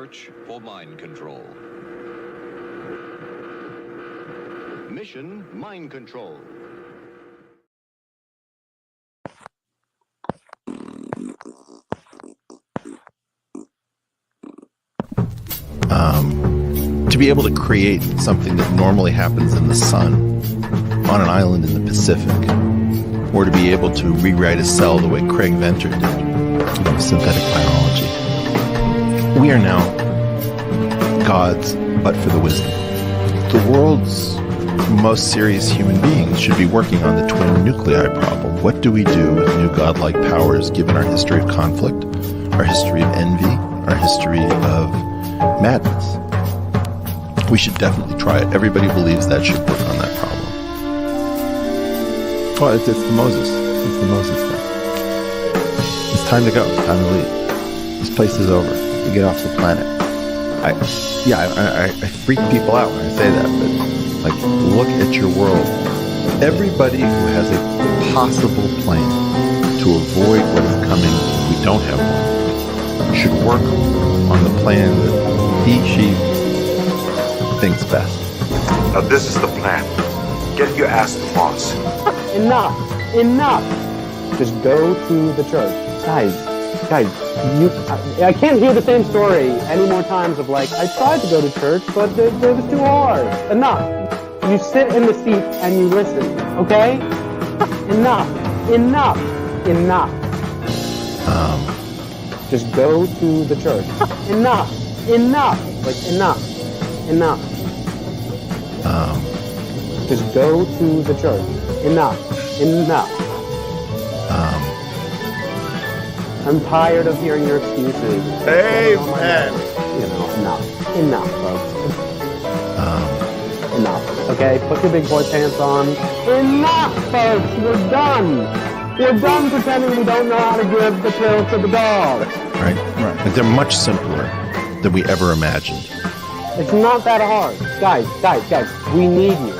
Search for mind control. Mission mind control. To be able to create something that normally happens in the sun on an island in the Pacific, or to be able to rewrite a cell the way Craig Venter did, synthetic biology. We are now gods, but for the wisdom. The world's most serious human beings should be working on the twin nuclei problem. What do we do with new godlike powers given our history of conflict, our history of envy, our history of madness? We should definitely try it. Everybody believes that should work on that problem. Well, it's the Moses. It's the Moses thing. It's time to go. It's time to leave. This place is over. You get off the planet. I freak people out when I say that, but like, look at your world. Everybody who has a possible plan to avoid what is coming if we don't have one should work on the plan that she thinks best. Now this is the plan. Get your ass to Moss. Enough! Just go to the church. Guys, I can't hear the same story any more times of like, I tried to go to church, but it was too hard. Enough. You sit in the seat and you listen, okay? Enough. Just go to the church. Enough. Like, enough. Just go to the church. Enough. I'm tired of hearing your excuses. Amen. Enough, folks. Enough. Okay, put your big boy pants on. Enough, folks. We're done pretending we don't know how to give the pill to the dog. Right. Like, they're much simpler than we ever imagined. It's not that hard. Guys, we need you.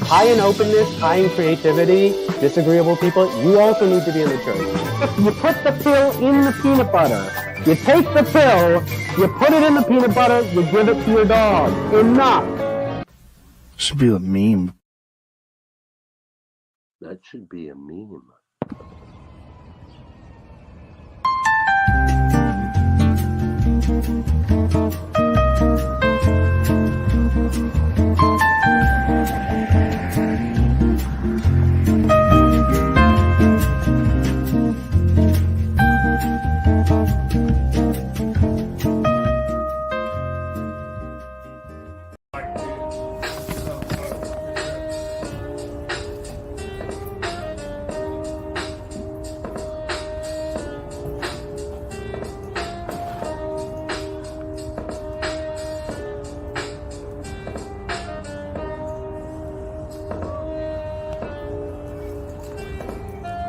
High in openness, high in creativity, disagreeable people, you also need to be in the church. You put the pill in the peanut butter. You take the pill, you put it in the peanut butter, you give it to your dog. Enough. Should be a meme. That should be a meme.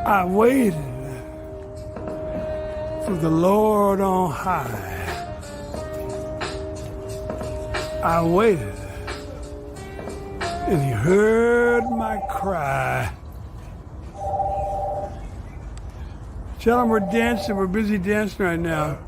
I waited for the Lord on high. I waited, and he heard my cry. Tell him we're dancing, we're busy dancing right now.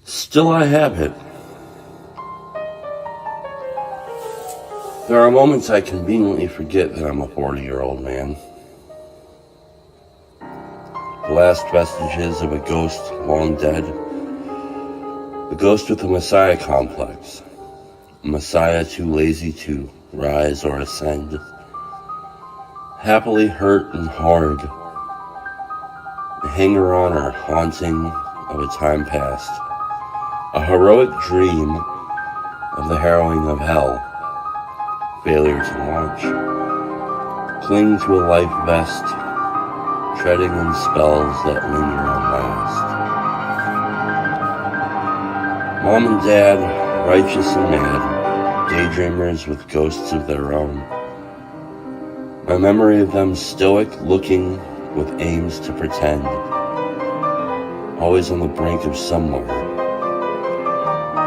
Still I have it. There are moments I conveniently forget that I'm a 40-year-old man. The last vestiges of a ghost long dead. A ghost with a messiah complex. A messiah too lazy to rise or ascend. Happily hurt and hard. A hanger-on or haunting of a time past. A heroic dream of the harrowing of hell. Failure to launch. Cling to a life vest. Treading in spells that linger and last. Mom and Dad, righteous and mad, daydreamers with ghosts of their own. My memory of them stoic, looking with aims to pretend, always on the brink of somewhere,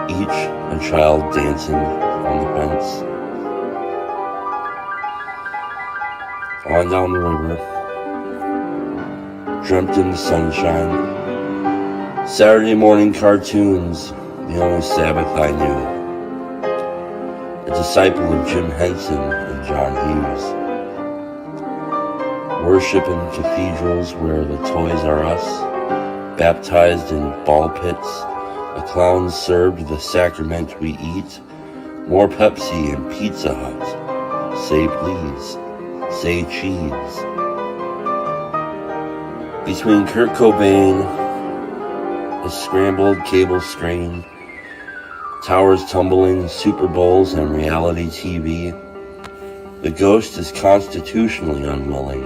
each a child dancing on the fence. On down the river, dreamt in the sunshine, Saturday morning cartoons, the only Sabbath I knew. A disciple of Jim Henson and John Hughes. Worship in cathedrals where the Toys R Us, baptized in ball pits, a clown served the sacrament we eat, more Pepsi and Pizza Hut. Say please, say cheese. Between Kurt Cobain, a scrambled cable screen, towers tumbling, Super Bowls, and reality TV, the ghost is constitutionally unwilling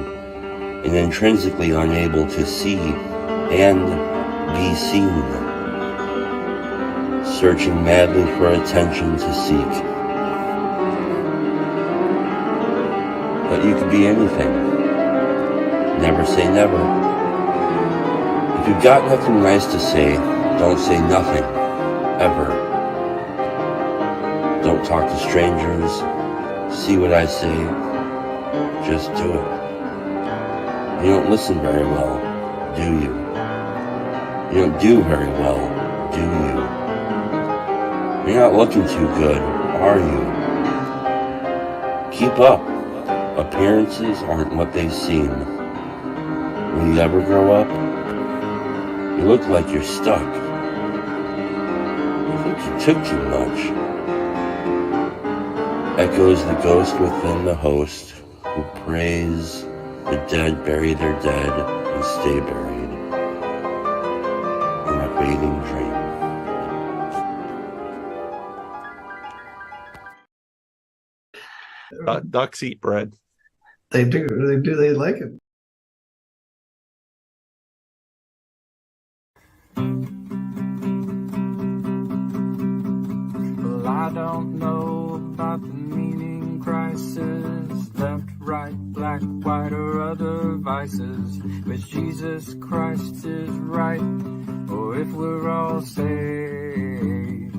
and intrinsically unable to see and be seen, searching madly for attention to seek. But you could be anything. Never say never. If you've got nothing nice to say, don't say nothing, ever. Don't talk to strangers. See what I say. Just do it. You don't listen very well, do you? You don't do very well, do you? You're not looking too good, are you? Keep up. Appearances aren't what they seem. Will you ever grow up? You look like you're stuck. You think you took too much. Echoes the ghost within the host, who prays the dead bury their dead and stay buried in a fading dream. Ducks eat bread. They do. They like it. Well, I don't know about the meaning crisis, left, right, black, white, or other vices, which Jesus Christ is right, or if we're all saved.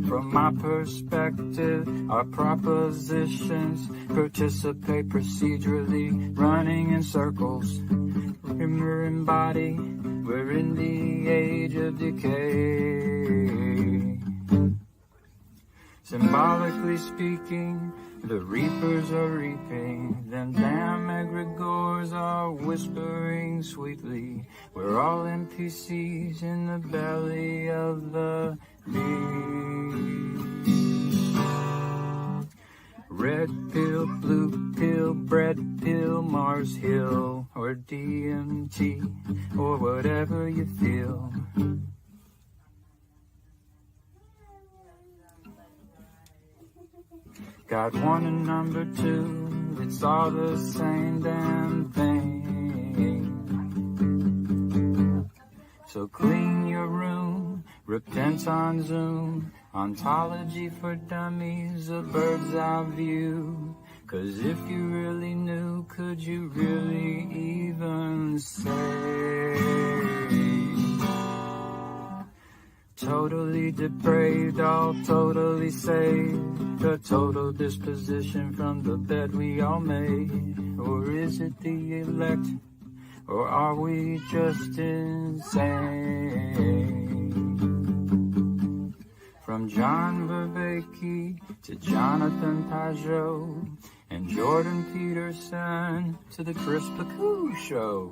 From my perspective, our propositions participate procedurally, running in circles. We're in body, we're in the age of decay. Symbolically speaking, the reapers are reaping, them damn egregores are whispering sweetly. We're all NPCs in the belly of the beast. Red pill, blue pill, bread pill, Mars Hill, or DMT, or whatever you feel. Got one and number two, it's all the same damn thing. So clean your room, repent on Zoom, ontology for dummies, a bird's eye view. 'Cause if you really knew, could you really even say? Totally depraved, all totally saved, a total disposition from the bed we all made. Or is it the elect, or are we just insane? From John Vervaeke to Jonathan Pajot and Jordan Peterson to the Chris Pacou Show,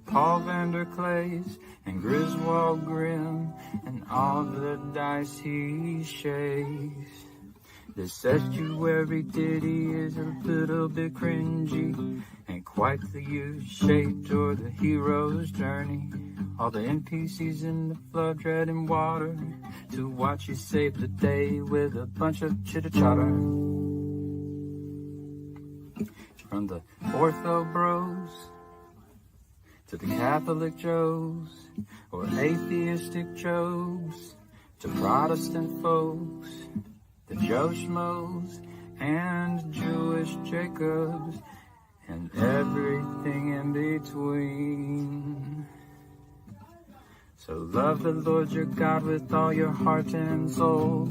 Paul Vanderklays and Griswold Grimm and all the dice he shakes. This estuary ditty is a little bit cringy, ain't quite the U-shaped or the hero's journey. All the NPCs in the flood treading water to watch you save the day with a bunch of chitter-chatter. From the ortho bros to the Catholic Joes, or atheistic Jobs, to Protestant folks, the Joe Schmoes and Jewish Jacobs, and everything in between. So love the Lord your God with all your heart and soul,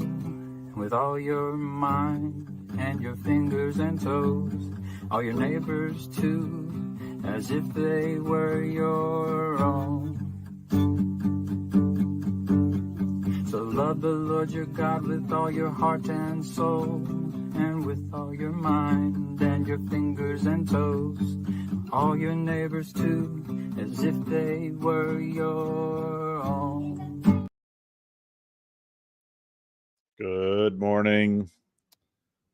with all your mind and your fingers and toes, all your neighbors too, as if they were your own. So love the Lord your God with all your heart and soul, and with all your mind and your fingers and toes, all your neighbors too, as if they were your own. Good morning.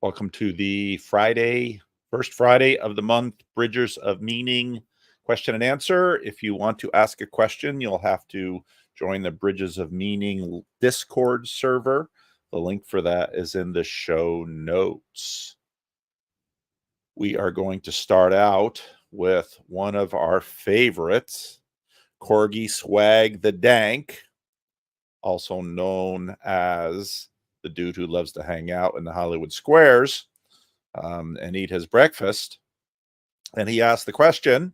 Welcome to the first Friday of the month, Bridges of Meaning question and answer. If you want to ask a question, you'll have to join the Bridges of Meaning Discord server. The link for that is in the show notes. We are going to start out with one of our favorites, Corgi Swag the Dank, also known as the dude who loves to hang out in the Hollywood squares and eat his breakfast. And he asked the question,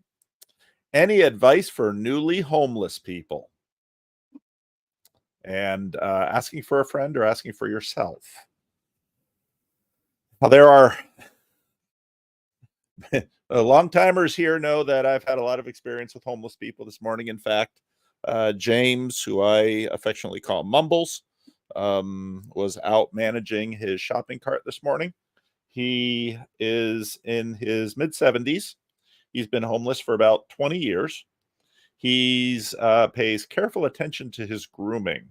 any advice for newly homeless people? And asking for a friend or asking for yourself? Well, there are long timers here know that I've had a lot of experience with homeless people this morning. In fact, James, who I affectionately call Mumbles, was out managing his shopping cart this morning. He is in his mid-70s. He's been homeless for about 20 years. He's pays careful attention to his grooming,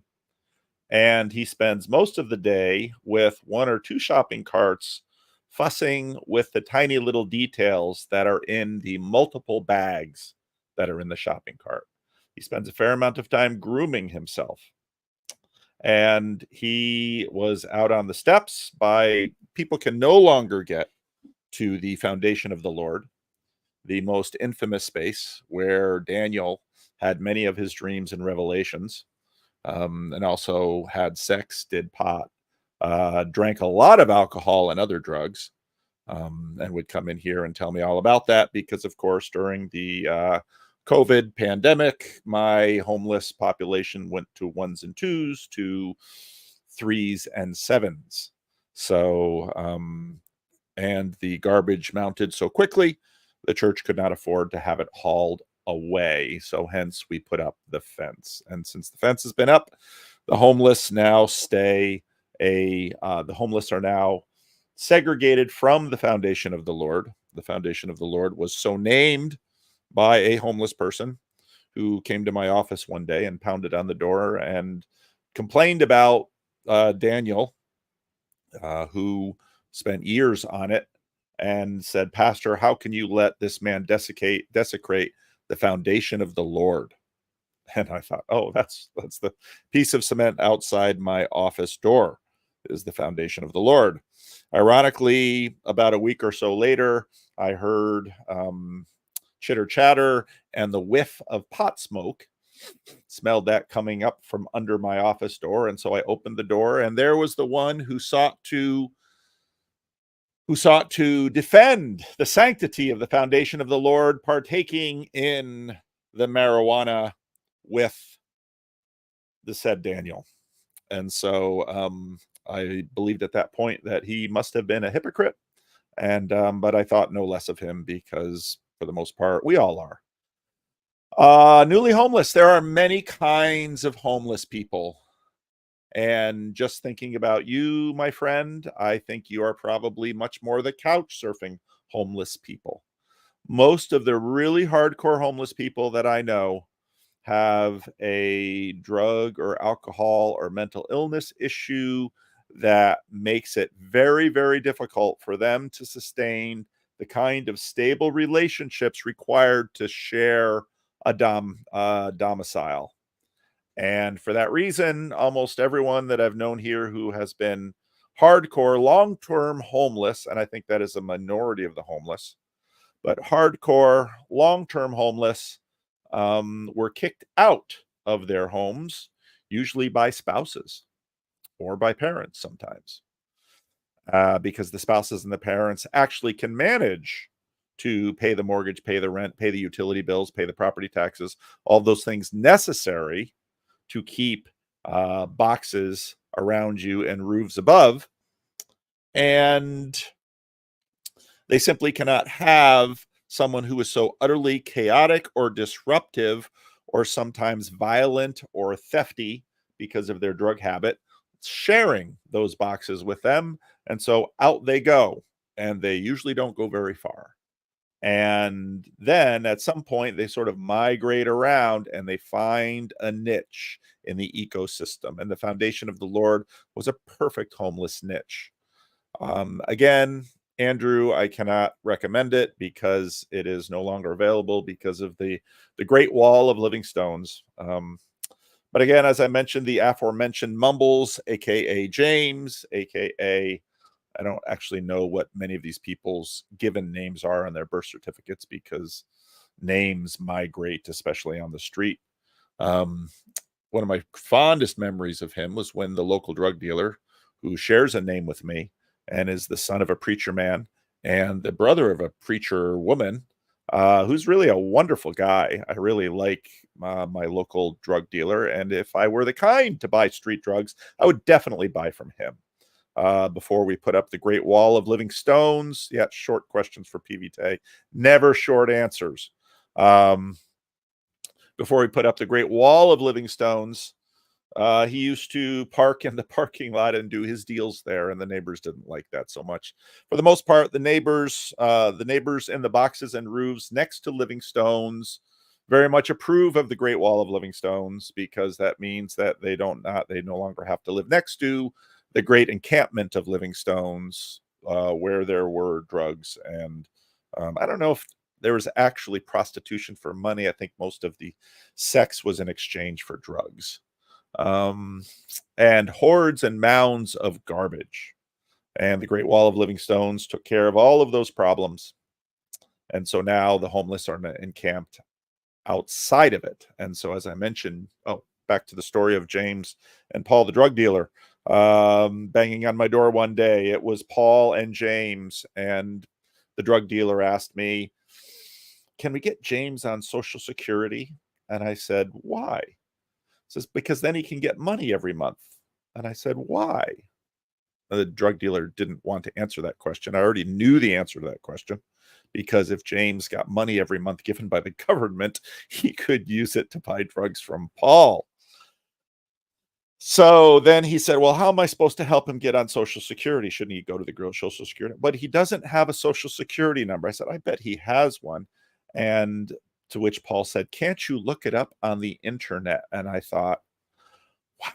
and he spends most of the day with one or two shopping carts, fussing with the tiny little details that are in the multiple bags that are in the shopping cart. He spends a fair amount of time grooming himself. And he was out on the steps by people can no longer get to the foundation of the Lord, the most infamous space where Daniel had many of his dreams and revelations, and also had sex, did pot, drank a lot of alcohol and other drugs, and would come in here and tell me all about that because, of course, during the COVID pandemic, my homeless population went to 1s and 2s to 3s and 7s. So, and the garbage mounted so quickly, the church could not afford to have it hauled away. So hence we put up the fence. And since the fence has been up, the homeless now the homeless are now segregated from the foundation of the Lord. The foundation of the Lord was so named by a homeless person who came to my office one day and pounded on the door and complained about Daniel, who spent years on it, and said, "Pastor, how can you let this man desecrate the foundation of the Lord?" And I thought, oh, that's the piece of cement outside my office door is the foundation of the Lord. Ironically, about a week or so later, I heard chitter chatter and the whiff of pot smoke. Smelled that coming up from under my office door, and so I opened the door, and there was the one who sought to defend the sanctity of the foundation of the Lord, partaking in the marijuana with the said Daniel. And so I believed at that point that he must have been a hypocrite, and but I thought no less of him because for the most part, we all are. Newly homeless. There are many kinds of homeless people. And just thinking about you, my friend, I think you are probably much more the couch surfing homeless people. Most of the really hardcore homeless people that I know have a drug or alcohol or mental illness issue that makes it very, very difficult for them to sustain the kind of stable relationships required to share a domicile. And for that reason, almost everyone that I've known here who has been hardcore, long-term homeless, and I think that is a minority of the homeless, but hardcore, long-term homeless, were kicked out of their homes, usually by spouses or by parents sometimes, because the spouses and the parents actually can manage to pay the mortgage, pay the rent, pay the utility bills, pay the property taxes, all those things necessary to keep boxes around you and roofs above. And they simply cannot have someone who is so utterly chaotic or disruptive or sometimes violent or thefty because of their drug habit, sharing those boxes with them. And so out they go, and they usually don't go very far. And then at some point, they sort of migrate around and they find a niche in the ecosystem. And the Foundation of the Lord was a perfect homeless niche. Again, Andrew, I cannot recommend it because it is no longer available because of the Great Wall of Living Stones. But again, as I mentioned, the aforementioned Mumbles, aka James, aka I don't actually know what many of these people's given names are on their birth certificates because names migrate, especially on the street. One of my fondest memories of him was when the local drug dealer, who shares a name with me and is the son of a preacher man and the brother of a preacher woman, who's really a wonderful guy. I really like my local drug dealer. And if I were the kind to buy street drugs, I would definitely buy from him. Before we put up the Great Wall of Living Stones. Yeah, short questions for PVT. Never short answers. Before we put up the Great Wall of Living Stones, he used to park in the parking lot and do his deals there, and the neighbors didn't like that so much. For the most part, the neighbors in the boxes and roofs next to Living Stones very much approve of the Great Wall of Living Stones because that means that they no longer have to live next to the great encampment of Living Stones, where there were drugs. And I don't know if there was actually prostitution for money. I think most of the sex was in exchange for drugs. And hordes and mounds of garbage. And the Great Wall of Living Stones took care of all of those problems. And so now the homeless are encamped outside of it. And so, as I mentioned, back to the story of James and Paul, the drug dealer, banging on my door one day. It was Paul and James, and the drug dealer asked me, "Can we get James on Social Security?" And I said, "Why?" He says, "Because then he can get money every month." And I said, "Why?" The drug dealer didn't want to answer that question. I already knew the answer to that question, because if James got money every month given by the government, he could use it to buy drugs from Paul. So then he said, "Well, how am I supposed to help him get on Social Security? Shouldn't he go to the girl's Social Security?" But he doesn't have a Social Security number. I said, "I bet he has one." And to which Paul said, "Can't you look it up on the internet?" And I thought, wow,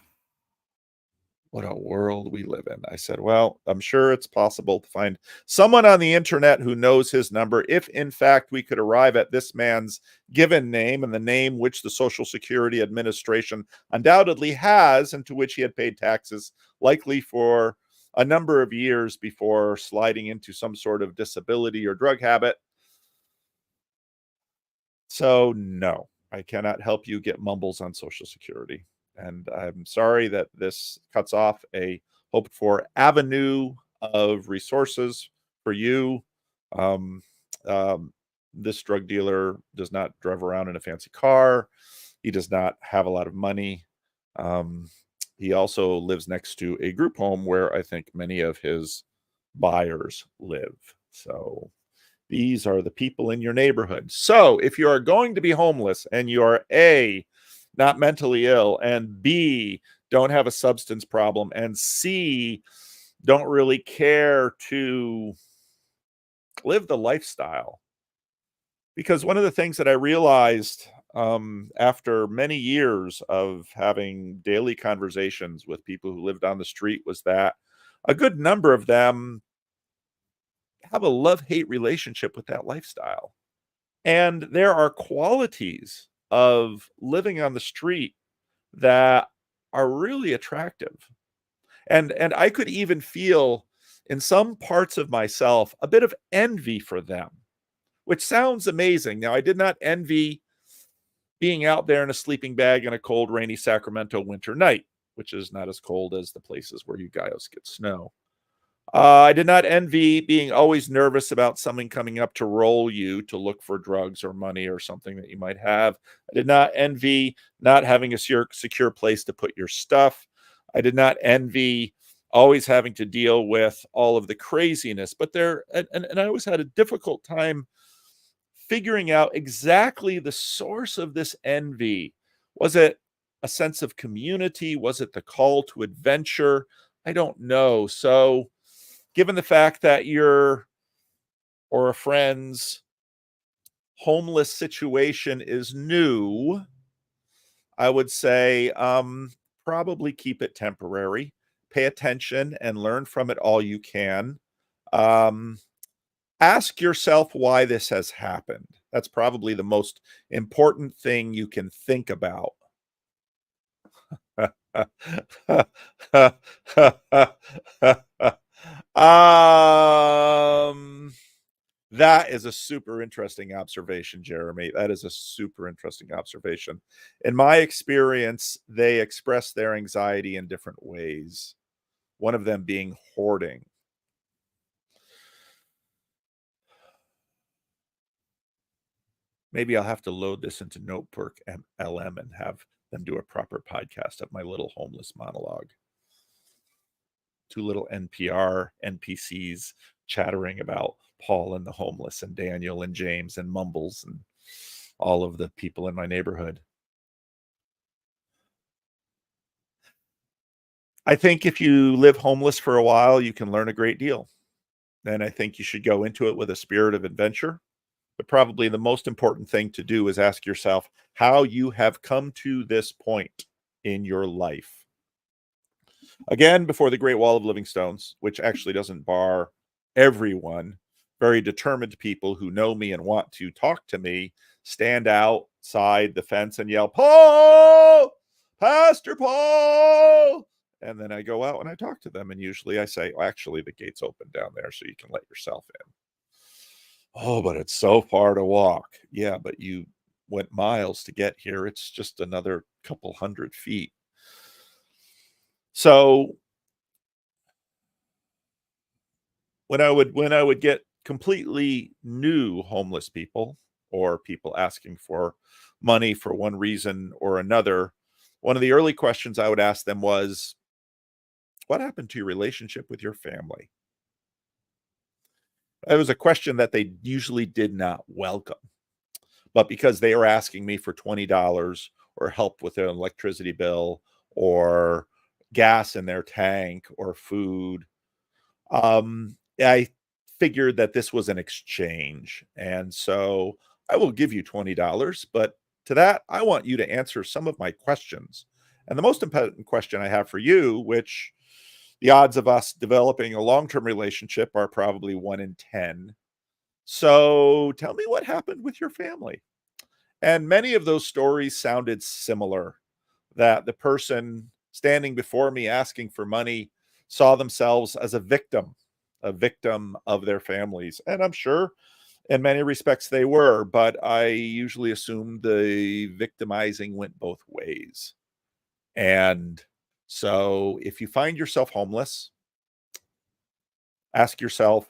what a world we live in. I said, "Well, I'm sure it's possible to find someone on the internet who knows his number, if in fact we could arrive at this man's given name and the name which the Social Security Administration undoubtedly has and to which he had paid taxes, likely for a number of years before sliding into some sort of disability or drug habit." So no, I cannot help you get Mumbles on Social Security. And I'm sorry that this cuts off a hoped for avenue of resources for you. Um, this drug dealer does not drive around in a fancy car. He does not have a lot of money. He also lives next to a group home where I think many of his buyers live. So these are the people in your neighborhood. So if you are going to be homeless and you are A, not mentally ill, and B, don't have a substance problem, and C, don't really care to live the lifestyle. Because one of the things that I realized after many years of having daily conversations with people who lived on the street was that a good number of them have a love-hate relationship with that lifestyle. And there are qualities of living on the street that are really attractive. And I could even feel in some parts of myself a bit of envy for them, which sounds amazing. Now, I did not envy being out there in a sleeping bag in a cold, rainy Sacramento winter night, which is not as cold as the places where you guys get snow. I did not envy being always nervous about someone coming up to roll you to look for drugs or money or something that you might have. I did not envy not having a secure place to put your stuff. I did not envy always having to deal with all of the craziness, but and I always had a difficult time figuring out exactly the source of this envy. Was it a sense of community? Was it the call to adventure? I don't know. So, given the fact that your or a friend's homeless situation is new, I would say probably keep it temporary. Pay attention and learn from it all you can. Um, Ask yourself why this has happened. That's probably the most important thing you can think about. um, that is a super interesting observation, Jeremy. That is a super interesting observation. In my experience, they express their anxiety in different ways. One of them being hoarding. Maybe I'll have to load this into Notebook LM and have them do a proper podcast of my little homeless monologue. Two little NPCs chattering about Paul and the homeless and Daniel and James and Mumbles and all of the people in my neighborhood. I think if you live homeless for a while, you can learn a great deal. And I think you should go into it with a spirit of adventure. But probably the most important thing to do is ask yourself how you have come to this point in your life. Again, before the Great Wall of Living Stones, which actually doesn't bar everyone, very determined people who know me and want to talk to me stand outside the fence and yell, "Paul! Pastor Paul!" And then I go out and I talk to them. And usually I say, well, actually, the gate's open down there, so you can let yourself in. Oh, but it's so far to walk. Yeah, but you went miles to get here. It's just another couple 100 feet. So when I would get completely new homeless people or people asking for money for one reason or another, one of the early questions I would ask them was, what happened to your relationship with your family? It was a question that they usually did not welcome. But because they were asking me for $20 or help with their electricity bill or gas in their tank or food, I figured that this was an exchange. And so I will give you $20, but to that, I want you to answer some of my questions. And the most important question I have for you, which the odds of us developing a long-term relationship are probably 1 in 10. So tell me what happened with your family. And many of those stories sounded similar, that the person standing before me asking for money saw themselves as a victim of their families. And I'm sure in many respects they were, but I usually assumed the victimizing went both ways. And so if you find yourself homeless, ask yourself,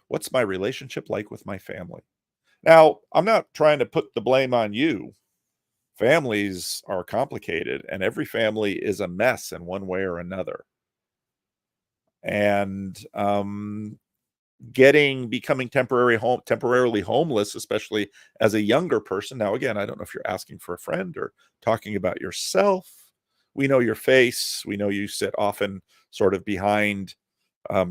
what's my relationship like with my family? Now, I'm not trying to put the blame on you. Families are complicated, and every family is a mess in one way or another. And becoming temporarily homeless, especially as a younger person. Now, again, I don't know if you're asking for a friend or talking about yourself. We know your face. We know you sit often sort of behind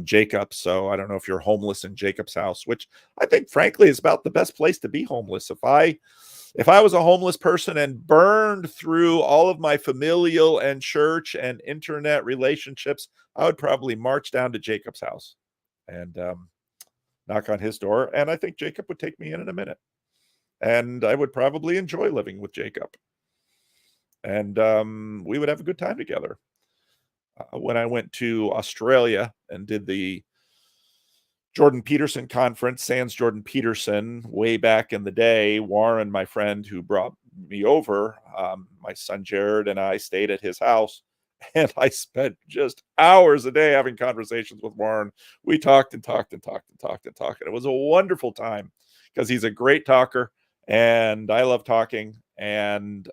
Jacob. So I don't know if you're homeless in Jacob's house, which I think, frankly, is about the best place to be homeless. If I was a homeless person and burned through all of my familial and church and internet relationships, I would probably march down to Jacob's house and knock on his door. And I think Jacob would take me in a minute. And I would probably enjoy living with Jacob. And we would have a good time together. When I went to Australia and did the Jordan Peterson conference, Sans Jordan Peterson, way back in the day, Warren, my friend who brought me over, my son Jared and I stayed at his house. And I spent just hours a day having conversations with Warren. We talked and talked and talked and talked and talked. And it was a wonderful time because he's a great talker and I love talking. And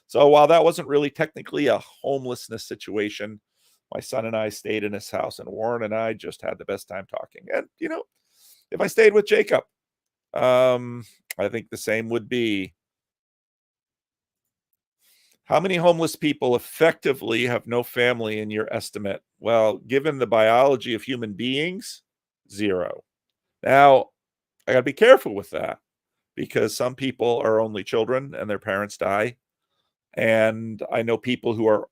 so while that wasn't really technically a homelessness situation, my son and I stayed in his house, and Warren and I just had the best time talking. And, you know, if I stayed with Jacob, I think the same would be. How many homeless people effectively have no family in your estimate? Well, given the biology of human beings, 0. Now, I got to be careful with that because some people are only children and their parents die. And I know people who are,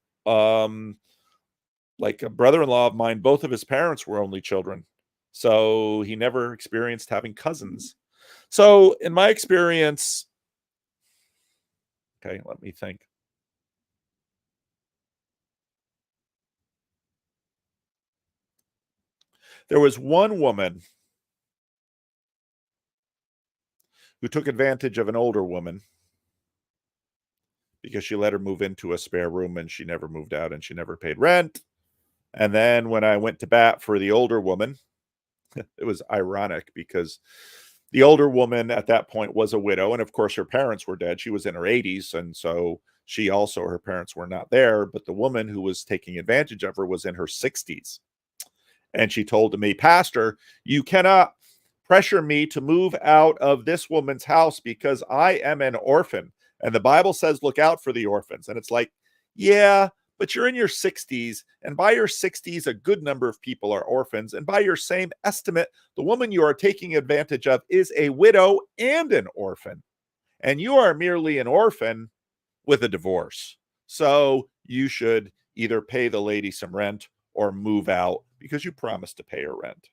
like a brother-in-law of mine, both of his parents were only children. So he never experienced having cousins. So in my experience, okay, let me think. There was one woman who took advantage of an older woman because she let her move into a spare room and she never moved out and she never paid rent. And then when I went to bat for the older woman, it was ironic because the older woman at that point was a widow. And of course, her parents were dead. She was in her 80s. And so she also, her parents were not there. But the woman who was taking advantage of her was in her 60s. And she told me, Pastor, you cannot pressure me to move out of this woman's house because I am an orphan. And the Bible says, look out for the orphans. And it's like, yeah, but you're in your 60s. And by your 60s, a good number of people are orphans. And by your same estimate, the woman you are taking advantage of is a widow and an orphan. And you are merely an orphan with a divorce. So you should either pay the lady some rent or move out because you promised to pay her rent.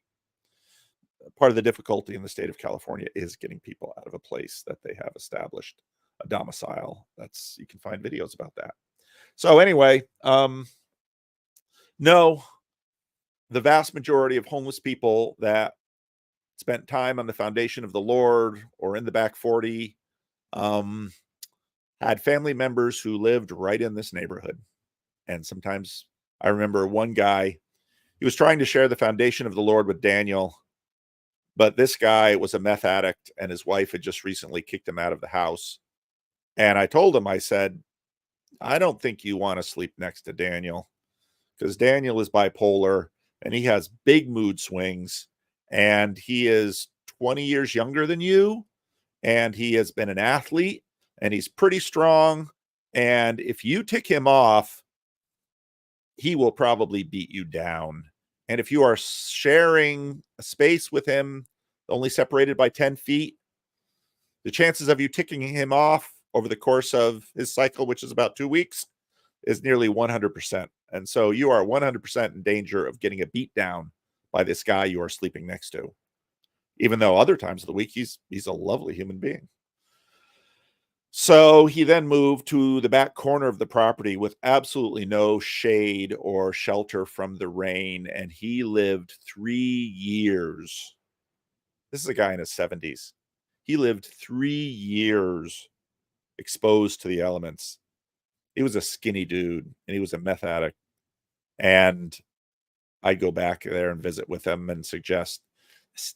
Part of the difficulty in the state of California is getting people out of a place that they have established a domicile. That's, you can find videos about that. So anyway, no, the vast majority of homeless people that spent time on the foundation of the Lord or in the back 40 had family members who lived right in this neighborhood. And sometimes I remember one guy, he was trying to share the foundation of the Lord with Daniel, but this guy was a meth addict and his wife had just recently kicked him out of the house. And I told him, I said, I don't think you want to sleep next to Daniel because Daniel is bipolar and he has big mood swings and he is 20 years younger than you and he has been an athlete and he's pretty strong. And if you tick him off, he will probably beat you down. And if you are sharing a space with him, only separated by 10 feet, the chances of you ticking him off over the course of his cycle, which is about 2 weeks, is nearly 100%. And so you are 100% in danger of getting a beat down by this guy you are sleeping next to, even though other times of the week, he's a lovely human being. So he then moved to the back corner of the property with absolutely no shade or shelter from the rain. And he lived 3 years. This is a guy in his 70s. He lived 3 years exposed to the elements. He was a skinny dude and he was a meth addict. And I'd go back there and visit with him and suggest,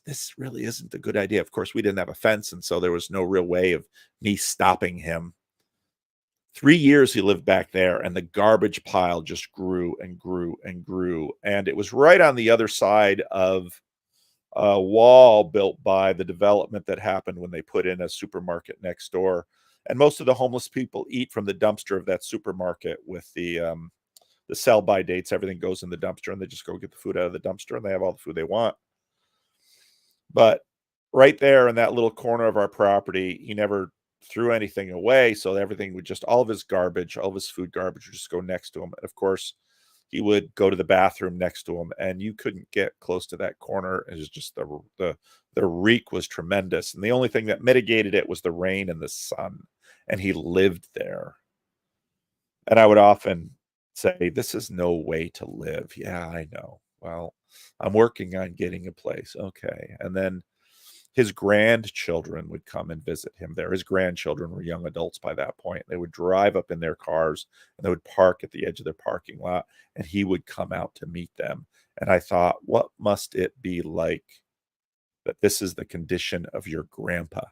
this really isn't a good idea. Of course, we didn't have a fence, and so there was no real way of me stopping him. 3 years he lived back there, and the garbage pile just grew and grew and grew. And it was right on the other side of a wall built by the development that happened when they put in a supermarket next door. And most of the homeless people eat from the dumpster of that supermarket with the sell-by dates. Everything goes in the dumpster, and they just go get the food out of the dumpster, and they have all the food they want. But right there in that little corner of our property, he never threw anything away. So everything would just, all of his garbage, all of his food garbage would just go next to him. And of course, he would go to the bathroom next to him, and you couldn't get close to that corner. It was just the reek was tremendous. And the only thing that mitigated it was the rain and the sun. And he lived there. And I would often say, this is no way to live. Yeah, I know. Well, I'm working on getting a place. Okay. And then his grandchildren would come and visit him there. His grandchildren were young adults by that point. They would drive up in their cars and they would park at the edge of their parking lot, and he would come out to meet them. And I thought, what must it be like that this is the condition of your grandpa?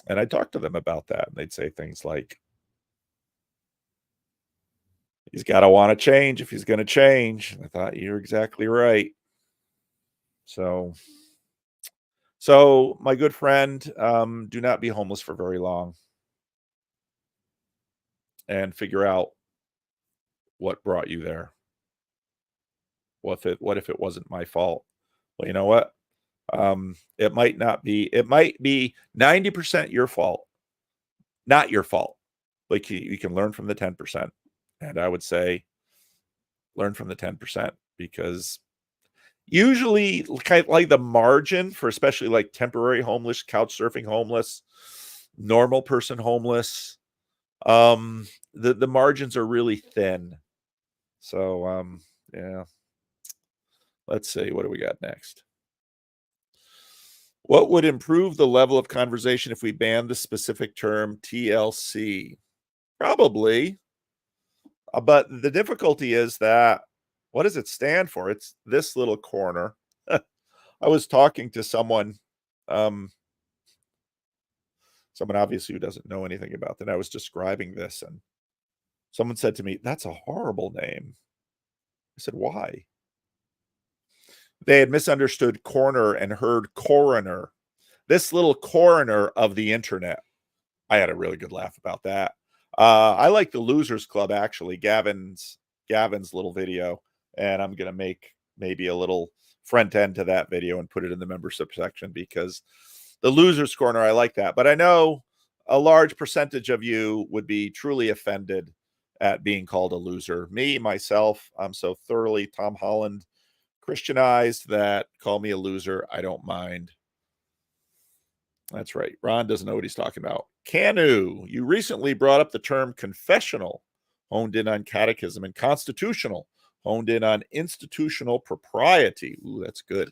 And I talked to them about that, and they'd say things like, he's got to want to change if he's going to change. And I thought, you're exactly right. So my good friend, do not be homeless for very long, and figure out what brought you there. What if it wasn't my fault? Well, you know what? It might be 90% your fault, not your fault. Like you can learn from the 10%. And I would say learn from the 10%, because usually kind of like the margin for especially like temporary homeless, couch surfing homeless, normal person homeless, the margins are really thin. So yeah. Let's see, what do we got next? What would improve the level of conversation if we banned the specific term TLC? Probably. But the difficulty is that, what does it stand for? It's this little corner. I was talking to someone obviously who doesn't know anything about that. I was describing this, and someone said to me, "That's a horrible name." I said, "Why?" They had misunderstood corner and heard coroner. This little coroner of the internet. I had a really good laugh about that. I like the Losers Club, actually, Gavin's little video, and I'm going to make maybe a little front end to that video and put it in the membership section, because the Losers Corner, I like that. But I know a large percentage of you would be truly offended at being called a loser. Me, myself, I'm so thoroughly Tom Holland Christianized that call me a loser. I don't mind. That's right. Ron doesn't know what he's talking about. Canu, you recently brought up the term confessional, honed in on catechism, and constitutional, honed in on institutional propriety. Ooh, that's good.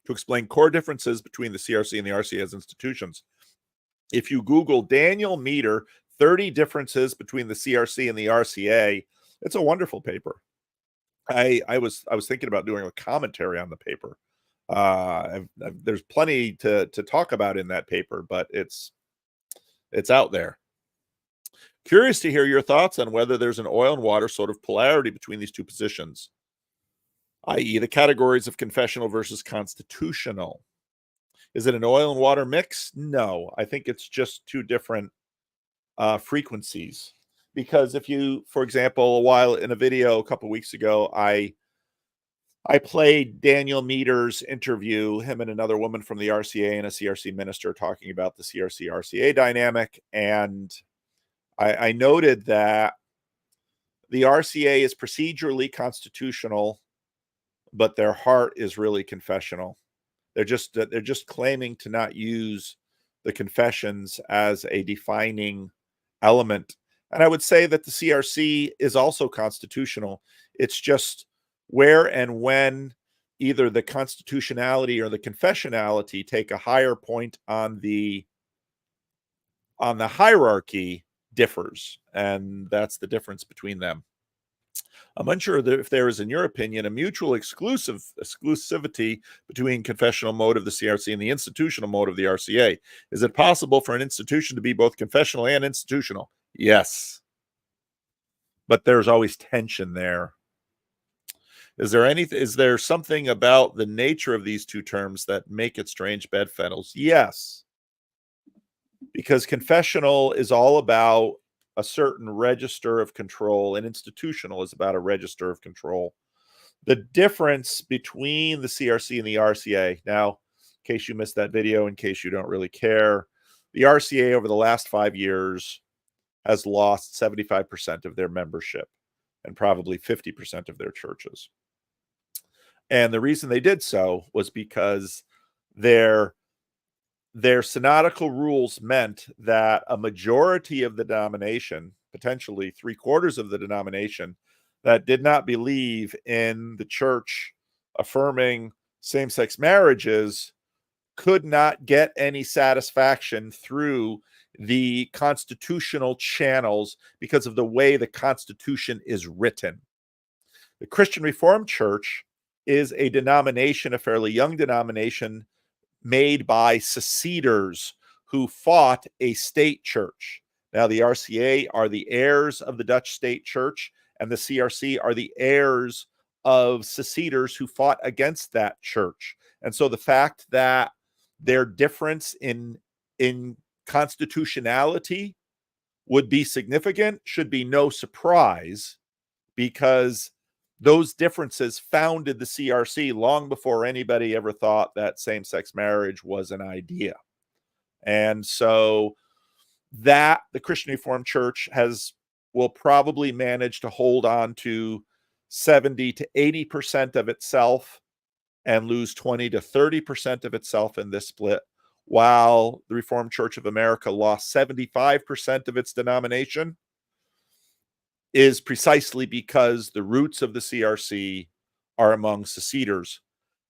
To explain core differences between the CRC and the RCA as institutions. If you Google Daniel Meter, 30 differences between the CRC and the RCA, it's a wonderful paper. I was thinking about doing a commentary on the paper. There's plenty to talk about in that paper, but it's out there. Curious to hear your thoughts on whether there's an oil and water sort of polarity between these two positions, i.e. the categories of confessional versus constitutional. Is it an oil and water mix? No, I think it's just two different frequencies. Because if you, for example, in a video a couple weeks ago, I played Daniel Meter's interview, him and another woman from the RCA and a CRC minister, talking about the CRC-RCA dynamic. And I noted that the RCA is procedurally constitutional, but their heart is really confessional. They're just claiming to not use the confessions as a defining element. And I would say that the CRC is also constitutional. It's just where and when either the constitutionality or the confessionality take a higher point on the hierarchy differs. And that's the difference between them. I'm unsure that if there is, in your opinion, a mutual exclusivity between confessional mode of the CRC and the institutional mode of the RCA. Is it possible for an institution to be both confessional and institutional? Yes. But there's always tension there. Is there something about the nature of these two terms that make it strange bedfellows? Yes. Because confessional is all about a certain register of control, and institutional is about a register of control. The difference between the CRC and the RCA, now, in case you missed that video, in case you don't really care, the RCA over the last 5 years has lost 75% of their membership and probably 50% of their churches. And the reason they did so was because their synodical rules meant that a majority of the denomination, potentially 3/4 of the denomination, that did not believe in the church affirming same-sex marriages could not get any satisfaction through the constitutional channels because of the way the Constitution is written. The Christian Reformed Church is a denomination, a fairly young denomination, made by seceders who fought a state church. Now, the RCA are the heirs of the Dutch state church, and the CRC are the heirs of seceders who fought against that church. And so the fact that their difference in constitutionality would be significant should be no surprise, because those differences founded the CRC long before anybody ever thought that same-sex marriage was an idea. And so that the Christian Reformed Church will probably manage to hold on to 70 to 80% of itself and lose 20 to 30% of itself in this split, while the Reformed Church of America lost 75% of its denomination, is precisely because the roots of the CRC are among seceders.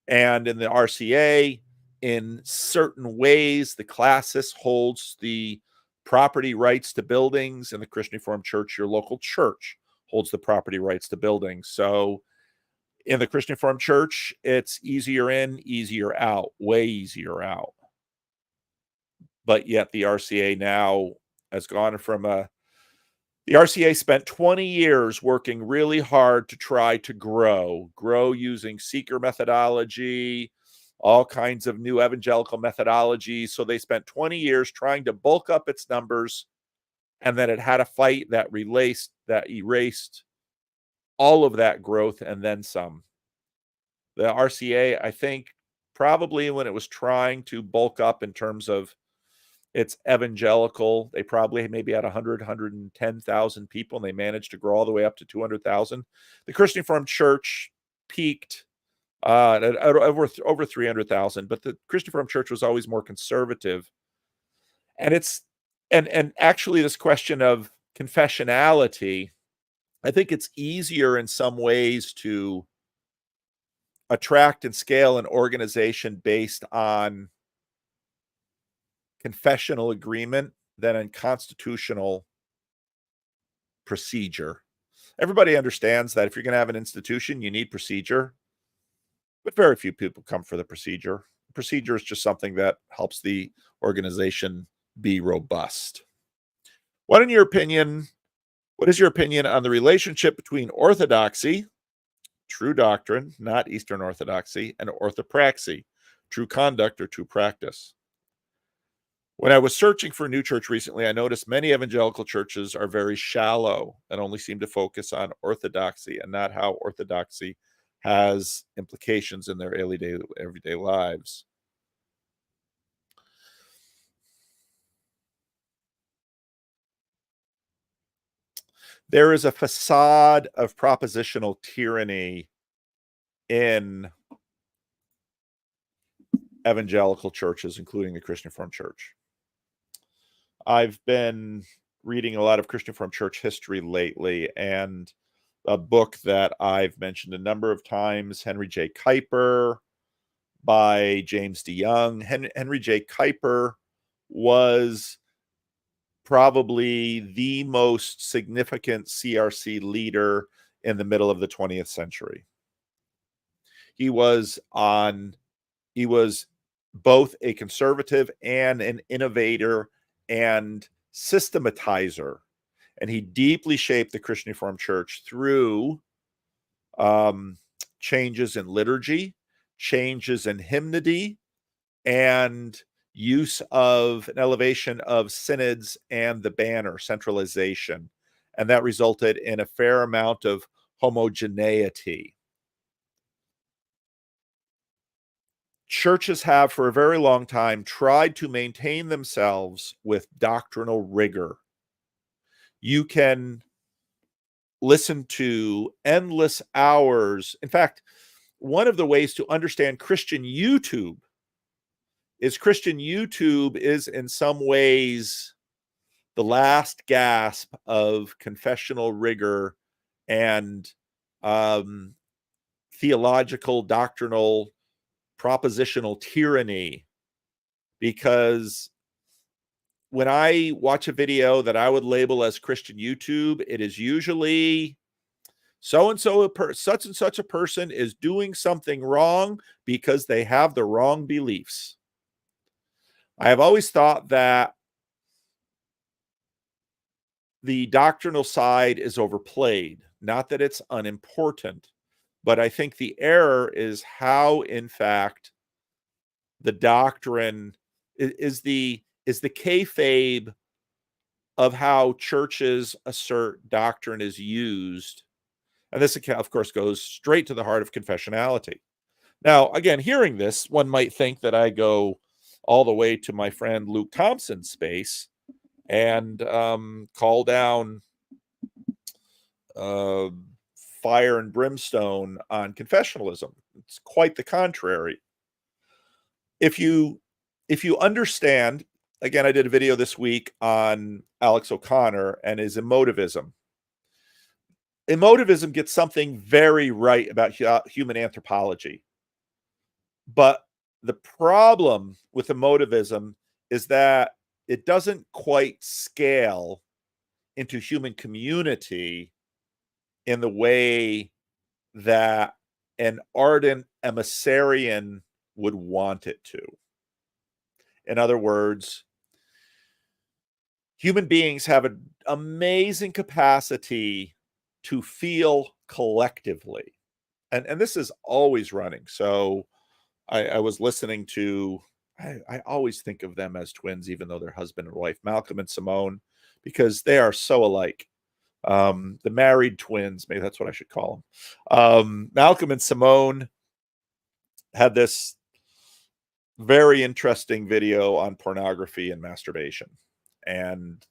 And in the RCA, in certain ways, the classis holds the property rights to buildings. In the Christian Reformed Church, your local church holds the property rights to buildings. So in the Christian Reformed Church, it's easier in, easier out, way easier out. But yet the RCA now has gone from the RCA spent 20 years working really hard to try to grow using seeker methodology, all kinds of new evangelical methodologies. So they spent 20 years trying to bulk up its numbers, and then it had a fight that erased all of that growth and then some. The RCA, I think, probably when it was trying to bulk up in terms of its evangelical, they probably maybe had 100, 110,000 people, and they managed to grow all the way up to 200,000. The Christian Reformed Church peaked at over 300,000, but the Christian Reformed Church was always more conservative. And and actually this question of confessionality, I think it's easier in some ways to attract and scale an organization based on confessional agreement than in constitutional procedure. Everybody understands that if you're going to have an institution, you need procedure, but very few people come for the procedure. Procedure is just something that helps the organization be robust. What is your opinion on the relationship between orthodoxy, true doctrine, not Eastern Orthodoxy, and orthopraxy, true conduct or true practice? When I was searching for a new church recently, I noticed many evangelical churches are very shallow and only seem to focus on orthodoxy and not how orthodoxy has implications in their everyday lives. There is a facade of propositional tyranny in evangelical churches, including the Christian Reformed Church. I've been reading a lot of Christian Reformed Church history lately, and a book that I've mentioned a number of times, Henry J. Kuyper by James DeYoung. Henry J. Kuyper was probably the most significant CRC leader in the middle of the 20th century. He was both a conservative and an innovator and systematizer, and he deeply shaped the Christian Reformed Church through changes in liturgy, changes in hymnody, and use of an elevation of synods and the banner, centralization. And that resulted in a fair amount of homogeneity. Churches have for a very long time tried to maintain themselves with doctrinal rigor. You can listen to endless hours. In fact, one of the ways to understand Christian YouTube is in some ways the last gasp of confessional rigor and theological, doctrinal, propositional tyranny, because when I watch a video that I would label as Christian YouTube, it is usually so-and-so, such and such a person is doing something wrong because they have the wrong beliefs. I have always thought that the doctrinal side is overplayed. Not that it's unimportant, but I think the error is how, in fact, the doctrine is the kayfabe of how churches assert doctrine is used. And this, of course, goes straight to the heart of confessionality. Now, again, hearing this, one might think that I go all the way to my friend Luke Thompson's space and call down fire and brimstone on confessionalism. It's quite the contrary. If you understand, again, I did a video this week on Alex O'Connor and his emotivism. Emotivism gets something very right about human anthropology. But the problem with emotivism is that it doesn't quite scale into human community in the way that an ardent emissarian would want it to. In other words, human beings have an amazing capacity to feel collectively. And this is always running. So I was listening to, I always think of them as twins, even though they're husband and wife, Malcolm and Simone, because they are so alike. The married twins, maybe that's what I should call them. Malcolm and Simone had this very interesting video on pornography and masturbation. And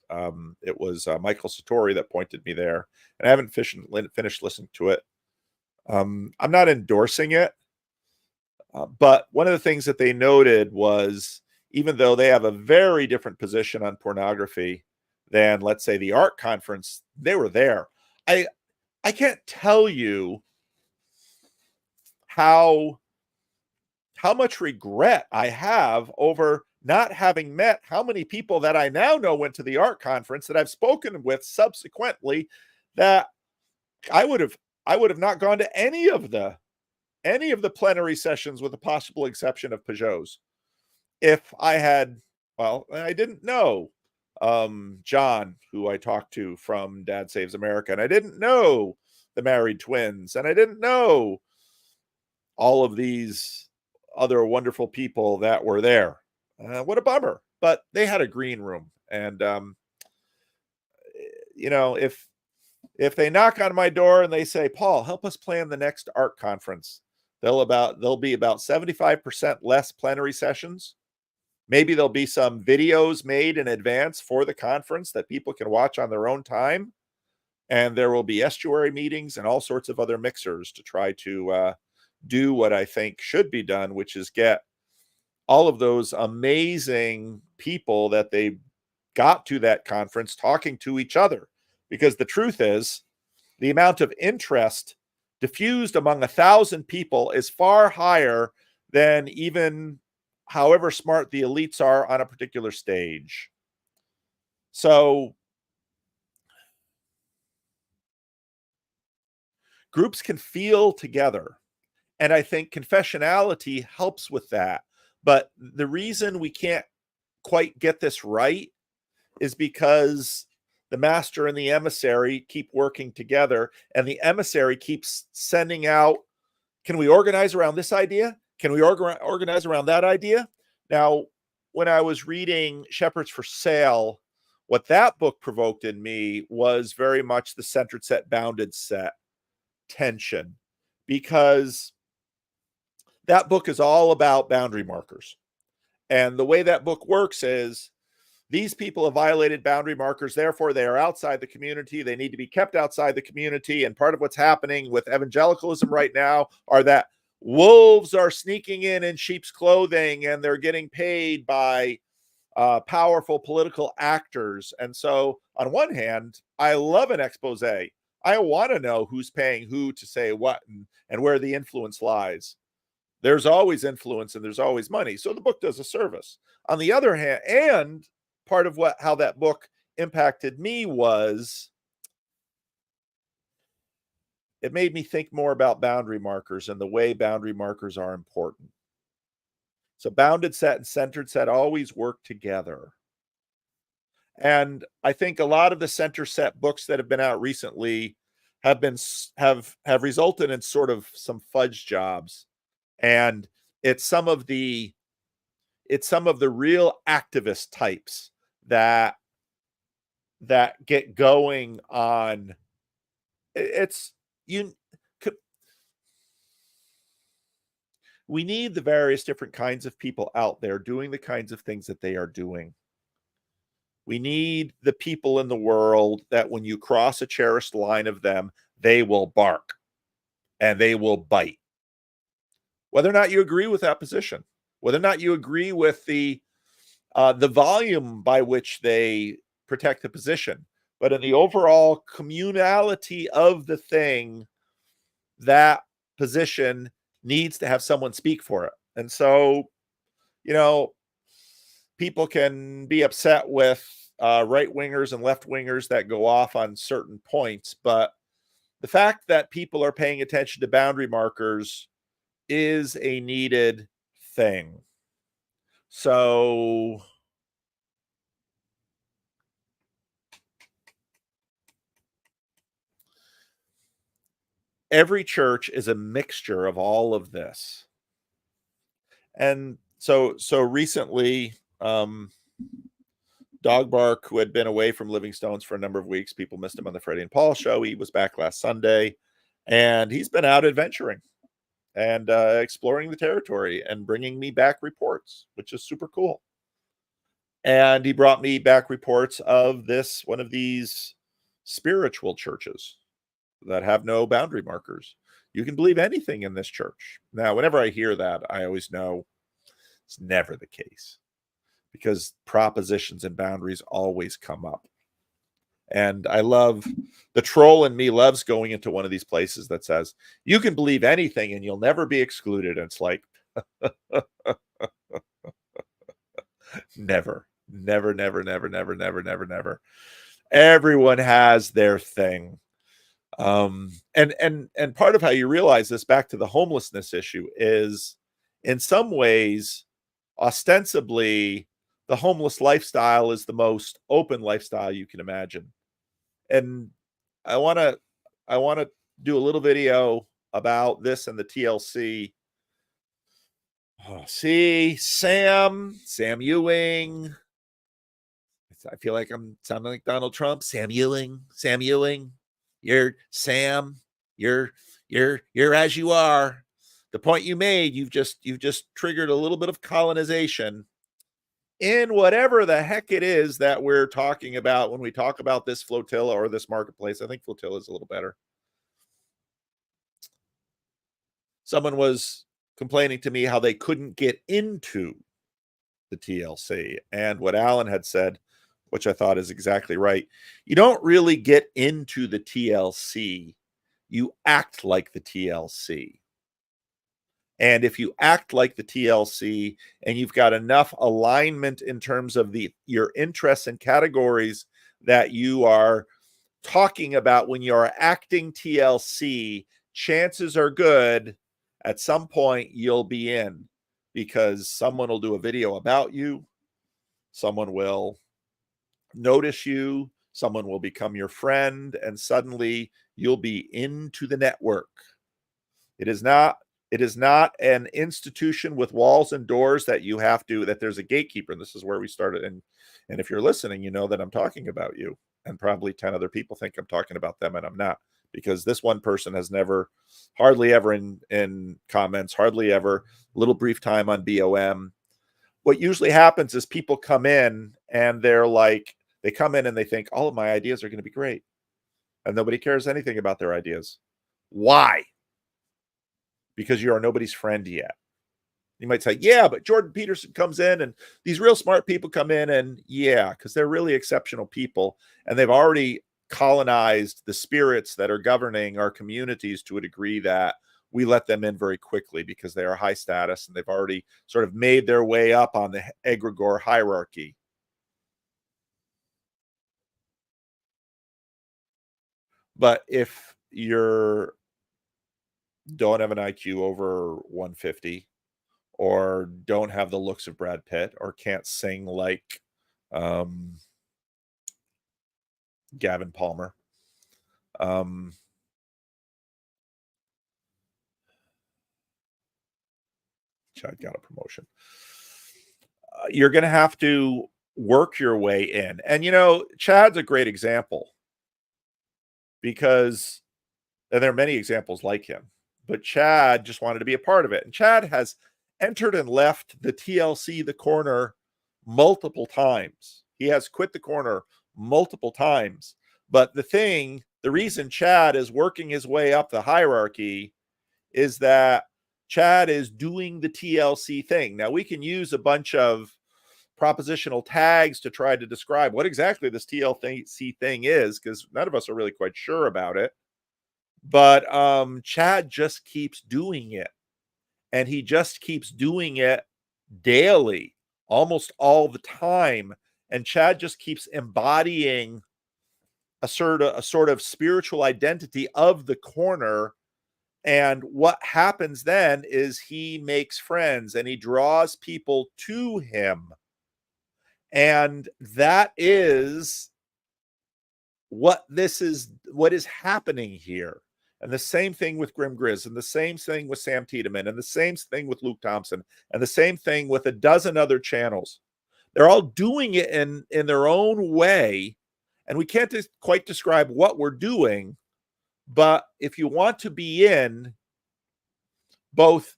it was Michael Satori that pointed me there. And I haven't finished listening to it. I'm not endorsing it. But one of the things that they noted was, even though they have a very different position on pornography than, let's say, the art conference, they were there. I can't tell you how much regret I have over not having met how many people that I now know went to the art conference that I've spoken with subsequently, that I would have not gone to any of the plenary sessions, with the possible exception of Peugeot's, if I had, well, I didn't know John, who I talked to from Dad Saves America, and I didn't know the married twins, and I didn't know all of these other wonderful people that were there. What a bummer. But they had a green room. And, if they knock on my door and they say, Paul, help us plan the next art conference, there'll be about 75% less plenary sessions. Maybe there'll be some videos made in advance for the conference that people can watch on their own time. And there will be estuary meetings and all sorts of other mixers to try to do what I think should be done, which is get all of those amazing people that they got to that conference talking to each other. Because the truth is, the amount of interest diffused among 1,000 people is far higher than even however smart the elites are on a particular stage. So groups can feel together. And I think confessionality helps with that. But the reason we can't quite get this right is because the master and the emissary keep working together, and the emissary keeps sending out, can we organize around this idea? Can we organize around that idea? Now, when I was reading Shepherds for Sale, what that book provoked in me was very much the centered set, bounded set tension, because that book is all about boundary markers. And the way that book works is, these people have violated boundary markers, therefore they are outside the community. They need to be kept outside the community. And part of what's happening with evangelicalism right now are that wolves are sneaking in sheep's clothing, and they're getting paid by powerful political actors. And so on one hand, I love an expose. I I want to know who's paying who to say what and where the influence lies. There's always influence and there's always money. So the book does a service. On the other hand, and part of how that book impacted me was it made me think more about boundary markers and the way boundary markers are important. So bounded set and centered set always work together. And I think a lot of the center set books that have been out recently have resulted in sort of some fudge jobs. And it's some of the real activist types that get going on. We need the various different kinds of people out there doing the kinds of things that they are doing. We need the people in the world that when you cross a cherished line of them, they will bark and they will bite. Whether or not you agree with that position, whether or not you agree with the volume by which they protect the position, but in the overall communality of the thing, that position needs to have someone speak for it. And so, people can be upset with right wingers and left wingers that go off on certain points, but the fact that people are paying attention to boundary markers is a needed thing. So every church is a mixture of all of this. And so recently, Dog Bark, who had been away from Living Stones for a number of weeks, people missed him on the Freddie and Paul show. He was back last Sunday, and he's been out adventuring and exploring the territory and bringing me back reports, which is super cool. And he brought me back reports of one of these spiritual churches that have no boundary markers. You can believe anything in this church. Now, whenever I hear that, I always know it's never the case, because propositions and boundaries always come up. And I love, the troll in me loves going into one of these places that says, you can believe anything and you'll never be excluded. And it's like, never. Everyone has their thing. And part of how you realize this, back to the homelessness issue, is in some ways, ostensibly, the homeless lifestyle is the most open lifestyle you can imagine. And I want to do a little video about this and the TLC. Oh, see, Sam Ewing. I feel like I'm sounding like Donald Trump. Sam Ewing. You're Sam. You're as you are. The point you made, you've just triggered a little bit of colonization in whatever the heck it is that we're talking about when we talk about this flotilla or this marketplace. I think flotilla is a little better. Someone was complaining to me how they couldn't get into the TLC, and what Alan had said, which I thought is exactly right. You don't really get into the TLC. You act like the TLC. And if you act like the TLC and you've got enough alignment in terms of your interests and categories that you are talking about when you're acting TLC, chances are good at some point you'll be in, because someone will do a video about you. Someone will notice you. Someone will become your friend, and suddenly you'll be into the network. It is not an institution with walls and doors that there's a gatekeeper. And this is where we started. And if you're listening, you know that I'm talking about you, and probably 10 other people think I'm talking about them, and I'm not, because this one person has never, hardly ever in comments, hardly ever, little brief time on BOM. What usually happens is people come in and they come in and they think all of my ideas are going to be great, and nobody cares anything about their ideas. Why? Because you are nobody's friend yet. You might say, yeah, but Jordan Peterson comes in and these real smart people come in, and yeah, because they're really exceptional people, and they've already colonized the spirits that are governing our communities to a degree that we let them in very quickly because they are high status and they've already sort of made their way up on the egregore hierarchy. But if you're don't have an IQ over 150, or don't have the looks of Brad Pitt, or can't sing like Gavin Palmer, Chad got a promotion. You're going to have to work your way in. And, you know, Chad's a great example because, and there are many examples like him, but Chad just wanted to be a part of it. And Chad has entered and left the TLC, the corner, multiple times. He has quit the corner multiple times. But the reason Chad is working his way up the hierarchy is that Chad is doing the TLC thing. Now, we can use a bunch of propositional tags to try to describe what exactly this TLC thing is, because none of us are really quite sure about it. But Chad just keeps doing it. And he just keeps doing it daily, almost all the time. And Chad just keeps embodying a sort of spiritual identity of the corner. And what happens then is he makes friends and he draws people to him. And that is what is happening here. And the same thing with Grim Grizz, and the same thing with Sam Tiedemann, and the same thing with Luke Thompson, and the same thing with a dozen other channels. They're all doing it in their own way. And we can't quite describe what we're doing. But if you want to be in both,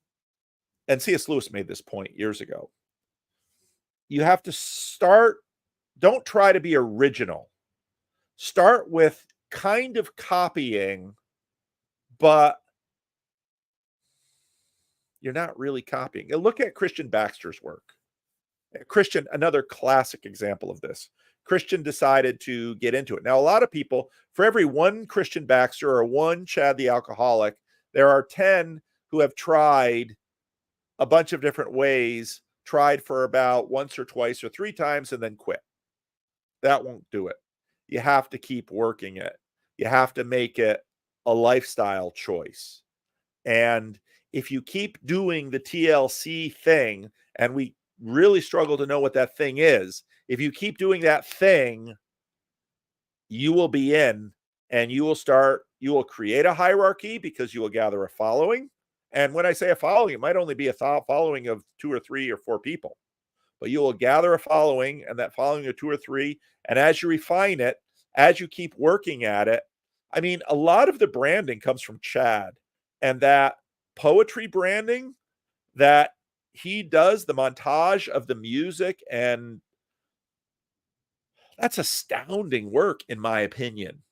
and C.S. Lewis made this point years ago, you have to start, don't try to be original. Start with kind of copying, but you're not really copying. Look at Christian Baxter's work. Christian, another classic example of this. Christian decided to get into it. Now, a lot of people, for every one Christian Baxter or one Chad the Alcoholic, there are 10 who have tried a bunch of different ways, tried for about once or twice or 3 times, and then quit. That won't do it. You have to keep working it. You have to make it a lifestyle choice. And if you keep doing the TLC thing, and we really struggle to know what that thing is, if you keep doing that thing, you will be in, and you will create a hierarchy because you will gather a following. And when I say a following, it might only be a following of 2 or 3 or 4 people, but you will gather a following, and that following of 2 or 3. And as you refine it, as you keep working at it, I mean, a lot of the branding comes from Chad, and that poetry branding that he does, the montage of the music, and that's astounding work, in my opinion.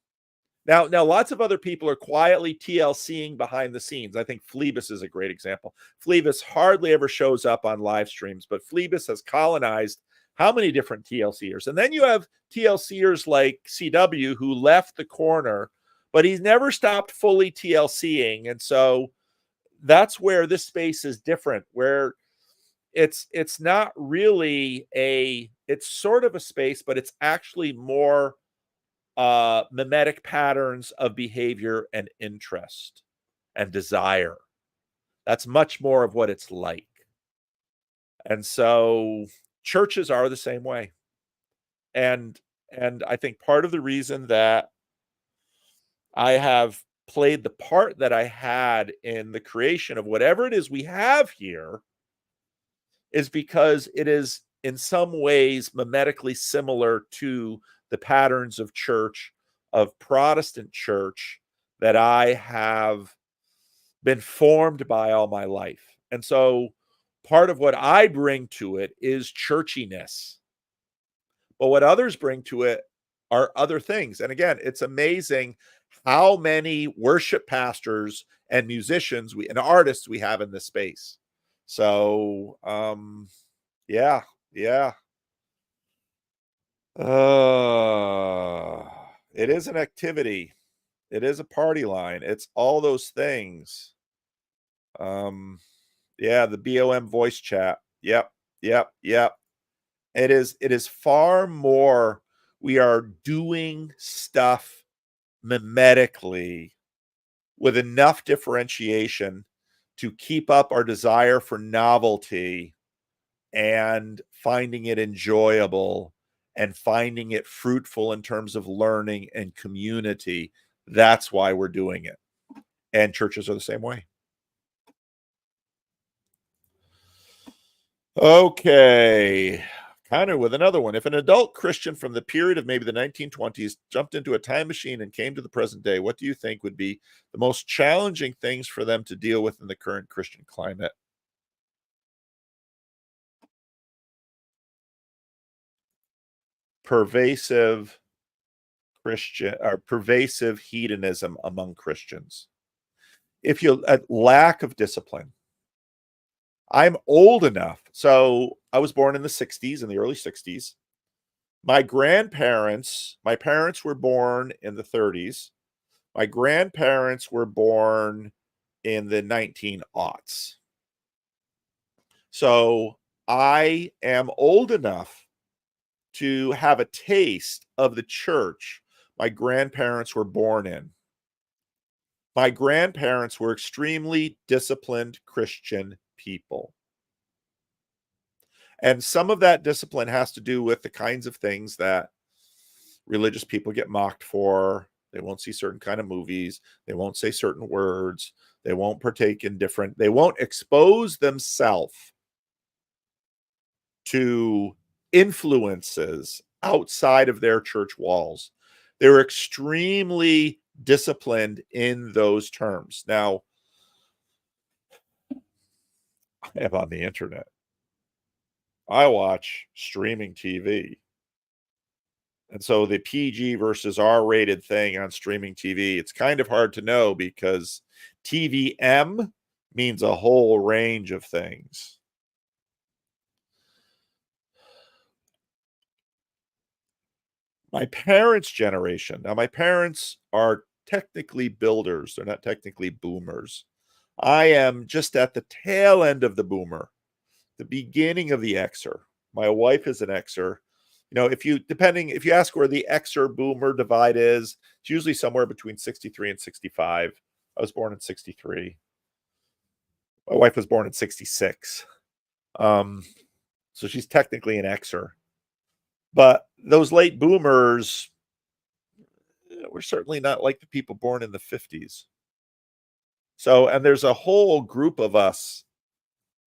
Now, lots of other people are quietly TLCing behind the scenes. I think Phlebas is a great example. Phlebas hardly ever shows up on live streams, but Phlebas has colonized how many different TLCers? And then you have TLCers like CW who left the corner, but he's never stopped fully TLCing. And so that's where this space is different, where it's not really it's sort of a space, but it's actually more mimetic patterns of behavior and interest and desire. That's much more of what it's like. And so churches are the same way. And I think part of the reason that I have played the part that I had in the creation of whatever it is we have here is because it is in some ways mimetically similar to the patterns of church, of Protestant church, that I have been formed by all my life. And so part of what I bring to it is churchiness. But what others bring to it are other things. And again, it's amazing how many worship pastors and musicians and artists we have in this space. So, yeah. It It is an activity. It is a party line. It's all those things. Yeah, the BOM voice chat. Yep. It is far more. We are doing stuff mimetically with enough differentiation to keep up our desire for novelty and finding it enjoyable and finding it fruitful in terms of learning and community. That's why we're doing it. And churches are the same way. Okay. Kind of with another one. If an adult Christian from the period of maybe the 1920s jumped into a time machine and came to the present day, what do you think would be the most challenging things for them to deal with in the current Christian climate? Pervasive hedonism among Christians. If you lack of discipline. I'm old enough. So I was born in the 60s, in the early 60s. My parents were born in the 30s. My grandparents were born in the 1900s. So I am old enough to have a taste of the church my grandparents were born in. My grandparents were extremely disciplined Christian people. And some of that discipline has to do with the kinds of things that religious people get mocked for. They won't see certain kind of movies. They won't say certain words. They won't partake in they won't expose themselves to influences outside of their church walls. They're extremely disciplined in those terms. Now, I am on the internet. I watch streaming TV. And so the PG versus R-rated thing on streaming TV, it's kind of hard to know because TVM means a whole range of things. My parents' generation. Now, my parents are technically builders. They're not technically boomers. I am just at the tail end of the boomer, the beginning of the Xer. My wife is an Xer. You know, if you ask where the Xer boomer divide is, it's usually somewhere between 63 and 65. I was born in 63. My wife was born in 66. So she's technically an Xer. But those late boomers were certainly not like the people born in the 50s. So, and there's a whole group of us,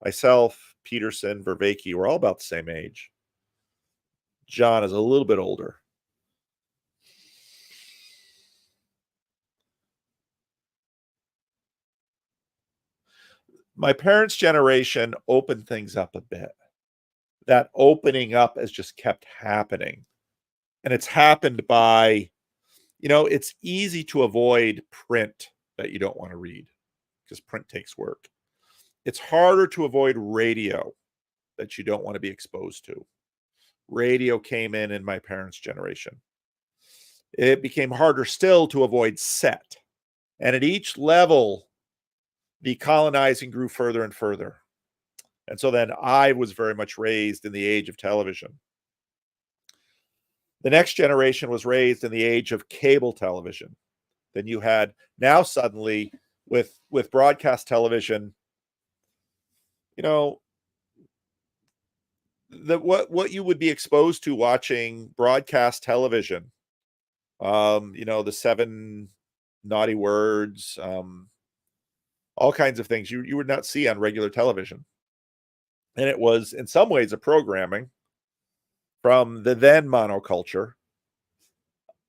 myself, Peterson, Vervaeke, we're all about the same age. John is a little bit older. My parents' generation opened things up a bit. That opening up has just kept happening. And it's happened by, it's easy to avoid print that you don't want to read because print takes work. It's harder to avoid radio that you don't want to be exposed to. Radio came in my parents' generation. It became harder still to avoid set. And at each level, the colonizing grew further and further. And so then I was very much raised in the age of television. The next generation was raised in the age of cable television. Then you had now suddenly with broadcast television, what you would be exposed to watching broadcast television, the 7 naughty words, all kinds of things you would not see on regular television. And it was in some ways a programming from the then monoculture.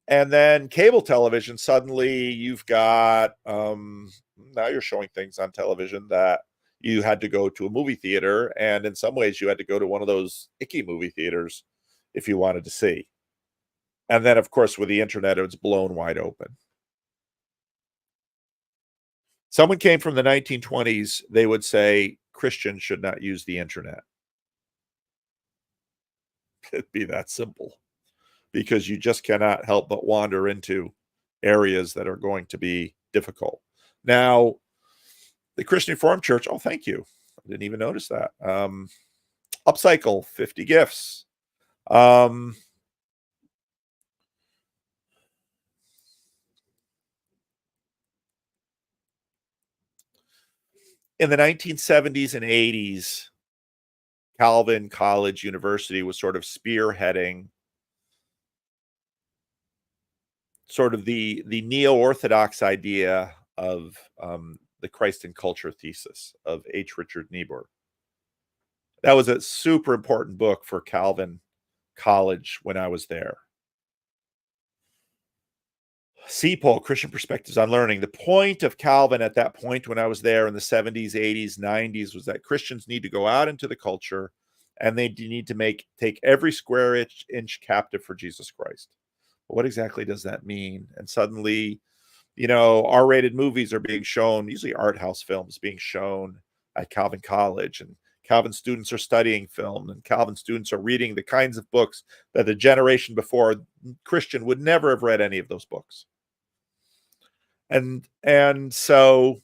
And then cable television, suddenly you've got, now you're showing things on television that you had to go to a movie theater. And in some ways you had to go to one of those icky movie theaters if you wanted to see. And then, of course, with the internet, it was blown wide open. Someone came from the 1920s, they would say Christians should not use the internet. It'd be that simple. because you just cannot help but wander into areas that are going to be difficult. Now, the Christian Reformed Church, oh, thank you. I didn't even notice that. Upcycle, 50 gifts. In the 1970s and 80s, Calvin College University was sort of spearheading sort of the neo-Orthodox idea of the Christ and Culture thesis of H. Richard Niebuhr. That was a super important book for Calvin College when I was there. CPOL, Christian Perspectives on Learning. The point of Calvin at that point when I was there in the 70s, 80s, 90s was that Christians need to go out into the culture and they need to take every square inch captive for Jesus Christ. But what exactly does that mean? And suddenly, R-rated movies are being shown, usually art house films being shown at Calvin College, and Calvin students are studying film, and Calvin students are reading the kinds of books that the generation before Christian would never have read any of those books. And so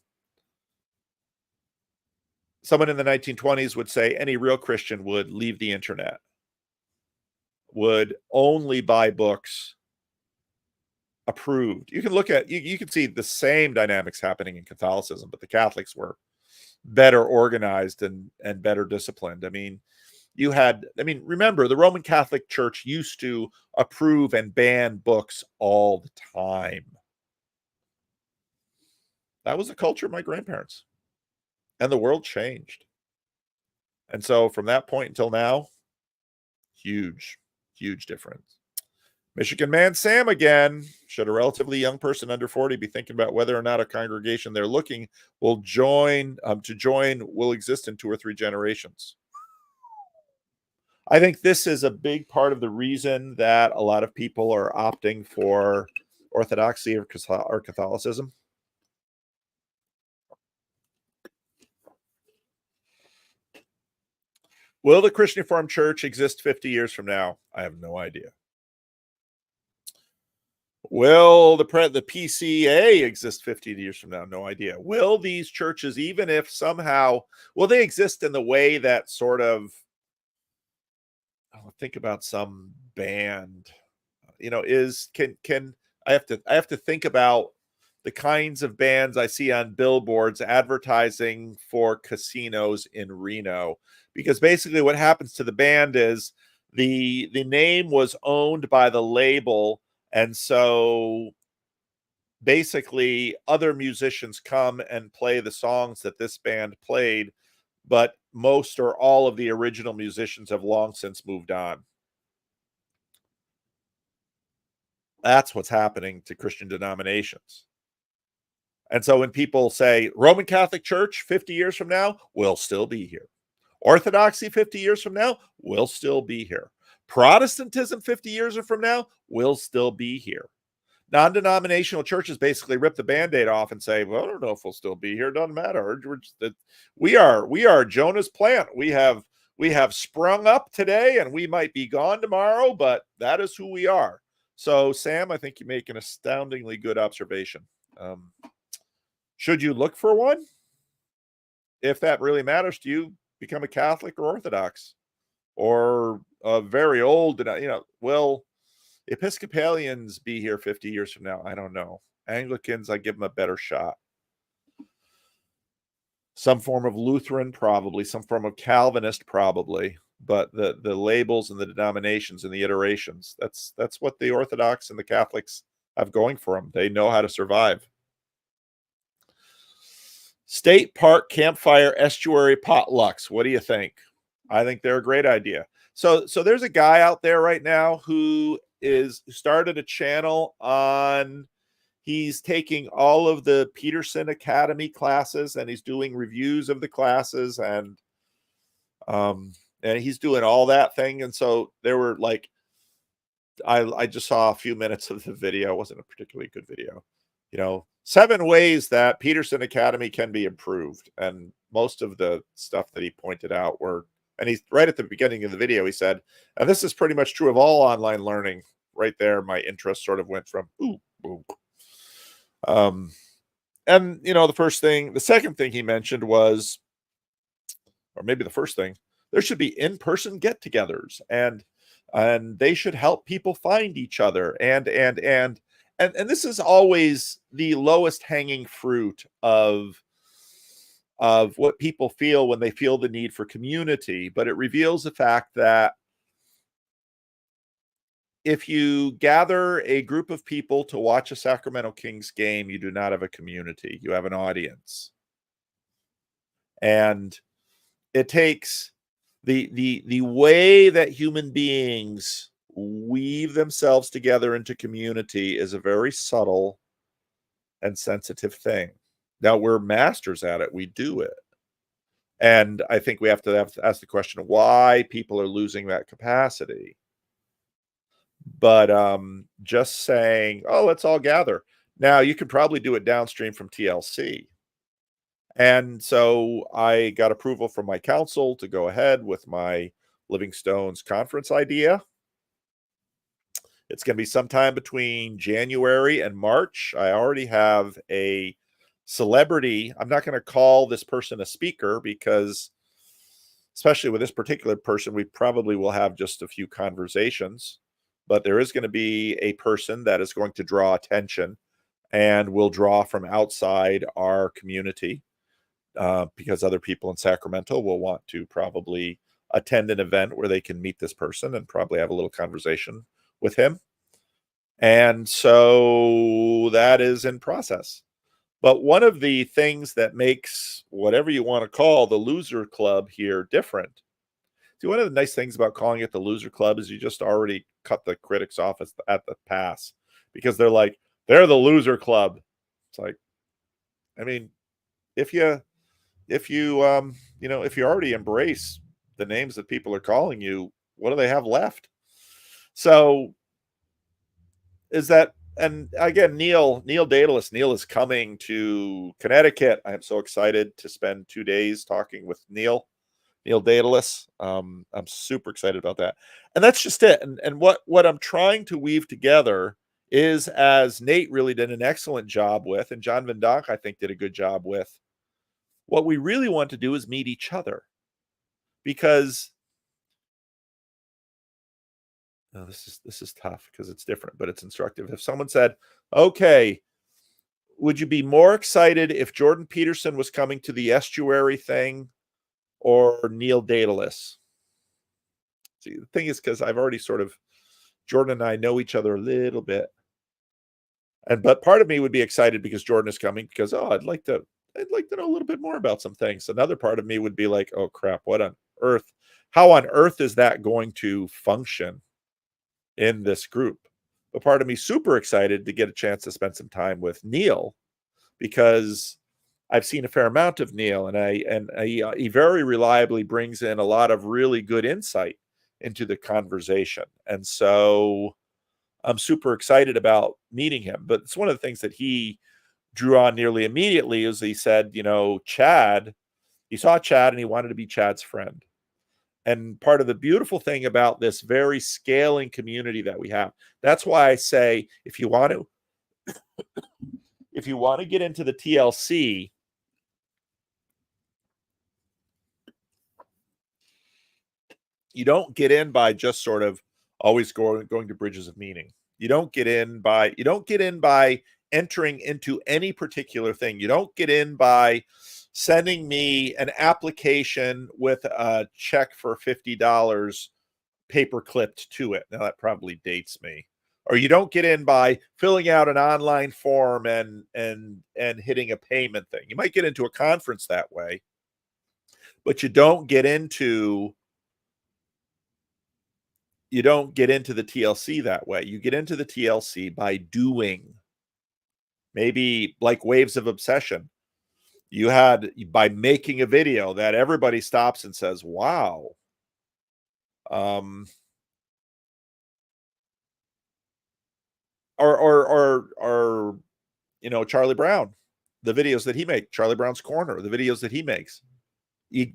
someone in the 1920s would say any real Christian would leave the internet, would only buy books approved. You can look at, you can see the same dynamics happening in Catholicism, but the Catholics were better organized and better disciplined. Remember, the Roman Catholic Church used to approve and ban books all the time. That was the culture of my grandparents. And the world changed. And so from that point until now, huge difference. Michigan man Sam again. Should a relatively young person under 40 be thinking about whether or not a congregation they're looking will will exist in 2 or 3 generations? I think this is a big part of the reason that a lot of people are opting for Orthodoxy or Catholicism. Will the Christian Reformed Church exist 50 years from now? I have no idea. Will the PCA exist 50 years from now? No idea. Will these churches, even if somehow, will they exist in the way that sort of, think about some band, I have to think about the kinds of bands I see on billboards advertising for casinos in Reno, because basically what happens to the band is the name was owned by the label. And so basically other musicians come and play the songs that this band played, but most or all of the original musicians have long since moved on. That's what's happening to Christian denominations. And so when people say Roman Catholic Church 50 years from now, will still be here. Orthodoxy 50 years from now, will still be here. Protestantism 50 years from now will still be here. Non-denominational churches basically rip the Band-Aid off and say, well, I don't know if we'll still be here. Doesn't matter. We are Jonah's plant. We have sprung up today and we might be gone tomorrow, but that is who we are. So, Sam, I think you make an astoundingly good observation. Should you look for one? If that really matters to you, become a Catholic or Orthodox or a very old, will Episcopalians be here 50 years from now? I don't know. Anglicans, I give them a better shot. Some form of Lutheran, probably. Some form of Calvinist, probably. But the labels and the denominations and the iterations, that's what the Orthodox and the Catholics have going for them. They know how to survive. State park campfire estuary potlucks. What do you think? I think they're a great idea. So there's a guy out there right now who started a channel on, he's taking all of the Peterson Academy classes and he's doing reviews of the classes and he's doing all that thing. And so there were like, I just saw a few minutes of the video. It wasn't a particularly good video. 7 ways that Peterson Academy can be improved. And most of the stuff that he pointed out were, and he's right at the beginning of the video, he said, and this is pretty much true of all online learning right there, my interest sort of went from ooh, ooh. And the second thing he mentioned was, or maybe the first thing, there should be in-person get-togethers, and they should help people find each other, and this is always the lowest hanging fruit of what people feel when they feel the need for community, but it reveals the fact that if you gather a group of people to watch a Sacramento Kings game, you do not have a community, you have an audience. And it takes the way that human beings weave themselves together into community is a very subtle and sensitive thing. Now, we're masters at it. We do it. And I think we have to ask the question of why people are losing that capacity. But just saying, oh, let's all gather. Now, you could probably do it downstream from TLC. And so I got approval from my council to go ahead with my Living Stones conference idea. It's going to be sometime between January and March. I already have a celebrity. I'm not going to call this person a speaker because, especially with this particular person, we probably will have just a few conversations. But there is going to be a person that is going to draw attention and will draw from outside our community. Because other people in Sacramento will want to probably attend an event where they can meet this person and probably have a little conversation with him. And so that is in process. But one of the things that makes whatever you want to call the Loser Club here different. See, one of the nice things about calling it the Loser Club is you just already cut the critics off at the pass, because they're like, they're the Loser Club. It's like, I mean, if you already embrace the names that people are calling you, what do they have left? So is that, and again, Neil Daedalus, Neil is coming to Connecticut. I am so excited to spend 2 days talking with Neil Daedalus. I'm super excited about that. And that's just it. And what I'm trying to weave together is, as Nate really did an excellent job with, and John Van Donk, I think, did a good job with, what we really want to do is meet each other, because this is tough because it's different, but it's instructive. If someone said, okay, would you be more excited if Jordan Peterson was coming to the Estuary thing or Neil Daedalus? See, the thing is, because I've already Jordan and I know each other a little bit. But part of me would be excited because Jordan is coming, because, I'd like to know a little bit more about some things. Another part of me would be like, oh crap, how on earth is that going to function in this group? But part of me super excited to get a chance to spend some time with Neil, because I've seen a fair amount of Neil, and he very reliably brings in a lot of really good insight into the conversation. And so I'm super excited about meeting him. But it's one of the things that he drew on nearly immediately is he said, Chad, he saw Chad and he wanted to be Chad's friend. And part of the beautiful thing about this very scaling community that we have, that's why I say, if you want to get into the TLC, you don't get in by just sort of always going to bridges of meaning. You don't get in by entering into any particular thing. You don't get in by sending me an application with a check for $50 paper clipped to it. Now that probably dates me. Or you don't get in by filling out an online form and hitting a payment thing. You might get into a conference that way, but you don't get into the TLC that way. You get into the TLC by doing. Maybe like Waves of Obsession, by making a video that everybody stops and says, wow. Or Charlie Brown, the videos that he makes, Charlie Brown's Corner, the videos that he makes.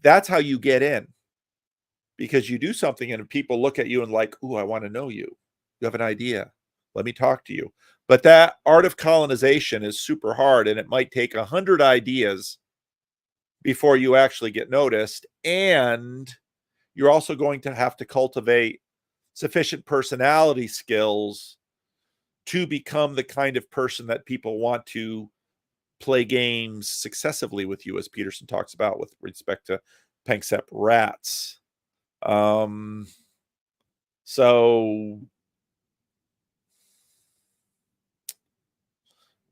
That's how you get in, because you do something and people look at you and like, ooh, I want to know you. You have an idea. Let me talk to you. But that art of colonization is super hard, and it might take 100 ideas before you actually get noticed. And you're also going to have to cultivate sufficient personality skills to become the kind of person that people want to play games successively with you, as Peterson talks about with respect to Panksepp rats. So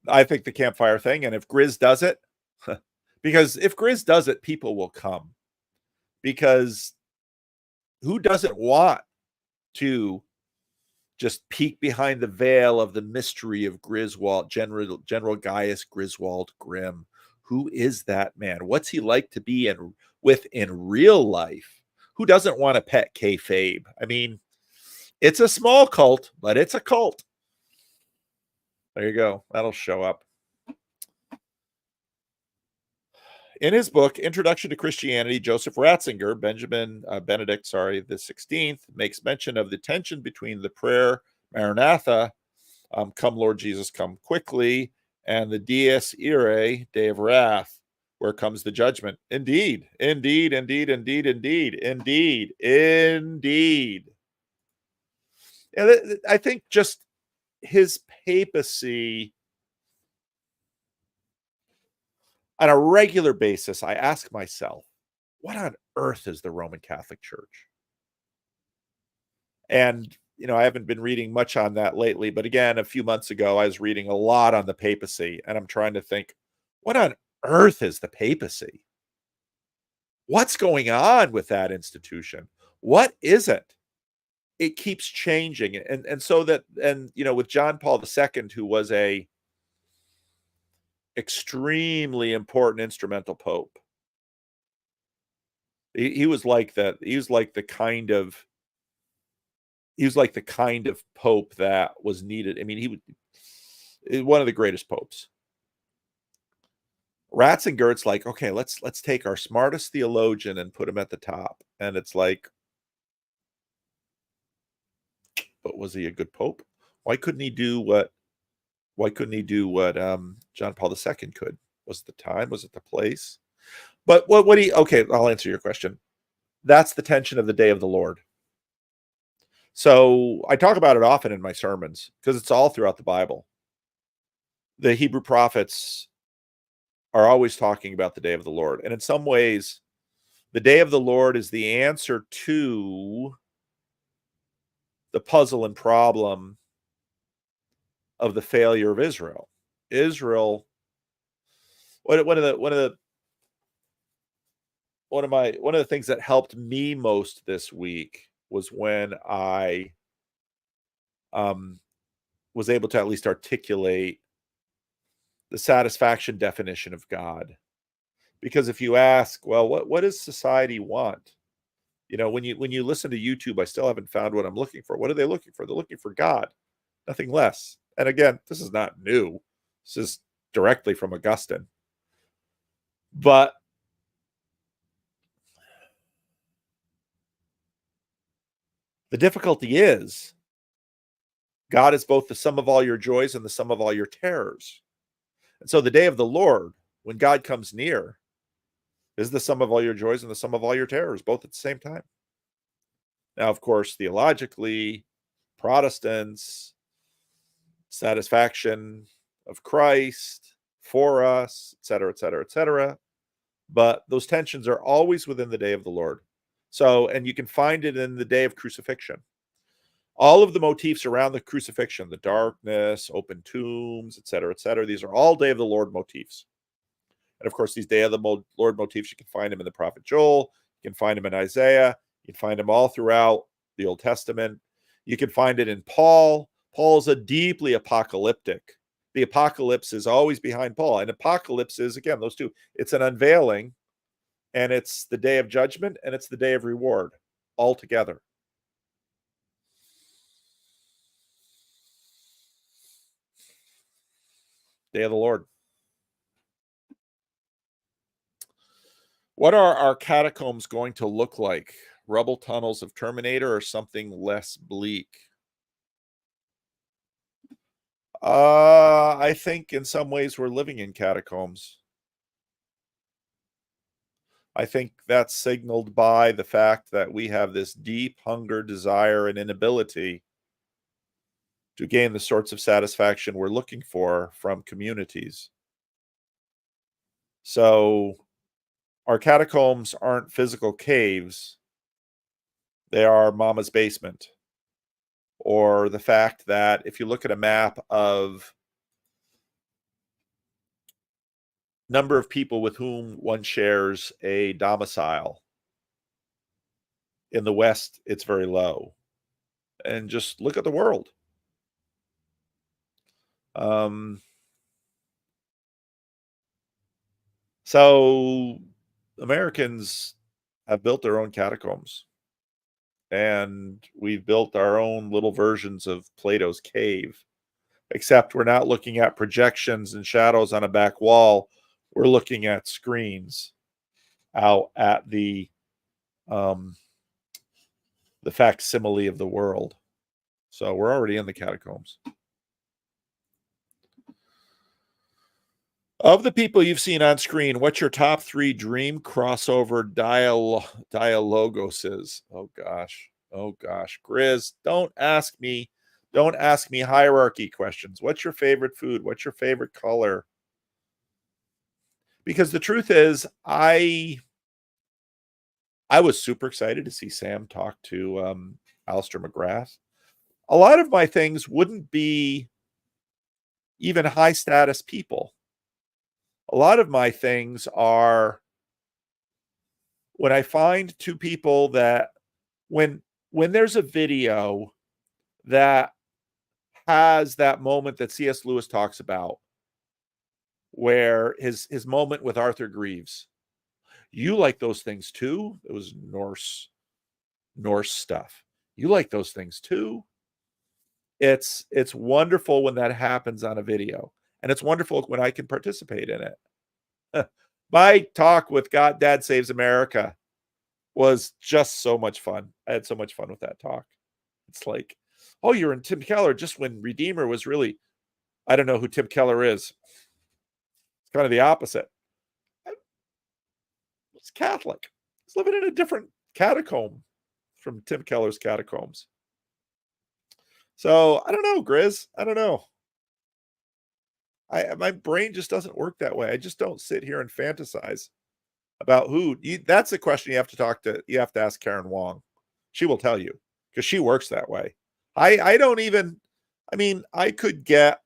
I think the campfire thing, and if Grizz does it, because if Grizz does it, people will come. Because who doesn't want to just peek behind the veil of the mystery of Griswold, General Gaius Griswold Grimm? Who is that man? What's he like to be in real life? Who doesn't want to pet kayfabe? I mean, it's a small cult, but it's a cult. There you go. That'll show up. In his book, Introduction to Christianity, Joseph Ratzinger, Benedict the 16th, makes mention of the tension between the prayer, Maranatha, come Lord Jesus, come quickly, and the Dies Irae, day of wrath, where comes the judgment. Indeed, indeed, indeed, indeed, indeed, indeed, indeed. And I think just his papacy, on a regular basis, I ask myself, what on earth is the Roman Catholic Church? And, I haven't been reading much on that lately, but again, a few months ago, I was reading a lot on the papacy, and I'm trying to think, what on earth is the papacy? What's going on with that institution? What is it? It keeps changing. And so that, with John Paul II, who was a extremely important instrumental pope, he was like that. He was like the kind of pope that was needed. I mean, he was one of the greatest popes. Ratzinger, it's like, okay, let's take our smartest theologian and put him at the top. And it's like, but was he a good pope? Why couldn't he do what John Paul II could? Was it the time? Was it the place? But okay, I'll answer your question. That's the tension of the day of the Lord. So I talk about it often in my sermons because it's all throughout the Bible. The Hebrew prophets are always talking about the day of the Lord. And in some ways, the day of the Lord is the answer to the puzzle and problem of the failure of Israel. Israel, one of the things that helped me most this week was when I was able to at least articulate the satisfaction definition of God. Because if you ask, well, what does society want? When you listen to YouTube, I still haven't found what I'm looking for. What are they looking for? They're looking for God, nothing less. And again, this is not new. This is directly from Augustine. But the difficulty is, God is both the sum of all your joys and the sum of all your terrors. And so the day of the Lord, when God comes near, is the sum of all your joys and the sum of all your terrors, both at the same time. Now, of course, theologically, Protestants, satisfaction of Christ for us, etc., etc., etc. But those tensions are always within the day of the Lord. So, and you can find it in the day of crucifixion. All of the motifs around the crucifixion, the darkness, open tombs, etc., etc., these are all day of the Lord motifs. And of course, these day of the Lord motifs, you can find them in the prophet Joel, you can find them in Isaiah, you can find them all throughout the Old Testament. You can find it in Paul. Paul's a deeply apocalyptic. The apocalypse is always behind Paul. And apocalypse is, again, those two. It's an unveiling, and it's the day of judgment, and it's the day of reward, all together. Day of the Lord. What are our catacombs going to look like? Rubble tunnels of Terminator or something less bleak? I think in some ways we're living in catacombs. I think that's signaled by the fact that we have this deep hunger, desire, and inability to gain the sorts of satisfaction we're looking for from communities. So our catacombs aren't physical caves. They are mama's basement. Or the fact that if you look at a map of number of people with whom one shares a domicile, in the West, it's very low. And just look at the world. So Americans have built their own catacombs. And we've built our own little versions of Plato's cave, except we're not looking at projections and shadows on a back wall. We're looking at screens out at the facsimile of the world. So we're already in the catacombs. Of the people you've seen on screen, what's your top 3 dream crossover dialogoses? Oh gosh. Grizz, don't ask me hierarchy questions. What's your favorite food? What's your favorite color? Because the truth is, I was super excited to see Sam talk to Alistair McGrath. A lot of my things wouldn't be even high status people. A lot of my things are when I find 2 people that when there's a video that has that moment that C.S. Lewis talks about, where his moment with Arthur Greaves, you like those things too? It was Norse stuff. You like those things too? It's wonderful when that happens on a video, and it's wonderful when I can participate in it. My talk with Dad Saves America was just so much fun. I had so much fun with that talk. It's like, oh, you're in Tim Keller just when Redeemer was really, I don't know who Tim Keller is. It's kind of the opposite. I was Catholic. I was living in a different catacomb from Tim Keller's catacombs. So I don't know, Grizz. I don't know. My brain just doesn't work that way. I just don't sit here and fantasize about who. That's a question you have to ask Karen Wong. She will tell you because she works that way. I don't even. I mean, I could get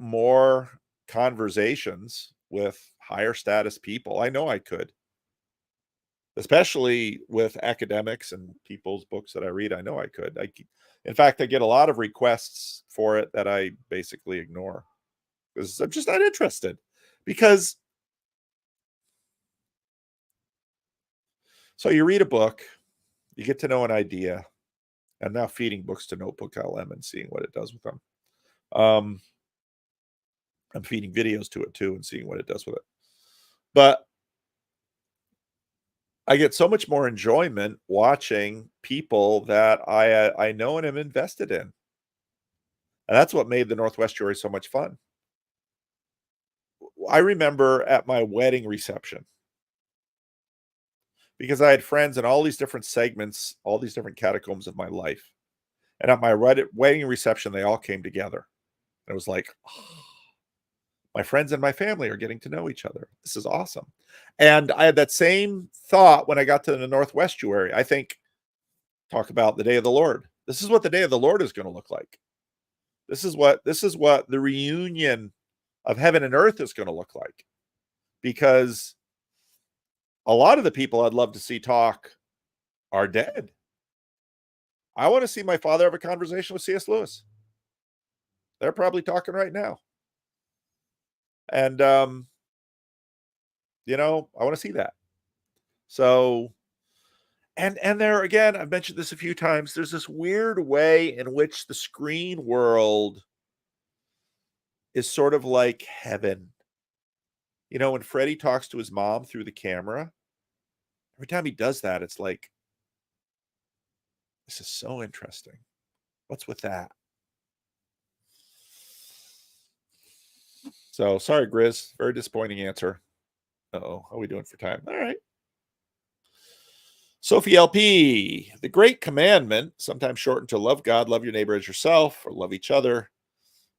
more conversations with higher status people. I know I could, especially with academics and people's books that I read. I know I could. In fact, I get a lot of requests for it that I basically ignore because I'm just not interested. Because so you read a book, you get to know an idea. I'm now feeding books to Notebook LM and seeing what it does with them. I'm feeding videos to it too and seeing what it does with it. But I get so much more enjoyment watching people that I know and am invested in. And that's what made the Northwest Story so much fun. I remember at my wedding reception, because I had friends in all these different segments, all these different catacombs of my life. And at my wedding reception, they all came together. And it was like, oh, my friends and my family are getting to know each other. This is awesome. And I had that same thought when I got to the Northwest Estuary. I think, talk about the Day of the Lord. This is what the Day of the Lord is going to look like. This is what the reunion of heaven and earth is going to look like. Because a lot of the people I'd love to see talk are dead. I want to see my father have a conversation with C.S. Lewis. They're probably talking right now. And, I want to see that. So, and there again, I've mentioned this a few times. There's this weird way in which the screen world is sort of like heaven. When Freddie talks to his mom through the camera, every time he does that, it's like, this is so interesting. What's with that? So sorry, Grizz. Very disappointing answer. Uh-oh. How are we doing for time? All right. Sophie LP, the great commandment, sometimes shortened to love God, love your neighbor as yourself, or love each other,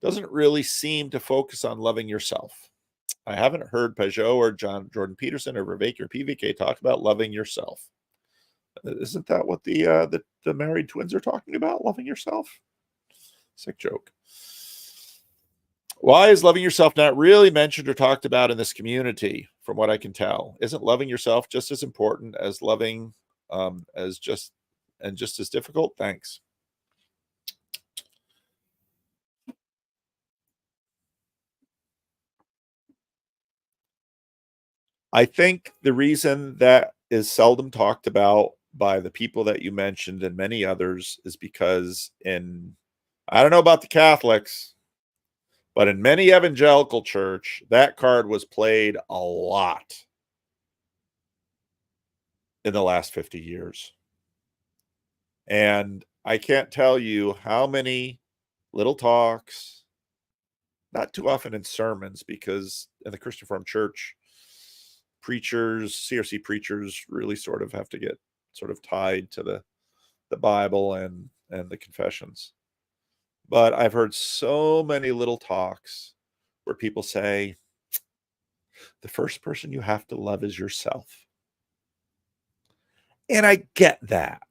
doesn't really seem to focus on loving yourself. I haven't heard Peugeot or Jordan Peterson or Vivek or PVK talk about loving yourself. Isn't that what the married twins are talking about? Loving yourself? Sick joke. Why is loving yourself not really mentioned or talked about in this community? From what I can tell, isn't loving yourself just as important as loving just as difficult? Thanks. I think the reason that is seldom talked about by the people that you mentioned and many others is because I don't know about the Catholics, but in many evangelical church, that card was played a lot in the last 50 years. And I can't tell you how many little talks, not too often in sermons, because in the Christian Reformed Church, preachers, CRC preachers really sort of have to get sort of tied to the Bible and the confessions. But I've heard so many little talks where people say, the first person you have to love is yourself. And I get that.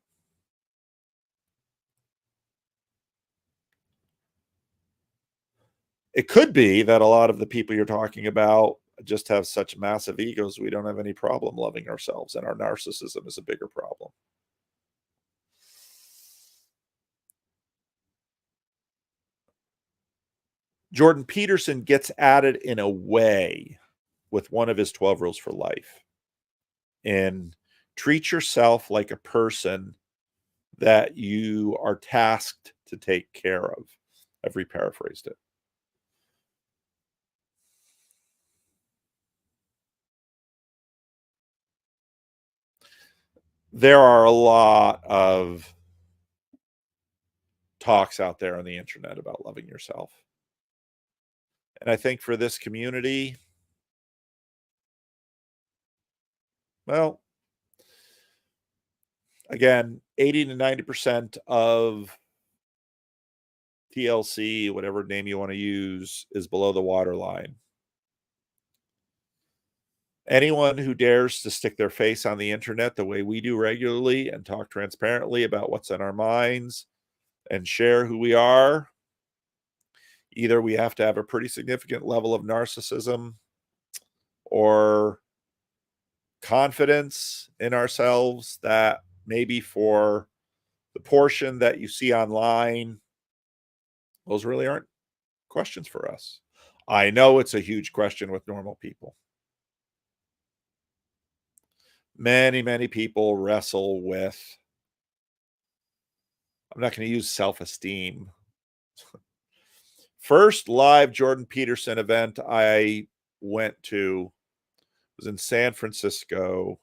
It could be that a lot of the people you're talking about just have such massive egos, we don't have any problem loving ourselves, and our narcissism is a bigger problem. Jordan Peterson gets at it in a way with one of his 12 rules for life. And treat yourself like a person that you are tasked to take care of. I've reparaphrased it. There are a lot of talks out there on the internet about loving yourself. And I think for this community, well, again, 80 to 90% of TLC, whatever name you want to use, is below the waterline. Anyone who dares to stick their face on the internet the way we do regularly and talk transparently about what's in our minds and share who we are, either we have to have a pretty significant level of narcissism or confidence in ourselves that maybe for the portion that you see online, those really aren't questions for us. I know it's a huge question with normal people. Many, many people wrestle with, I'm not going to use self-esteem. First live Jordan Peterson event I went to was in San Francisco,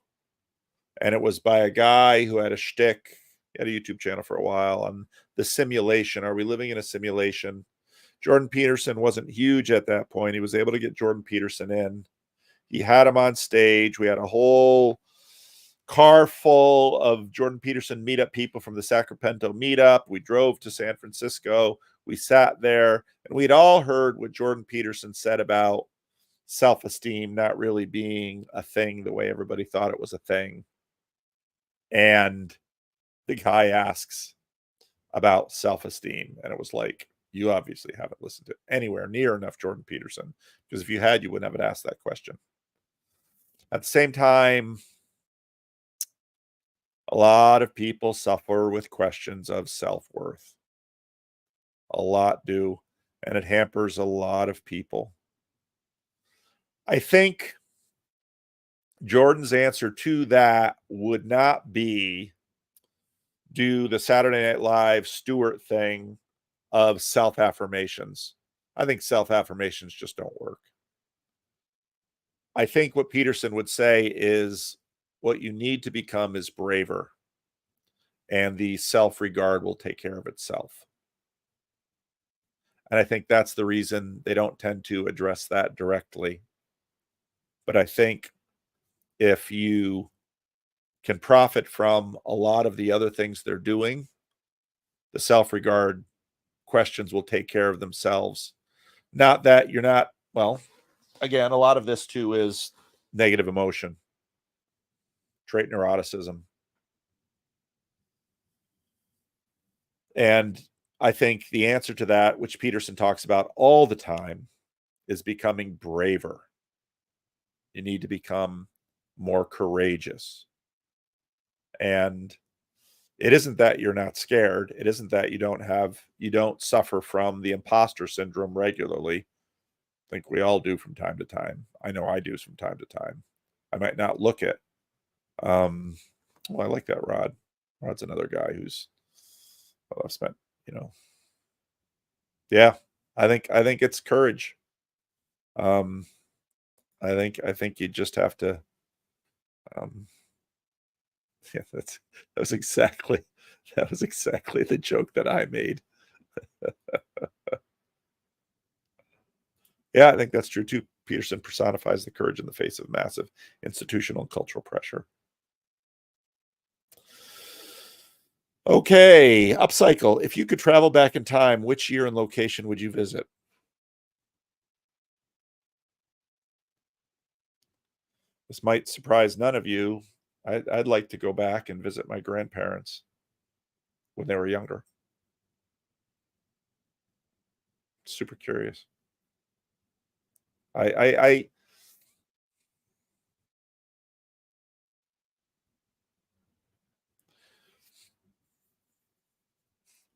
and it was by a guy who had a shtick. He had a YouTube channel for a while on the simulation. Are we living in a simulation? Jordan Peterson wasn't huge at that point. He was able to get Jordan Peterson in. He had him on stage. We had a whole car full of Jordan Peterson meetup people from the Sacramento meetup. We drove to San Francisco. We sat there, and we'd all heard what Jordan Peterson said about self-esteem not really being a thing the way everybody thought it was a thing. And the guy asks about self-esteem, and it was like, you obviously haven't listened to anywhere near enough Jordan Peterson, because if you had, you wouldn't have asked that question. At the same time, a lot of people suffer with questions of self-worth. A lot do, and it hampers a lot of people. I think Jordan's answer to that would not be do the Saturday Night Live Stewart thing of self-affirmations. I think self-affirmations just don't work. I think what Peterson would say is what you need to become is braver, and the self-regard will take care of itself. And I think that's the reason they don't tend to address that directly. But I think if you can profit from a lot of the other things they're doing, the self-regard questions will take care of themselves. Not that you're not, well, again, a lot of this too is negative emotion, trait neuroticism. And I think the answer to that, which Peterson talks about all the time, is becoming braver. You need to become more courageous. And it isn't that you're not scared. It isn't that you don't suffer from the imposter syndrome regularly. I think we all do from time to time. I know I do from time to time. I might not look it. I like that Rod. Rod's another guy who's, well, I've spent, yeah, I think it's courage. I think you just have to, yeah, that was exactly the joke that I made. Yeah, I think that's true too. Peterson personifies the courage in the face of massive institutional and cultural pressure. Okay, upcycle. If you could travel back in time, which year and location would you visit? This might surprise none of you. I'd like to go back and visit my grandparents when they were younger. Super curious. I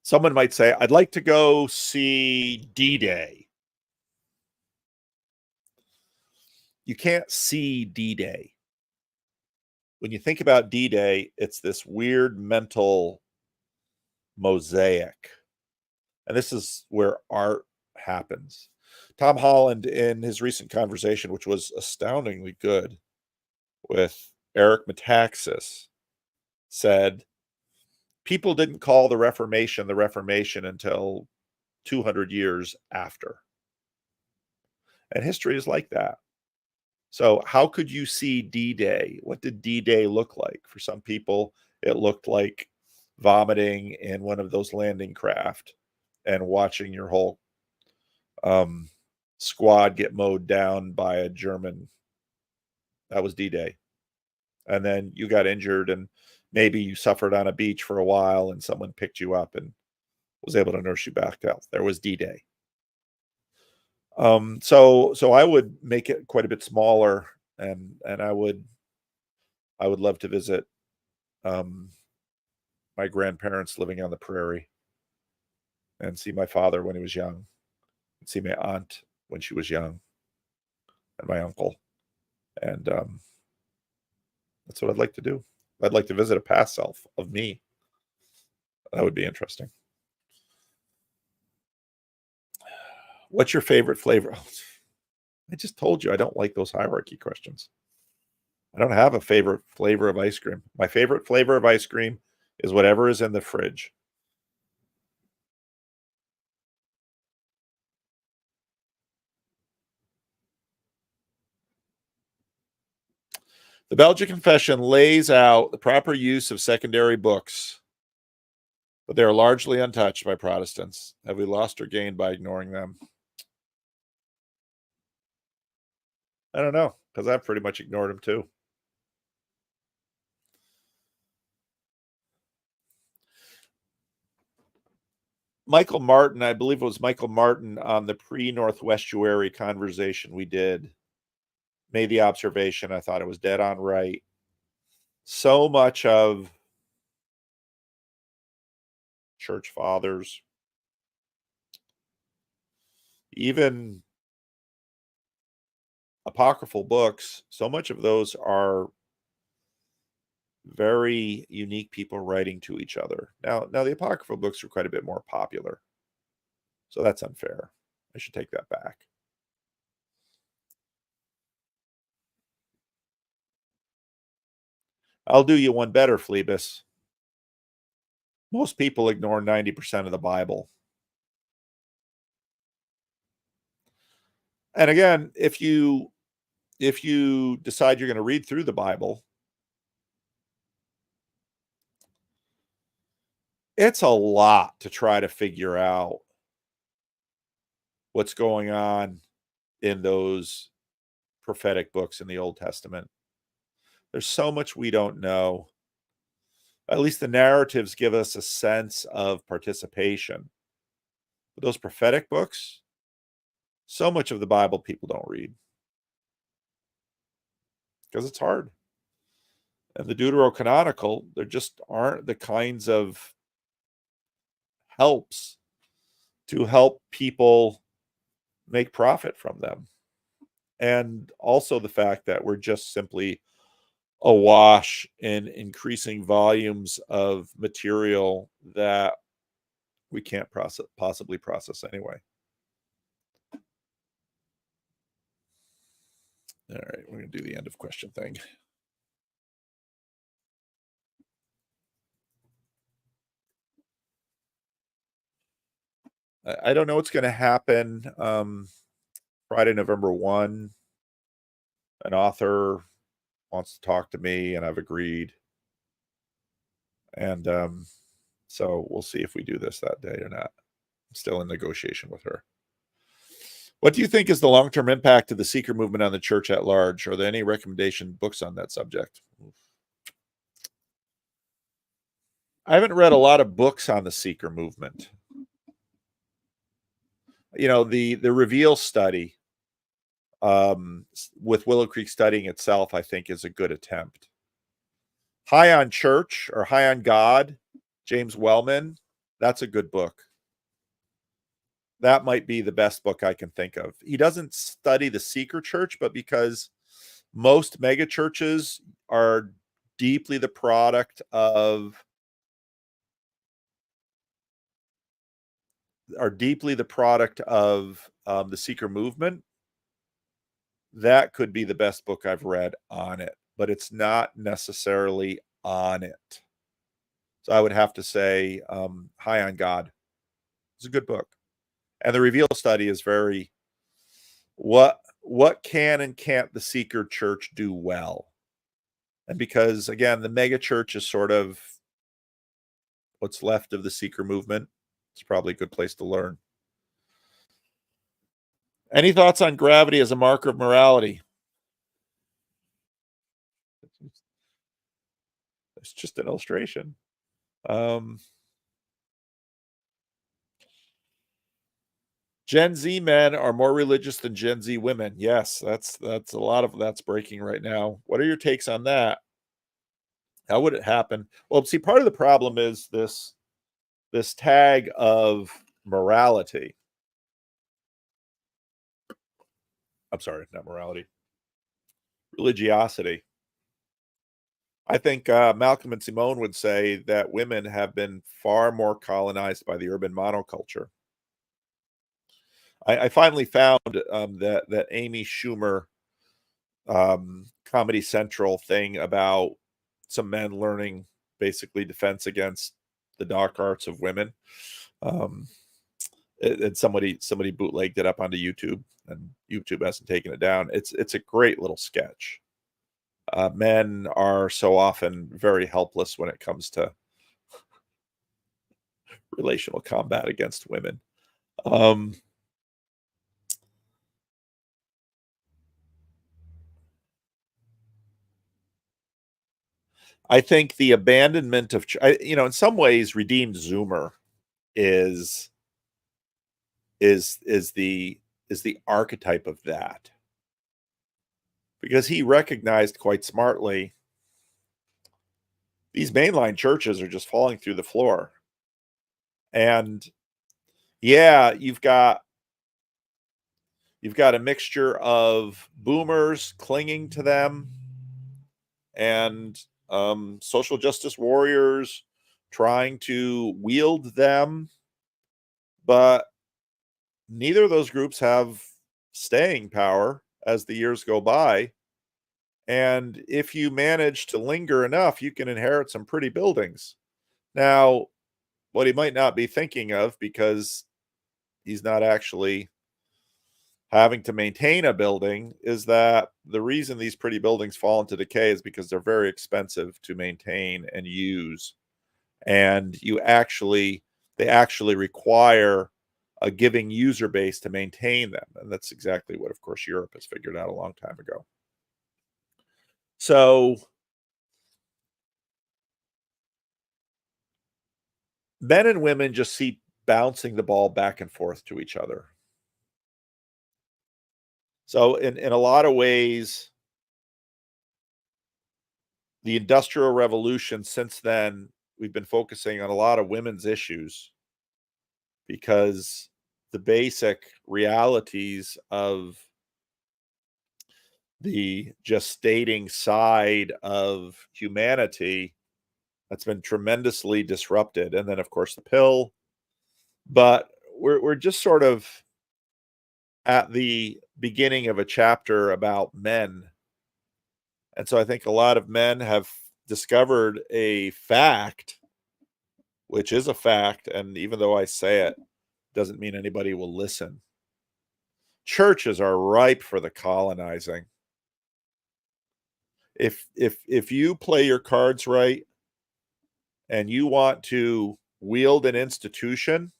someone might say, I'd like to go see D-Day. You can't see D-Day. When you think about D-Day, it's this weird mental mosaic. And this is where art happens. Tom Holland, in his recent conversation, which was astoundingly good, with Eric Metaxas, said, people didn't call the Reformation until 200 years after. And history is like that. So how could you see D-Day? What did D-Day look like? For some people, it looked like vomiting in one of those landing craft and watching your whole squad get mowed down by a German. That was D-Day. And then you got injured and maybe you suffered on a beach for a while and someone picked you up and was able to nurse you back to health. There was D-Day. So I would make it quite a bit smaller, and I would love to visit my grandparents living on the prairie and see my father when he was young, and see my aunt when she was young, and my uncle. And that's what I'd like to do. I'd like to visit a past self of me. That would be interesting. What's your favorite flavor? Oh, I just told you I don't like those hierarchy questions. I don't have a favorite flavor of ice cream. My favorite flavor of ice cream is whatever is in the fridge. The Belgian Confession lays out the proper use of secondary books, but they are largely untouched by Protestants. Have we lost or gained by ignoring them? I don't know, because I've pretty much ignored them too. Michael Martin, I believe it was Michael Martin on the pre-Northwestuary conversation we did, made the observation, I thought it was dead on right. So much of church fathers, even apocryphal books, so much of those are very unique people writing to each other. Now the apocryphal books are quite a bit more popular, so that's unfair. I should take that back. I'll do you one better, Phlebas. Most people ignore 90% of the Bible. And again, if you decide you're going to read through the Bible, it's a lot to try to figure out what's going on in those prophetic books in the Old Testament. There's so much we don't know. At least the narratives give us a sense of participation. But those prophetic books, so much of the Bible people don't read because it's hard. And the Deuterocanonical, there just aren't the kinds of helps to help people make profit from them. And also the fact that we're just simply awash in increasing volumes of material that we can't possibly process anyway. All right, we're going to do the end of question thing. I don't know what's going to happen. Friday, November 1, an author wants to talk to me, and I've agreed. And so we'll see if we do this that day or not. I'm still in negotiation with her. What do you think is the long-term impact of the seeker movement on the church at large? Are there any recommendation books on that subject? I haven't read a lot of books on the seeker movement. You know, the Reveal study with Willow Creek Studying itself, I think, is a good attempt. High on Church or High on God, James Wellman, that's a good book. That might be the best book I can think of. He doesn't study the seeker church, but because most mega churches are deeply the product of the seeker movement, that could be the best book I've read on it, but it's not necessarily on it. So I would have to say High on God. It's a good book. And the Reveal study is very, what can and can't the seeker church do well? And because, again, the mega church is sort of what's left of the seeker movement, it's probably a good place to learn. Any thoughts on gravity as a marker of morality? It's just an illustration. Gen Z men are more religious than Gen Z women. Yes, that's a lot of that's breaking right now. What are your takes on that? How would it happen? Well, see, part of the problem is this tag of morality. I'm sorry, not morality. Religiosity. I think Malcolm and Simone would say that women have been far more colonized by the urban monoculture. I finally found that Amy Schumer Comedy Central thing about some men learning basically defense against the dark arts of women. And somebody bootlegged it up onto YouTube, and YouTube hasn't taken it down. It's a great little sketch. Men are so often very helpless when it comes to relational combat against women. I think the abandonment of, in some ways, Redeemed Zoomer is the archetype of that, because he recognized quite smartly these mainline churches are just falling through the floor. And yeah, you've got a mixture of boomers clinging to them and social justice warriors trying to wield them, but neither of those groups have staying power as the years go by. And if you manage to linger enough, you can inherit some pretty buildings. Now, what he might not be thinking of, because he's not actually having to maintain a building is that the reason these pretty buildings fall into decay is because they're very expensive to maintain and use. And they actually require a giving user base to maintain them. And that's exactly what, of course, Europe has figured out a long time ago. So men and women just see bouncing the ball back and forth to each other. So in a lot of ways, the Industrial Revolution, since then, we've been focusing on a lot of women's issues because the basic realities of the gestating side of humanity that's been tremendously disrupted. And then, of course, the pill. But we're just sort of at the beginning of a chapter about men. And so I think a lot of men have discovered a fact, which is a fact. And even though I say it, doesn't mean anybody will listen. Churches are ripe for the colonizing. If you play your cards right and you want to wield an institution,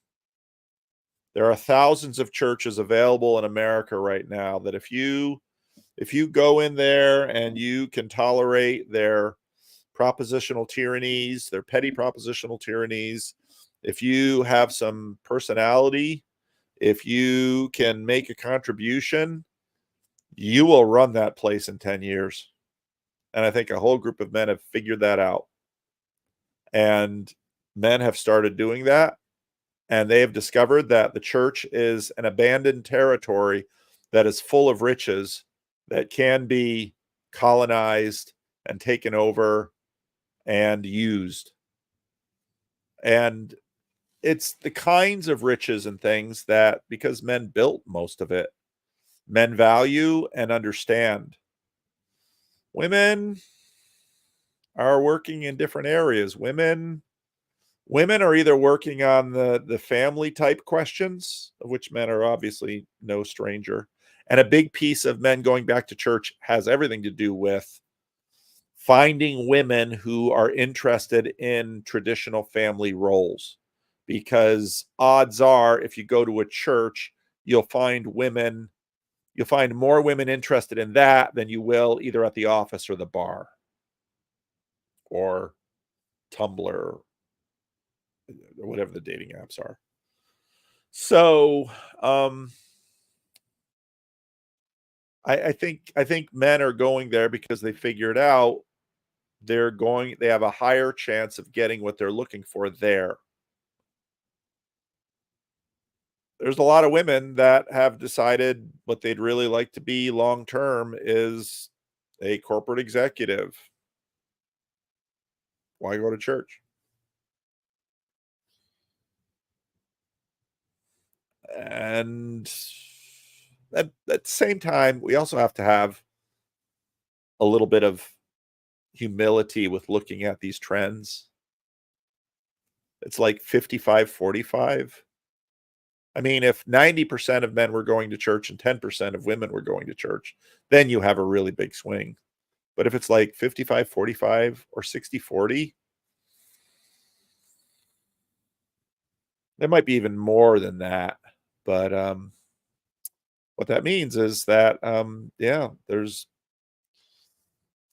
there are thousands of churches available in America right now that if you go in there and you can tolerate their propositional tyrannies, their petty propositional tyrannies, if you have some personality, if you can make a contribution, you will run that place in 10 years. And I think a whole group of men have figured that out. And men have started doing that. And they have discovered that the church is an abandoned territory that is full of riches that can be colonized and taken over and used. And it's the kinds of riches and things that, because men built most of it, men value and understand. Women are working in different areas. Women are either working on the family type questions, of which men are obviously no stranger. And a big piece of men going back to church has everything to do with finding women who are interested in traditional family roles. Because odds are, if you go to a church, you'll find more women interested in that than you will either at the office or the bar or Tumblr or whatever the dating apps are. So I think men are going there because they figured out they have a higher chance of getting what they're looking for there. There's a lot of women that have decided what they'd really like to be long term is a corporate executive. Why go to church? And at the same time, we also have to have a little bit of humility with looking at these trends. It's like 55-45. I mean, if 90% of men were going to church and 10% of women were going to church, then you have a really big swing. But if it's like 55-45 or 60-40, there might be even more than that. But what that means is that, there's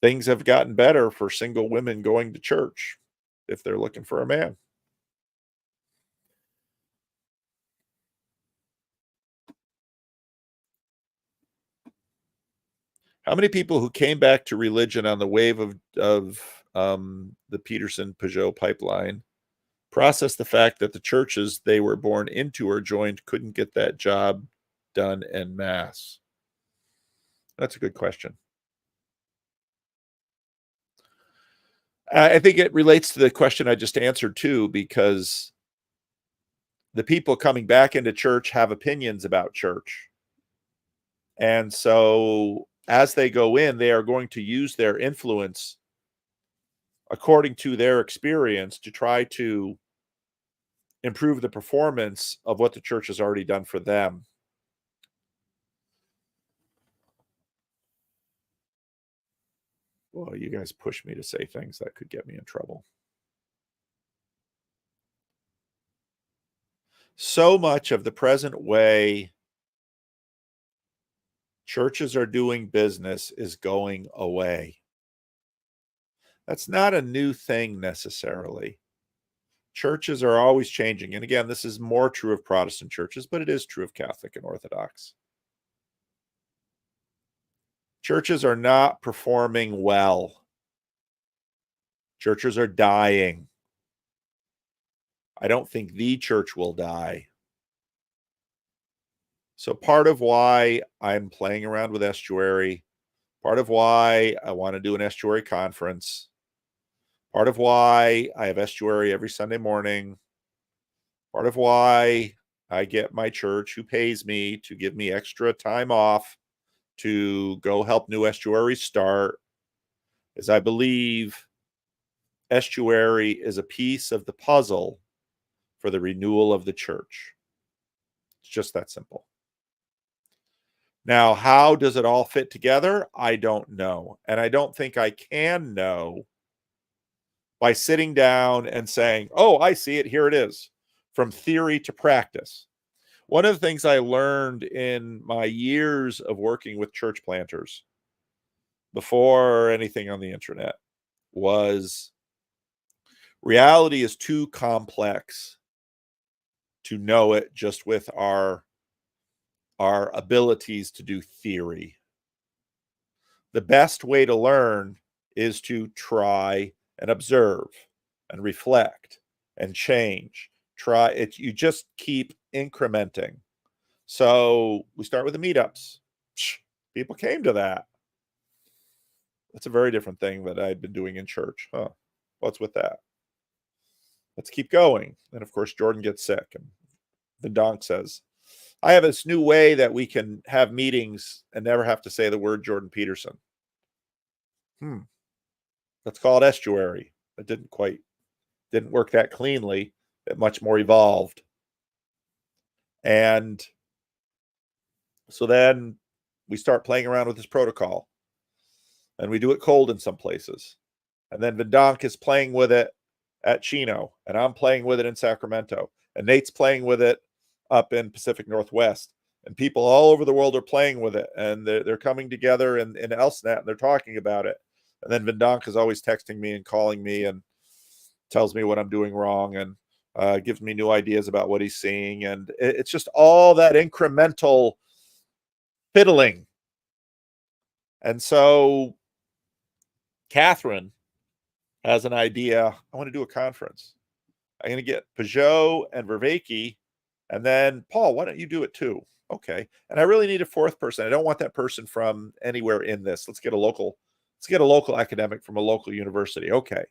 things have gotten better for single women going to church if they're looking for a man. How many people who came back to religion on the wave of the Peterson-Peugeot pipeline processed the fact that the churches they were born into or joined couldn't get that job done en masse? That's a good question. I think it relates to the question I just answered too, because the people coming back into church have opinions about church. And so as they go in, they are going to use their influence according to their experience to try to improve the performance of what the church has already done for them. Well, you guys push me to say things that could get me in trouble. So much of the present way churches are doing business is going away. That's not a new thing necessarily. Churches are always changing. And again, this is more true of Protestant churches, but it is true of Catholic and Orthodox. Churches are not performing well. Churches are dying. I don't think the church will die. So part of why I'm playing around with estuary, part of why I want to do an estuary conference, part of why I have estuary every Sunday morning, part of why I get my church who pays me to give me extra time off to go help new estuaries start, is I believe estuary is a piece of the puzzle for the renewal of the church. It's just that simple. Now, how does it all fit together? I don't know. And I don't think I can know by sitting down and saying, oh, I see it, here it is, from theory to practice. One of the things I learned in my years of working with church planters before anything on the internet was reality is too complex to know it just with our abilities to do theory. The best way to learn is to try and observe and reflect and change. Try it. You just keep incrementing. So we start with the meetups. People came to that. That's a very different thing that I'd been doing in church. Huh? What's with that? Let's keep going. And of course, Jordan gets sick, and the donk says, I have this new way that we can have meetings and never have to say the word Jordan Peterson. Let's call it estuary. It didn't work that cleanly. It much more evolved. And so then we start playing around with this protocol. And we do it cold in some places. And then Vidonk is playing with it at Chino. And I'm playing with it in Sacramento. And Nate's playing with it up in Pacific Northwest. And people all over the world are playing with it. And they're coming together in Elsnet and they're talking about it. And then Vidonk is always texting me and calling me and tells me what I'm doing wrong and gives me new ideas about what he's seeing. And it's just all that incremental fiddling. And so Catherine has an idea. I want to do a conference. I'm going to get Peugeot and Vervaeke, and then Paul, why don't you do it too? Okay. And I really need a fourth person. I don't want that person from anywhere in this. Let's get a local academic from a local university. Okay.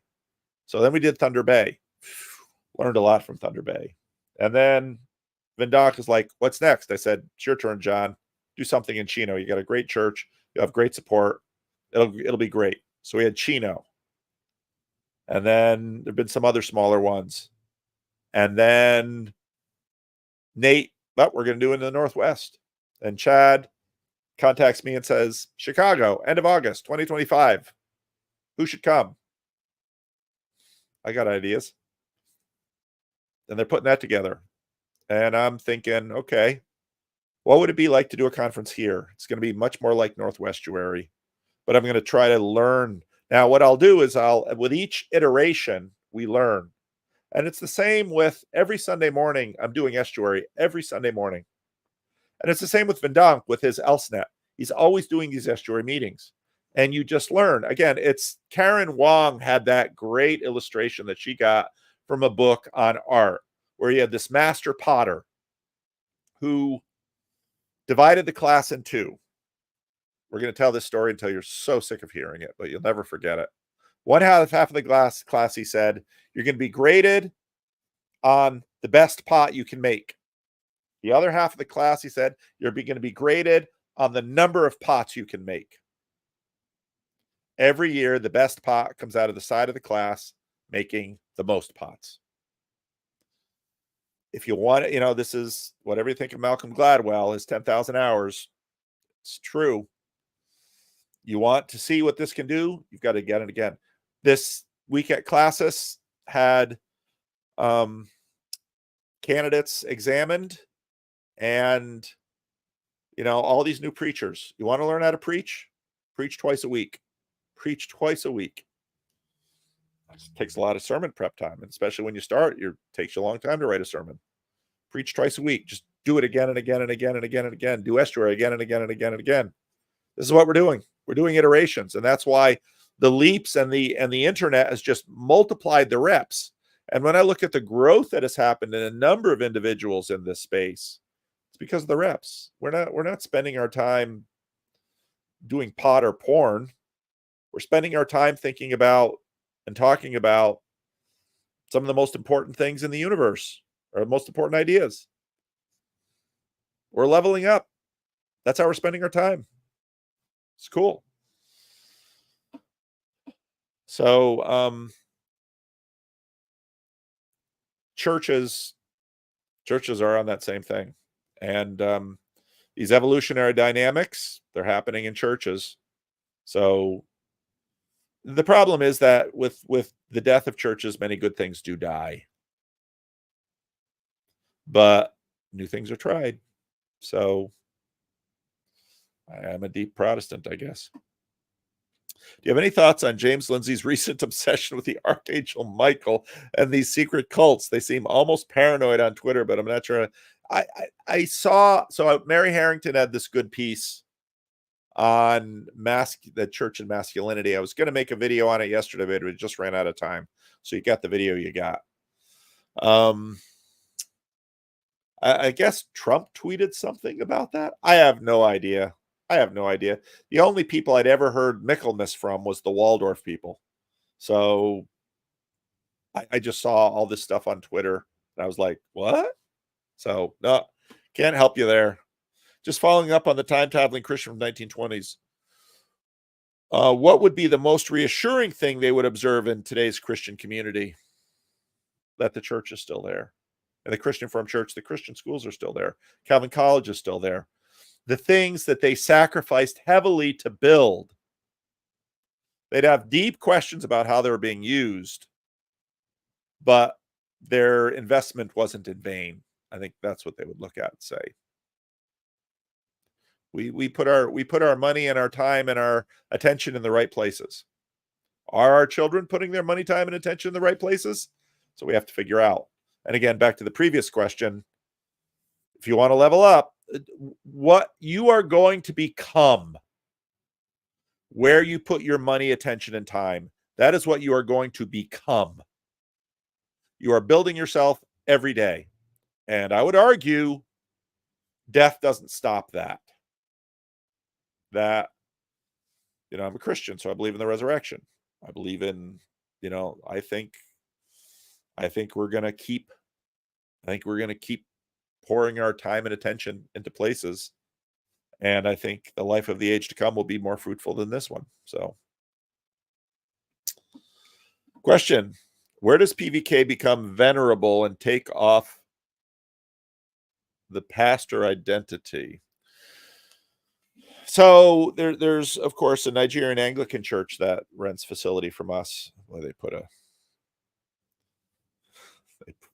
So then we did Thunder Bay. Learned a lot from Thunder Bay. And then Vidonk is like, what's next? I said, it's your turn, John. Do something in Chino. You got a great church. You have great support. It'll be great. So we had Chino. And then there've been some other smaller ones. And then Nate, but we're going to do it in the Northwest. And Chad contacts me and says, Chicago, end of August, 2025. Who should come? I got ideas. And they're putting that together. And I'm thinking, okay, what would it be like to do a conference here? It's going to be much more like Northwestuary, but I'm going to try to learn. Now, what I'll do is with each iteration, we learn. And it's the same with every Sunday morning. I'm doing estuary every Sunday morning. And it's the same with Vidonk with his Elsnet. He's always doing these estuary meetings. And you just learn. Again, it's Karen Wong had that great illustration that she got from a book on art, where he had this master potter who divided the class in two. We're going to tell this story until you're so sick of hearing it, but you'll never forget it. One half of the class, he said, you're going to be graded on the best pot you can make. The other half of the class, he said, you're going to be graded on the number of pots you can make. Every year, the best pot comes out of the side of the class making the most pots. If you want it, this is whatever you think of Malcolm Gladwell, his 10,000 hours. It's true. You want to see what this can do? You've got to get it again. This week at Classis had candidates examined, and all these new preachers. You want to learn how to preach? Preach twice a week. Preach twice a week. It takes a lot of sermon prep time, and especially when you start, it takes you a long time to write a sermon. Preach twice a week. Just do it again and again and again and again and again. Do estuary again and again and again and again. This is what we're doing. We're doing iterations, and that's why the leaps and the internet has just multiplied the reps. And when I look at the growth that has happened in a number of individuals in this space, it's because of the reps. We're not spending our time doing pot or porn. We're spending our time thinking about and talking about some of the most important things in the universe, or the most important ideas. We're leveling up. That's how we're spending our time. It's cool. So churches are on that same thing. And these evolutionary dynamics, they're happening in churches. So the problem is that with the death of churches, many good things do die. But new things are tried. So I am a deep Protestant, I guess. Do you have any thoughts on James Lindsay's recent obsession with the Archangel Michael and these secret cults? They seem almost paranoid on Twitter, but I'm not sure. I saw, so Mary Harrington had this good piece on the church and masculinity. I was going to make a video on it yesterday, but it just ran out of time. So you got the video you got. I guess Trump tweeted something about that. I have no idea. The only people I'd ever heard Michaelmas from was the Waldorf people. So I just saw all this stuff on Twitter, and I was like, what? So no, can't help you there. Just following up on the time-traveling Christian from 1920s. What would be the most reassuring thing they would observe in today's Christian community? That the church is still there. And the Christian Reformed Church, the Christian schools are still there. Calvin College is still there. The things that they sacrificed heavily to build, they'd have deep questions about how they were being used, but their investment wasn't in vain. I think that's what they would look at and say. We put our money and our time and our attention in the right places. Are our children putting their money, time, and attention in the right places? So we have to figure out. And again, back to the previous question, if you want to level up, what you are going to become, where you put your money, attention, and time, that is what you are going to become. You are building yourself every day. And I would argue death doesn't stop that. I'm a Christian, so I believe in the resurrection. I believe in, I think we're going to keep pouring our time and attention into places. And I think the life of the age to come will be more fruitful than this one. So, question, where does PVK become venerable and take off the pastor identity? So there's, of course, a Nigerian Anglican church that rents facility from us, where they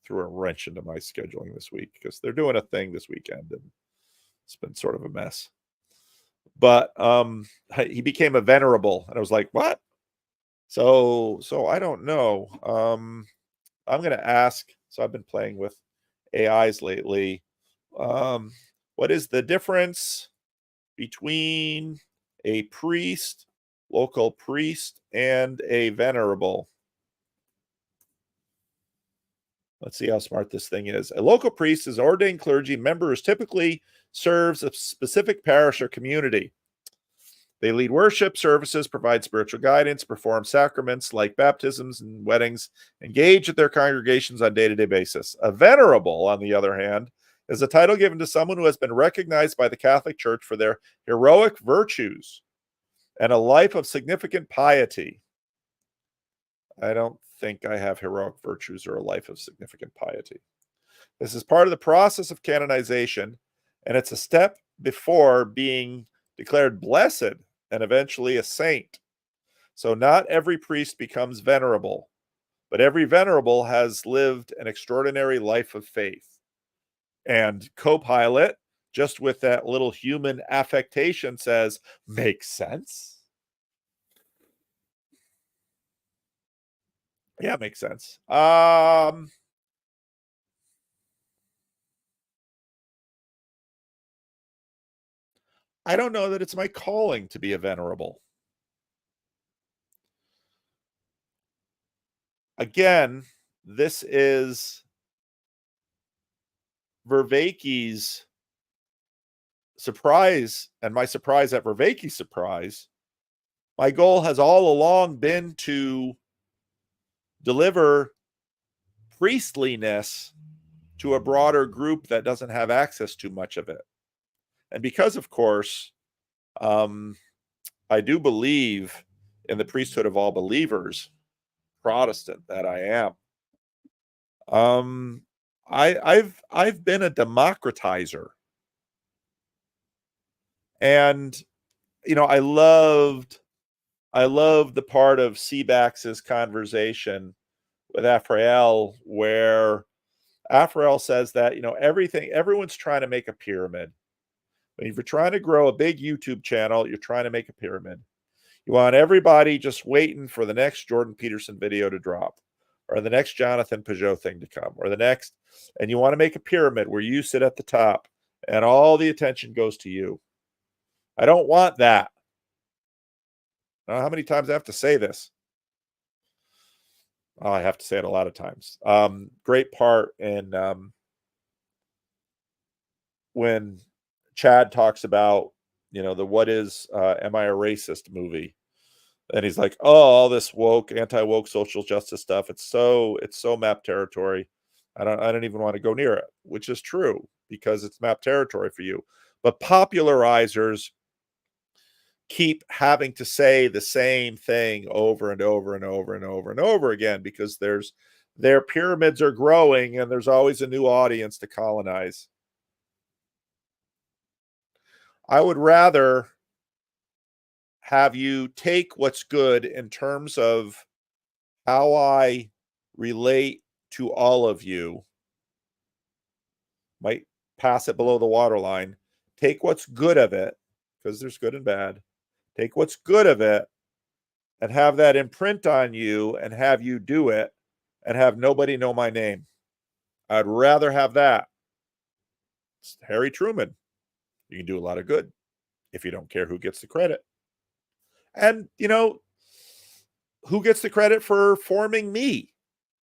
threw a wrench into my scheduling this week because they're doing a thing this weekend and it's been sort of a mess. But he became a venerable, and I was like, what? So I don't know. I'm going to ask. So I've been playing with AIs lately. What is the difference between a priest, local priest, and a venerable? Let's see how smart this thing is. A local priest is an ordained clergy member who typically serves a specific parish or community. They lead worship services, provide spiritual guidance, perform sacraments like baptisms and weddings, engage at their congregations on a day-to-day basis. A venerable, on the other hand, is a title given to someone who has been recognized by the Catholic Church for their heroic virtues and a life of significant piety. I don't think I have heroic virtues or a life of significant piety. This is part of the process of canonization, and it's a step before being declared blessed and eventually a saint. So not every priest becomes venerable, but every venerable has lived an extraordinary life of faith. And Copilot, just with that little human affectation, says, makes sense. Yeah, it makes sense. I don't know that it's my calling to be a venerable. Again, this is Vervaeke's surprise, and my surprise at Vervaeke's surprise. My goal has all along been to deliver priestliness to a broader group that doesn't have access to much of it. And because, of course, I do believe in the priesthood of all believers, Protestant that I am. I've been a democratizer, and I loved the part of Seabax's conversation with Afrael where Afrael says that everyone's trying to make a pyramid. If you're trying to grow a big YouTube channel, you're trying to make a pyramid. You want everybody just waiting for the next Jordan Peterson video to drop, or the next Jonathan Peugeot thing to come, or the next, and you want to make a pyramid where you sit at the top and all the attention goes to you. I don't want that. I don't know how many times I have to say this. Oh, I have to say it a lot of times. Great part in when Chad talks about, the What Is Am I a Racist movie. And he's like, oh, all this woke, anti-woke social justice stuff. It's so map territory. I don't even want to go near it, which is true because it's map territory for you. But popularizers keep having to say the same thing over and over and over and over and over again because their pyramids are growing and there's always a new audience to colonize. I would rather have you take what's good in terms of how I relate to all of you. Might pass it below the waterline. Take what's good of it, because there's good and bad. Take what's good of it and have that imprint on you and have you do it and have nobody know my name. I'd rather have that. It's Harry Truman. You can do a lot of good if you don't care who gets the credit. And, who gets the credit for forming me?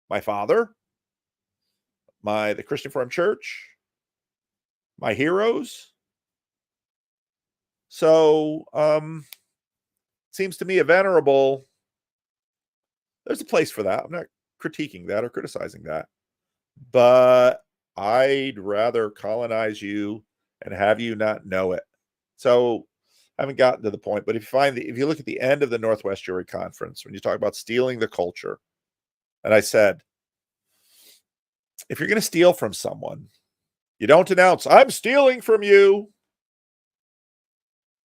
My father, the Christian Reformed Church, my heroes. So, seems to me a venerable, there's a place for that. I'm not critiquing that or criticizing that. But I'd rather colonize you and have you not know it. So I haven't gotten to the point, but if you look at the end of the Northwest Jury Conference, when you talk about stealing the culture, and I said, if you're going to steal from someone, you don't announce, I'm stealing from you.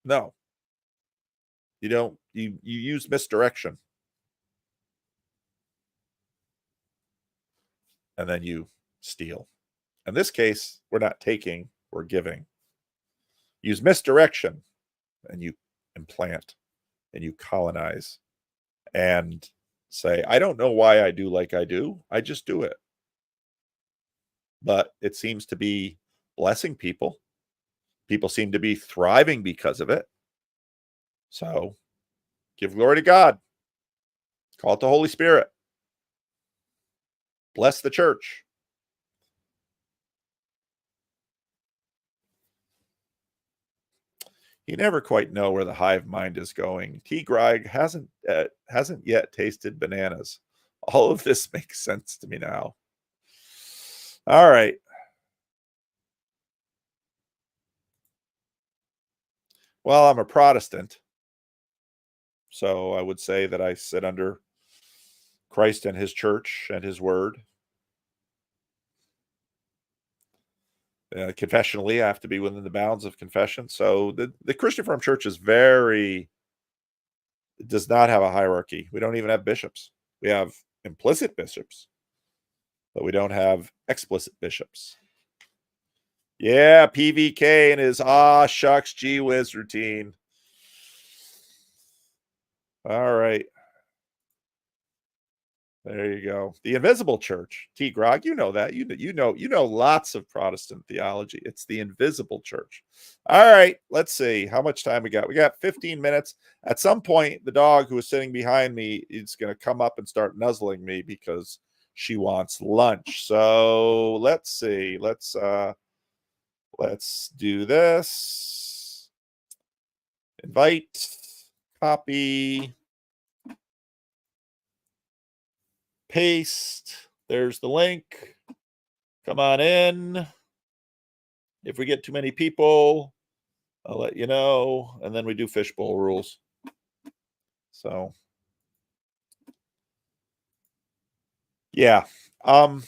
No. You don't, you use misdirection. And then you steal. In this case, we're not taking, we're giving. Use misdirection and you implant and you colonize and say, I don't know why I do like I do. I just do it. But it seems to be blessing people. People seem to be thriving because of it. So give glory to God. Call it the Holy Spirit. Bless the church. You never quite know where the hive mind is going. T. Greig hasn't yet tasted bananas. All of this makes sense to me now. All right. Well, I'm a Protestant, so I would say that I sit under Christ and his church and his word. Confessionally, I have to be within the bounds of confession. So the Christian Reformed Church is very It does not have a hierarchy. We don't even have bishops. We have implicit bishops, but we don't have explicit bishops. Yeah, PVK and his shucks gee whiz routine. All right. There you go. The invisible church. T. Grog, you know that. You know lots of Protestant theology. It's the invisible church. All right, let's see how much time we got. We got 15 minutes. At some point, the dog who is sitting behind me is going to come up and start nuzzling me because she wants lunch. So let's see. Let's do this. Invite, copy, paste. There's the link. Come on in. If we get too many people, I'll let you know. And then we do fishbowl rules. So, yeah. Oh.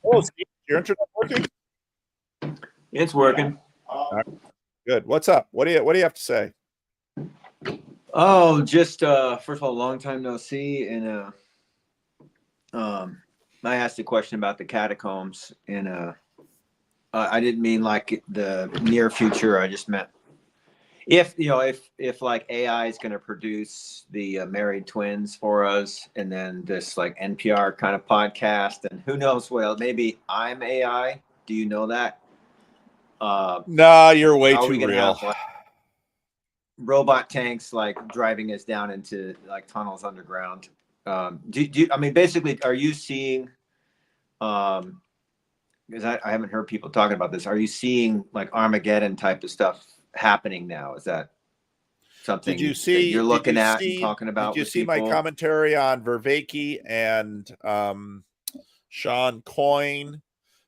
Oh, Steve, your internet working? It's working. Good. What's up? What do you have to say? Oh, just first of all, long time no see, and I asked a question about the catacombs, and I didn't mean like the near future. I just meant if like AI is going to produce the married twins for us, and then this like NPR kind of podcast, and who knows? Well, maybe I'm AI. Do you know that? Nah, you're way too real. Have, like, robot tanks like driving us down into like tunnels underground. I mean, basically, are you seeing? Because I haven't heard people talking about this. Are you seeing like Armageddon type of stuff happening now? Is that something that you're looking at and talking about? Did you see my commentary on Vervaeke and Sean Coyne?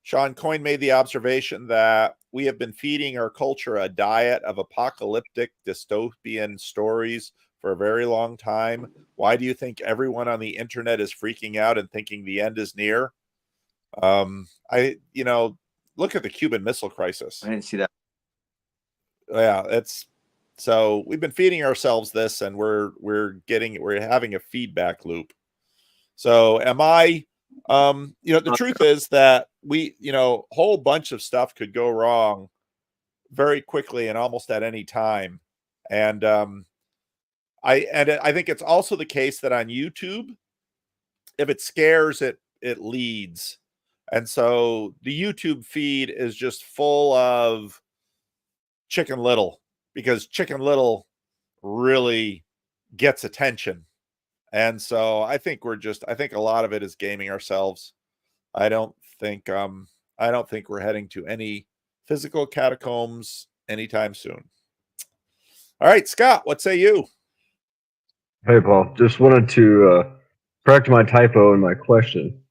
Sean Coyne made the observation that we have been feeding our culture a diet of apocalyptic dystopian stories for a very long time. Why do you think everyone on the internet is freaking out and thinking the end is near? Look at the Cuban Missile Crisis. I didn't see that. Yeah, so we've been feeding ourselves this, and we're having a feedback loop. So am I? The truth is that a whole bunch of stuff could go wrong very quickly and almost at any time. And I think it's also the case that on YouTube, if it scares, it leads. And so the YouTube feed is just full of Chicken Little, because Chicken Little really gets attention. And so I think a lot of it is gaming ourselves. I don't think we're heading to any physical catacombs anytime soon. All right, Scott, what say you? Hey, Paul. Just wanted to correct my typo in my question.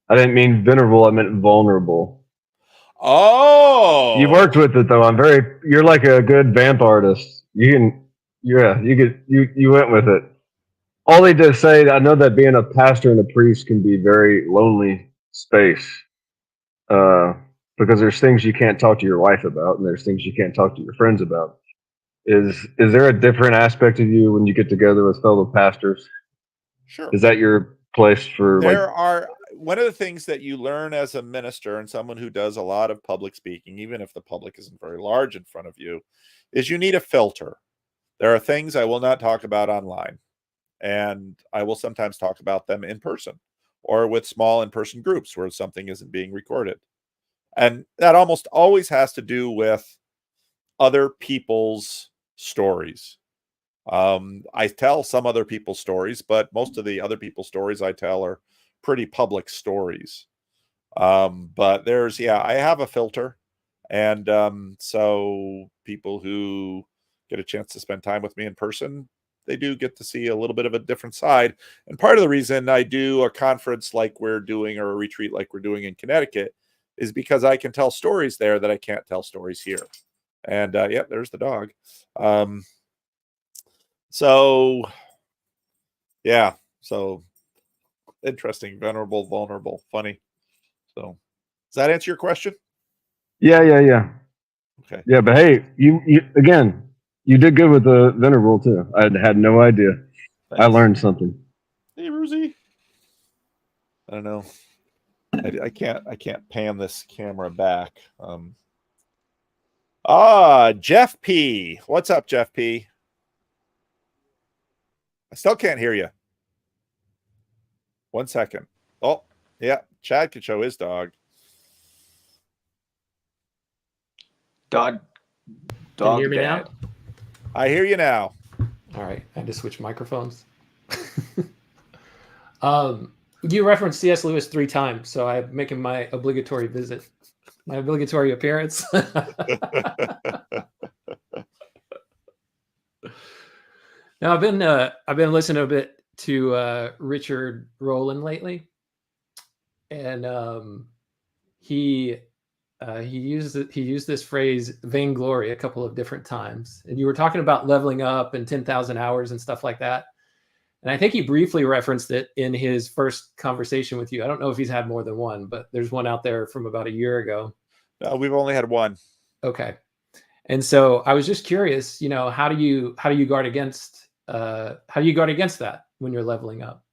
I didn't mean venerable. I meant vulnerable. Oh, you worked with it though. You're like a good vamp artist. You went with it. Only to say, I know that being a pastor and a priest can be very lonely space. Because there's things you can't talk to your wife about, and there's things you can't talk to your friends about. Is there a different aspect of you when you get together with fellow pastors? Sure. Is that your place for one of the things that you learn as a minister and someone who does a lot of public speaking, even if the public isn't very large in front of you, is you need a filter. There are things I will not talk about online, and I will sometimes talk about them in person or with small in-person groups where something isn't being recorded. And that almost always has to do with other people's stories. I tell some other people's stories, but most of the other people's stories I tell are pretty public stories. But I have a filter. And so people who get a chance to spend time with me in person, they do get to see a little bit of a different side. And part of the reason I do a conference like we're doing, or a retreat like we're doing in Connecticut, is because I can tell stories there that I can't tell stories here. And there's the dog. So interesting, venerable, vulnerable, funny. So does that answer your question? Yeah. Okay. Yeah, but hey, you again, you did good with the vendor rule too. I had no idea. I Thanks. learned something. Hey, Rosie. I don't know. I can't pan this camera back. Jeff P. What's up, Jeff P? I still can't hear you. 1 second. Oh, yeah. Chad could show his dog. Dog Can you hear me dad. now? I hear you now. All right. I had to switch microphones. You referenced C.S. Lewis 3 times, so I'm making my obligatory visit, my obligatory appearance. Now, I've been listening a bit to Richard Rowland lately, and he used this phrase vainglory a couple of different times. And you were talking about leveling up and 10,000 hours and stuff like that. And I think he briefly referenced it in his first conversation with you. I don't know if he's had more than one, but there's one out there from about a year ago. No, we've only had one. Okay. And so I was just curious, how do you guard against that when you're leveling up?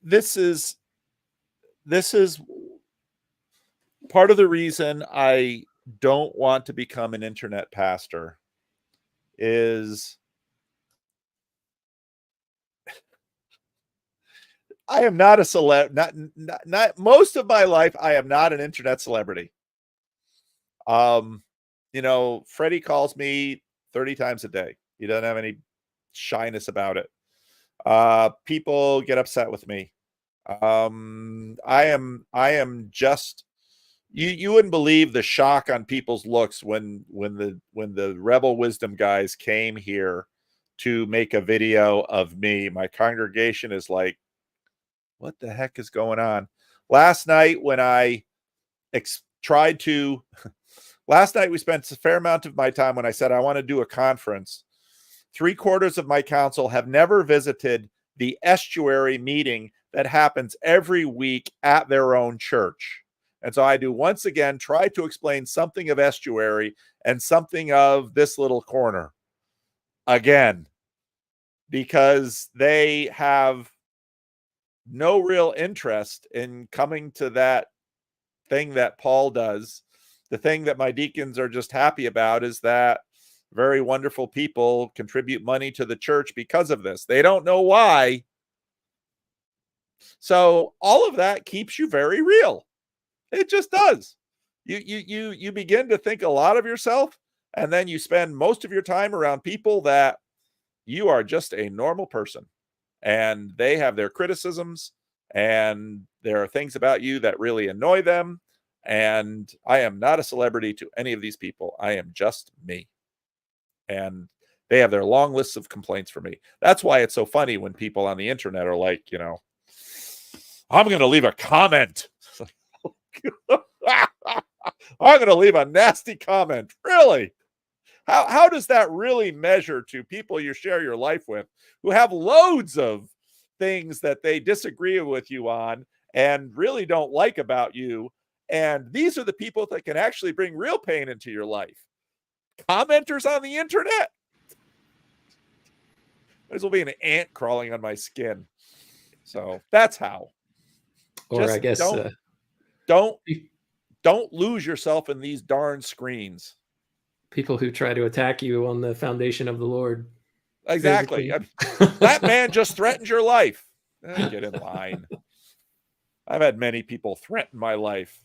This is part of the reason I don't want to become an internet pastor is I am not a celeb. Not most of my life. I am not an internet celebrity. Freddie calls me 30 times a day. He doesn't have any shyness about it. People get upset with me. I am just, you wouldn't believe the shock on people's looks when the Rebel Wisdom guys came here to make a video of me. My congregation is like, what the heck is going on? Last night when I last night we spent a fair amount of my time when I said I want to do a conference. 3/4 of my council have never visited the estuary meeting that happens every week at their own church. And so I do once again try to explain something of estuary and something of this little corner again, because they have no real interest in coming to that thing that Paul does. The thing that my deacons are just happy about is that very wonderful people contribute money to the church because of this. They don't know why. So all of that keeps you very real. It just does. You begin to think a lot of yourself, and then you spend most of your time around people that you are just a normal person, and they have their criticisms, and there are things about you that really annoy them. And I am not a celebrity to any of these people. I am just me. And they have their long lists of complaints for me. That's why it's so funny when people on the internet are like, I'm going to leave a comment. I'm going to leave a nasty comment. Really? How does that really measure to people you share your life with who have loads of things that they disagree with you on and really don't like about you? And these are the people that can actually bring real pain into your life. Commenters on the internet. Might as well be an ant crawling on my skin. So that's how. Or just I guess don't lose yourself in these darn screens. People who try to attack you on the foundation of the Lord. Exactly. That man just threatened your life. Get in line. I've had many people threaten my life,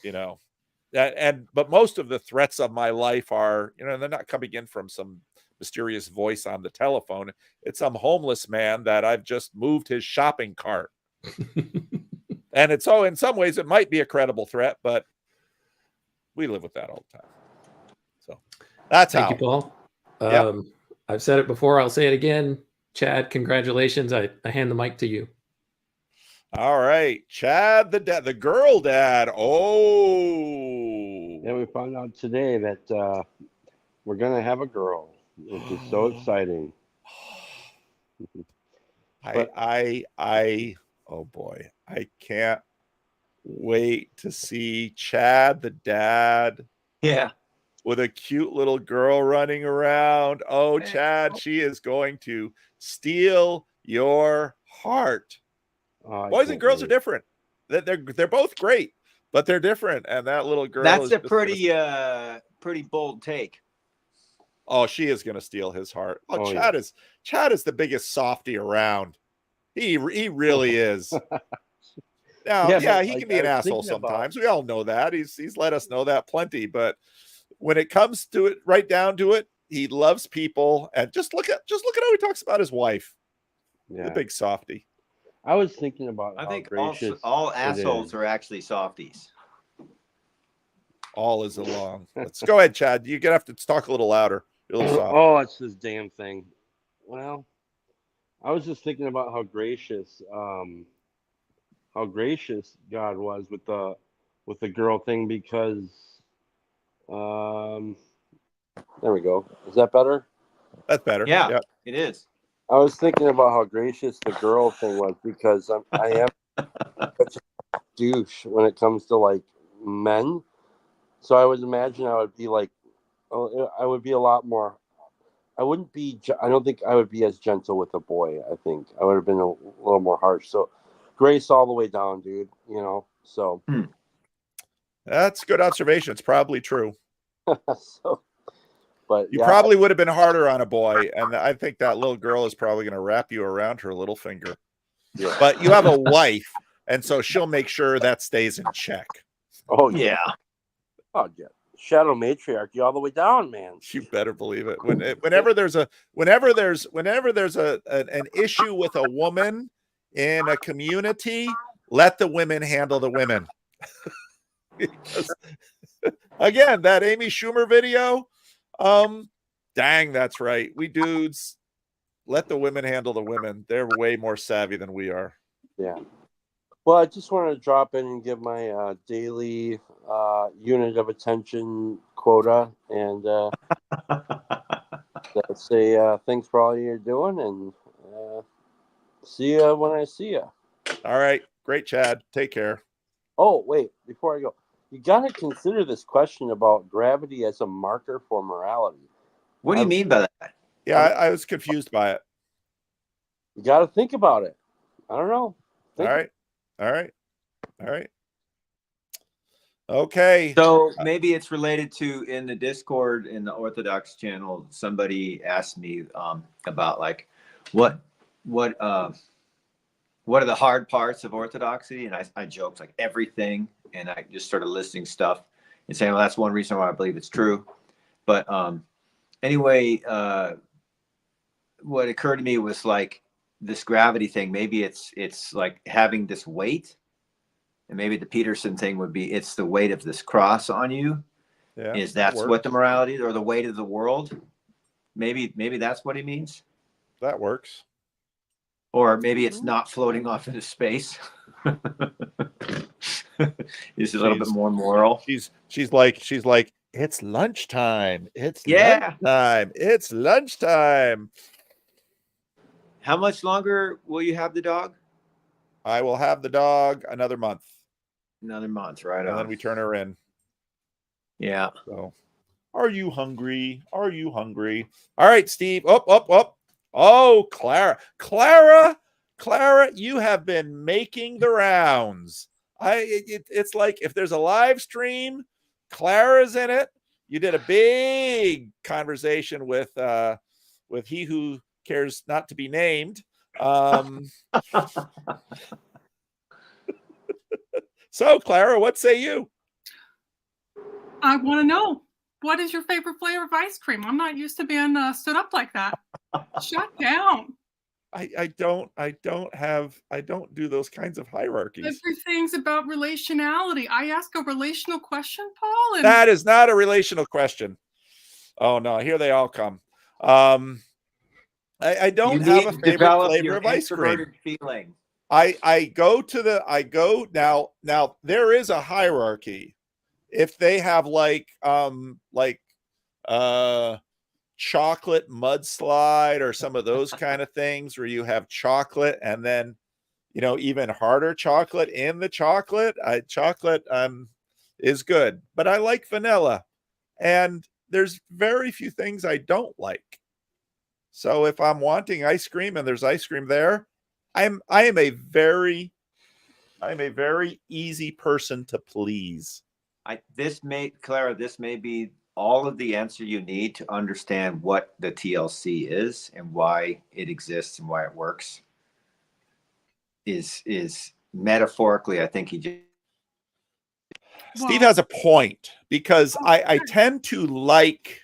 but most of the threats of my life are, they're not coming in from some mysterious voice on the telephone. It's some homeless man that I've just moved his shopping cart. And it's in some ways it might be a credible threat, but we live with that all the time. So that's Thank you, Paul. Yep. I've said it before. I'll say it again. Chad, congratulations. I hand the mic to you. All right. Chad, the girl dad. Oh. Yeah, we found out today that we're going to have a girl, which is so exciting. Oh boy. I can't wait to see Chad, the dad, Yeah. with a cute little girl running around. Oh, Chad, she is going to steal your heart. I Boys and can't girls are wait. different. They're both great, but they're different. And that little girl That's is a just pretty bold take. oh, she is gonna steal his heart. Oh, Oh, Chad yeah. is the biggest softy around. He really is. Now, Yeah, yeah, but he like can be I an was asshole thinking about, sometimes. We all know that. He's let us know that plenty. But when it comes to it, right down to it, he loves people. And just look at how he talks about his wife. The yeah, big softy. I was thinking about I how think gracious all it assholes is. are actually softies. All is along. Let's go ahead, Chad. You're gonna have to talk a little louder. You're a little soft. Oh, it's this damn thing. Well, I was just thinking about how gracious God was with the girl thing because there we go. Is that better? That's better. Yeah, Yep. it is. I was thinking about how gracious the girl thing was because I am such a douche when it comes to like men. So I would imagine I would be like, I would be a lot more. I wouldn't be. I don't think I would be as gentle with a boy. I think I would have been a little more harsh. So, grace all the way down, dude. You know. So. That's a good observation. It's probably true. So, but You yeah, probably would have been harder on a boy, and I think that little girl is probably going to wrap you around her little finger. yeah. But you have a wife, and so she'll make sure that stays in check. Oh Yeah. Oh yeah. Shadow matriarchy all the way down, man. You better believe it. Whenever there's an issue with a woman in a community, let the women handle the women. Because again, that Amy Schumer video, dang, that's right. We dudes, let the women handle the women. They're way more savvy than we are. Yeah. Well, I just wanted to drop in and give my daily unit of attention quota and say thanks for all you're doing and see you when I see you. All right. Great, Chad. Take care. Oh, wait. Before I go, you got to consider this question about gravity as a marker for morality. What do you mean by that? Yeah, I was confused by it. You got to think about it. I don't know. All right. All right. All right. Okay. So maybe it's related to in the Discord in the Orthodox channel. Somebody asked me about like what are the hard parts of Orthodoxy, and I joked like everything, and I just started listing stuff and saying, well, that's one reason why I believe it's true. But anyway, what occurred to me was like this gravity thing. Maybe it's like having this weight. And maybe the Peterson thing would be it's the weight of this cross on you. Yeah, is that's what the morality or the weight of the world? Maybe that's what he means. That works. Or maybe it's not floating off into space. It's a little bit more moral. She's like, it's lunchtime. It's lunchtime. It's lunchtime. How much longer will you have the dog? I will have the dog another month. Another month, right? And then we turn her in. Yeah. So, are you hungry? Are you hungry? All right, Steve. Up. Oh, Clara, you have been making the rounds. It's like if there's a live stream, Clara's in it. You did a big conversation with he who cares not to be named. So, Clara, what say you? I want to know, what is your favorite flavor of ice cream? I'm not used to being stood up like that. Shut down. I don't do those kinds of hierarchies. Everything's about relationality. I ask a relational question, Paul. And that is not a relational question. Oh no, here they all come. I don't have a favorite flavor of ice cream. Feeling. I go now there is a hierarchy. If they have like chocolate mudslide or some of those kind of things where you have chocolate and then even harder chocolate in the chocolate. Chocolate is good, but I like vanilla, and there's very few things I don't like. So if I'm wanting ice cream and there's ice cream there, I am a very easy person to please. Clara, this may be all of the answer you need to understand what the TLC is and why it exists and why it works. Is metaphorically, I think he just. Steve has a point, because I tend to like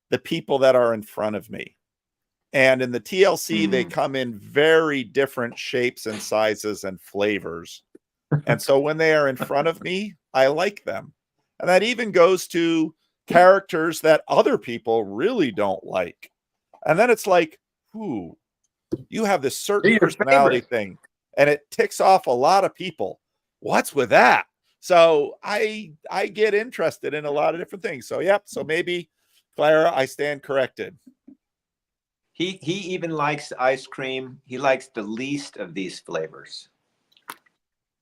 the people that are in front of me. And in the TLC, they come in very different shapes and sizes and flavors. And so when they are in front of me, I like them. And that even goes to characters that other people really don't like. And then it's like, ooh, you have this certain personality thing, and it ticks off a lot of people. What's with that? So I get interested in a lot of different things. So, yep. So maybe, Clara, I stand corrected. He even likes ice cream. He likes the least of these flavors.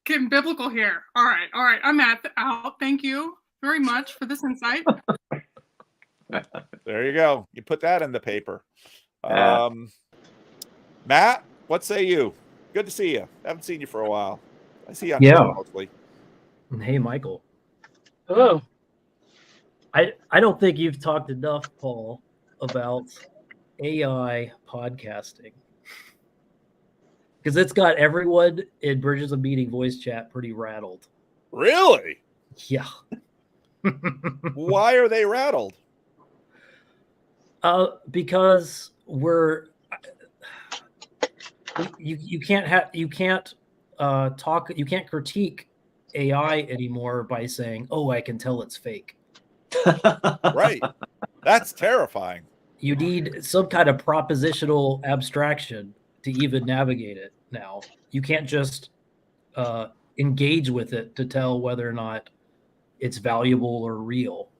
Getting biblical here. All right. I'm out. Thank you very much for this insight. There you go. You put that in the paper. Matt, what say you? Good to see you. Haven't seen you for a while. I see you on Twitter mostly. Hey, Michael. Hello. I don't think you've talked enough, Paul, about AI podcasting, because it's got everyone in Bridges of Meeting voice chat pretty rattled. Really? Yeah. Why are they rattled? Because you can't critique AI anymore by saying, "Oh, I can tell it's fake." Right. That's terrifying. You need some kind of propositional abstraction to even navigate it now. You can't just engage with it to tell whether or not it's valuable or real.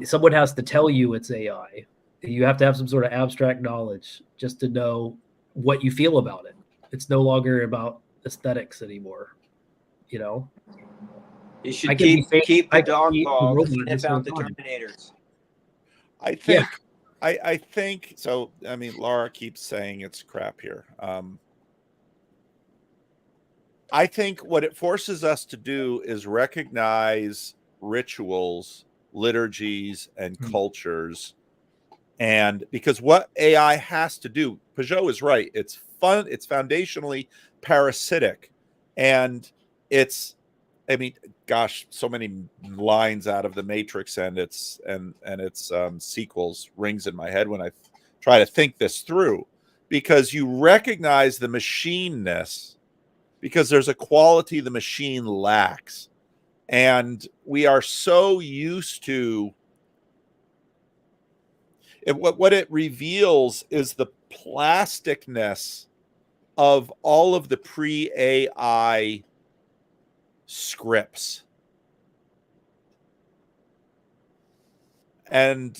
Someone has to tell you it's AI. You have to have some sort of abstract knowledge just to know what you feel about it. It's no longer about aesthetics anymore. You should keep the dog balls about the Terminators. I think so. I mean, Laura keeps saying it's crap here. I think what it forces us to do is recognize rituals, liturgies, and cultures. And because what AI has to do, Peugeot is right. It's fun. It's foundationally parasitic. And it's, I mean, gosh, so many lines out of the Matrix and its sequels rings in my head when I try to think this through, because you recognize the machineness, because there's a quality the machine lacks. And we are so used to it. What it reveals is the plasticness of all of the pre-AI scripts. And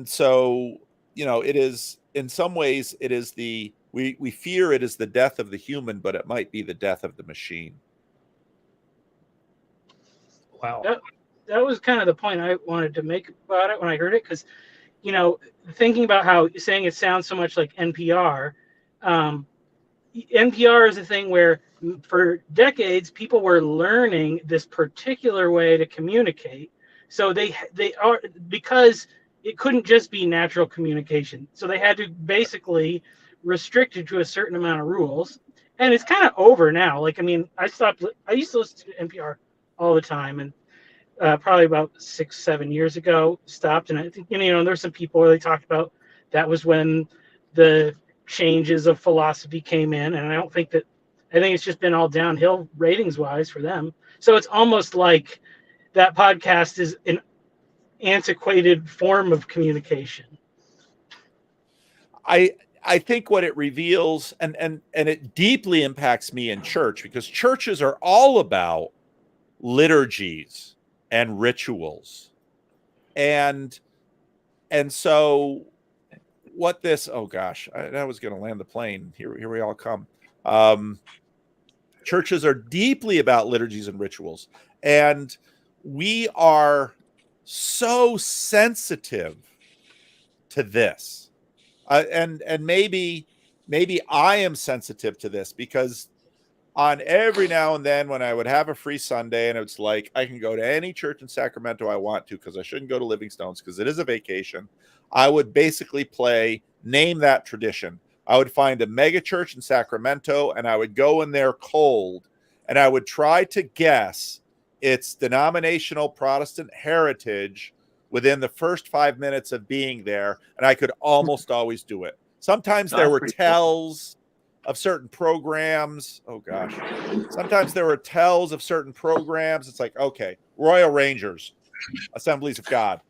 so, it is, in some ways, it is we fear it is the death of the human, but it might be the death of the machine. Wow. That was kind of the point I wanted to make about it when I heard it, because, thinking about how you're saying it sounds so much like NPR. NPR is a thing where for decades people were learning this particular way to communicate. So they are, because it couldn't just be natural communication. So they had to basically restrict it to a certain amount of rules. And it's kind of over now. Like, I mean, I used to listen to NPR all the time, and probably about 6-7 years ago stopped. And I think, there's some people where they talked about that was when the changes of philosophy came in. And I think it's just been all downhill ratings wise for them. So it's almost like that podcast is an antiquated form of communication. I think what it reveals, and it deeply impacts me in church, because churches are all about liturgies and rituals. And so what this, oh gosh, I was going to land the plane. Here we all come. Churches are deeply about liturgies and rituals, and we are so sensitive to this. And maybe I am sensitive to this because on every now and then when I would have a free Sunday and it's like I can go to any church in Sacramento I want to because I shouldn't go to Livingstone's because it is a vacation, I would basically play Name That Tradition. I would find a mega church in Sacramento and I would go in there cold and I would try to guess its denominational Protestant heritage within the first 5 minutes of being there, and I could almost always do it. Sometimes there were tells of certain programs. Oh gosh. Sometimes there were tells of certain programs. It's like, okay, Royal Rangers, Assemblies of God.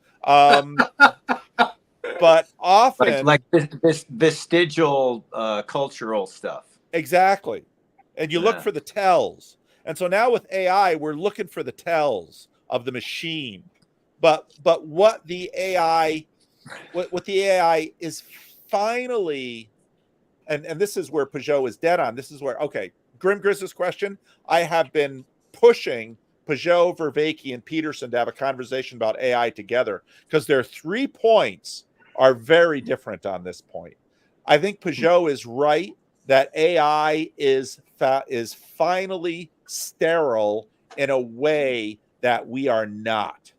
But often like this vestigial cultural stuff. Exactly. And you look for the tells. And so now with AI, we're looking for the tells of the machine. But what the AI is finally, and this is where Peugeot is dead on. This is where, okay, Grim Grizz's question, I have been pushing Peugeot, Vervaeke, and Peterson to have a conversation about AI together because their 3 points are very different on this point. I think Peugeot is right that AI is finally sterile in a way that we are not.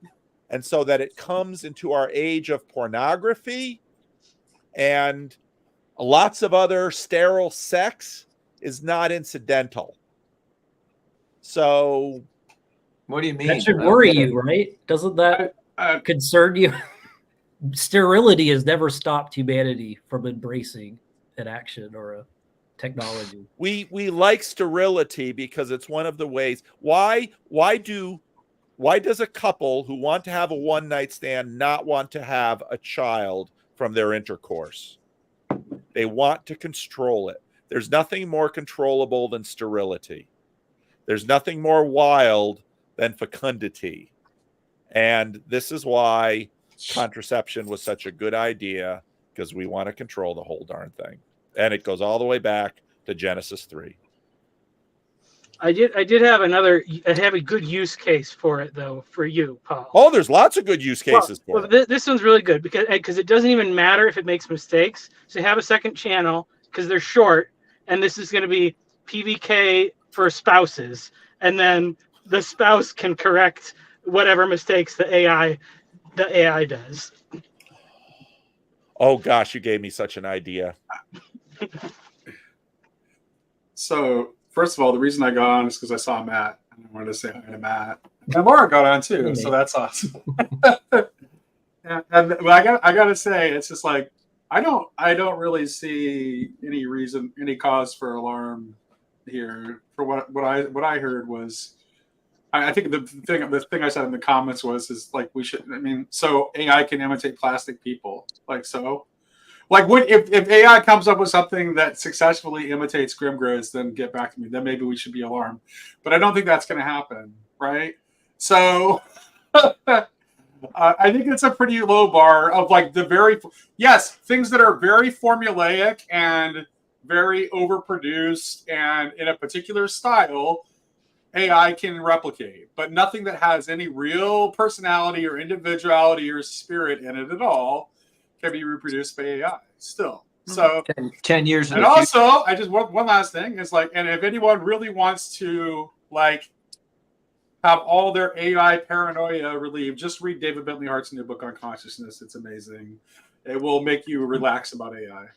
And so that it comes into our age of pornography and lots of other sterile sex is not incidental. So what do you mean? That should worry you, right? Doesn't that concern you? Sterility has never stopped humanity from embracing an action or a technology. We like sterility because it's one of the ways. Why does a couple who want to have a one-night stand not want to have a child from their intercourse? They want to control it. There's nothing more controllable than sterility. There's nothing more wild than fecundity. And this is why contraception was such a good idea, because we want to control the whole darn thing. And it goes all the way back to Genesis 3. I did have a good use case for it though, for you, Paul. Oh, there's lots of good use cases for it. This one's really good because it doesn't even matter if it makes mistakes. So you have a second channel because they're short, and this is going to be PVK for spouses, and then the spouse can correct whatever mistakes the AI does. Oh gosh, you gave me such an idea. So first of all, the reason I got on is because I saw Matt and I wanted to say hi to Matt. And Laura got on too, so that's awesome. and I got to say, it's just like I don't really see any cause for alarm here. For what I heard was, I think the thing I said in the comments is like we should. I mean, so AI can imitate plastic people, like so. Like, if AI comes up with something that successfully imitates Grim Grizz, then get back to me. Then maybe we should be alarmed. But I don't think that's going to happen, right? So I think it's a pretty low bar of like things that are very formulaic and very overproduced and in a particular style, AI can replicate. But nothing that has any real personality or individuality or spirit in it at all can be reproduced by AI still. So 10 years. And also, I just one last thing is like, and if anyone really wants to like have all their AI paranoia relieved, just read David Bentley Hart's new book on consciousness. It's amazing. It will make you relax about AI.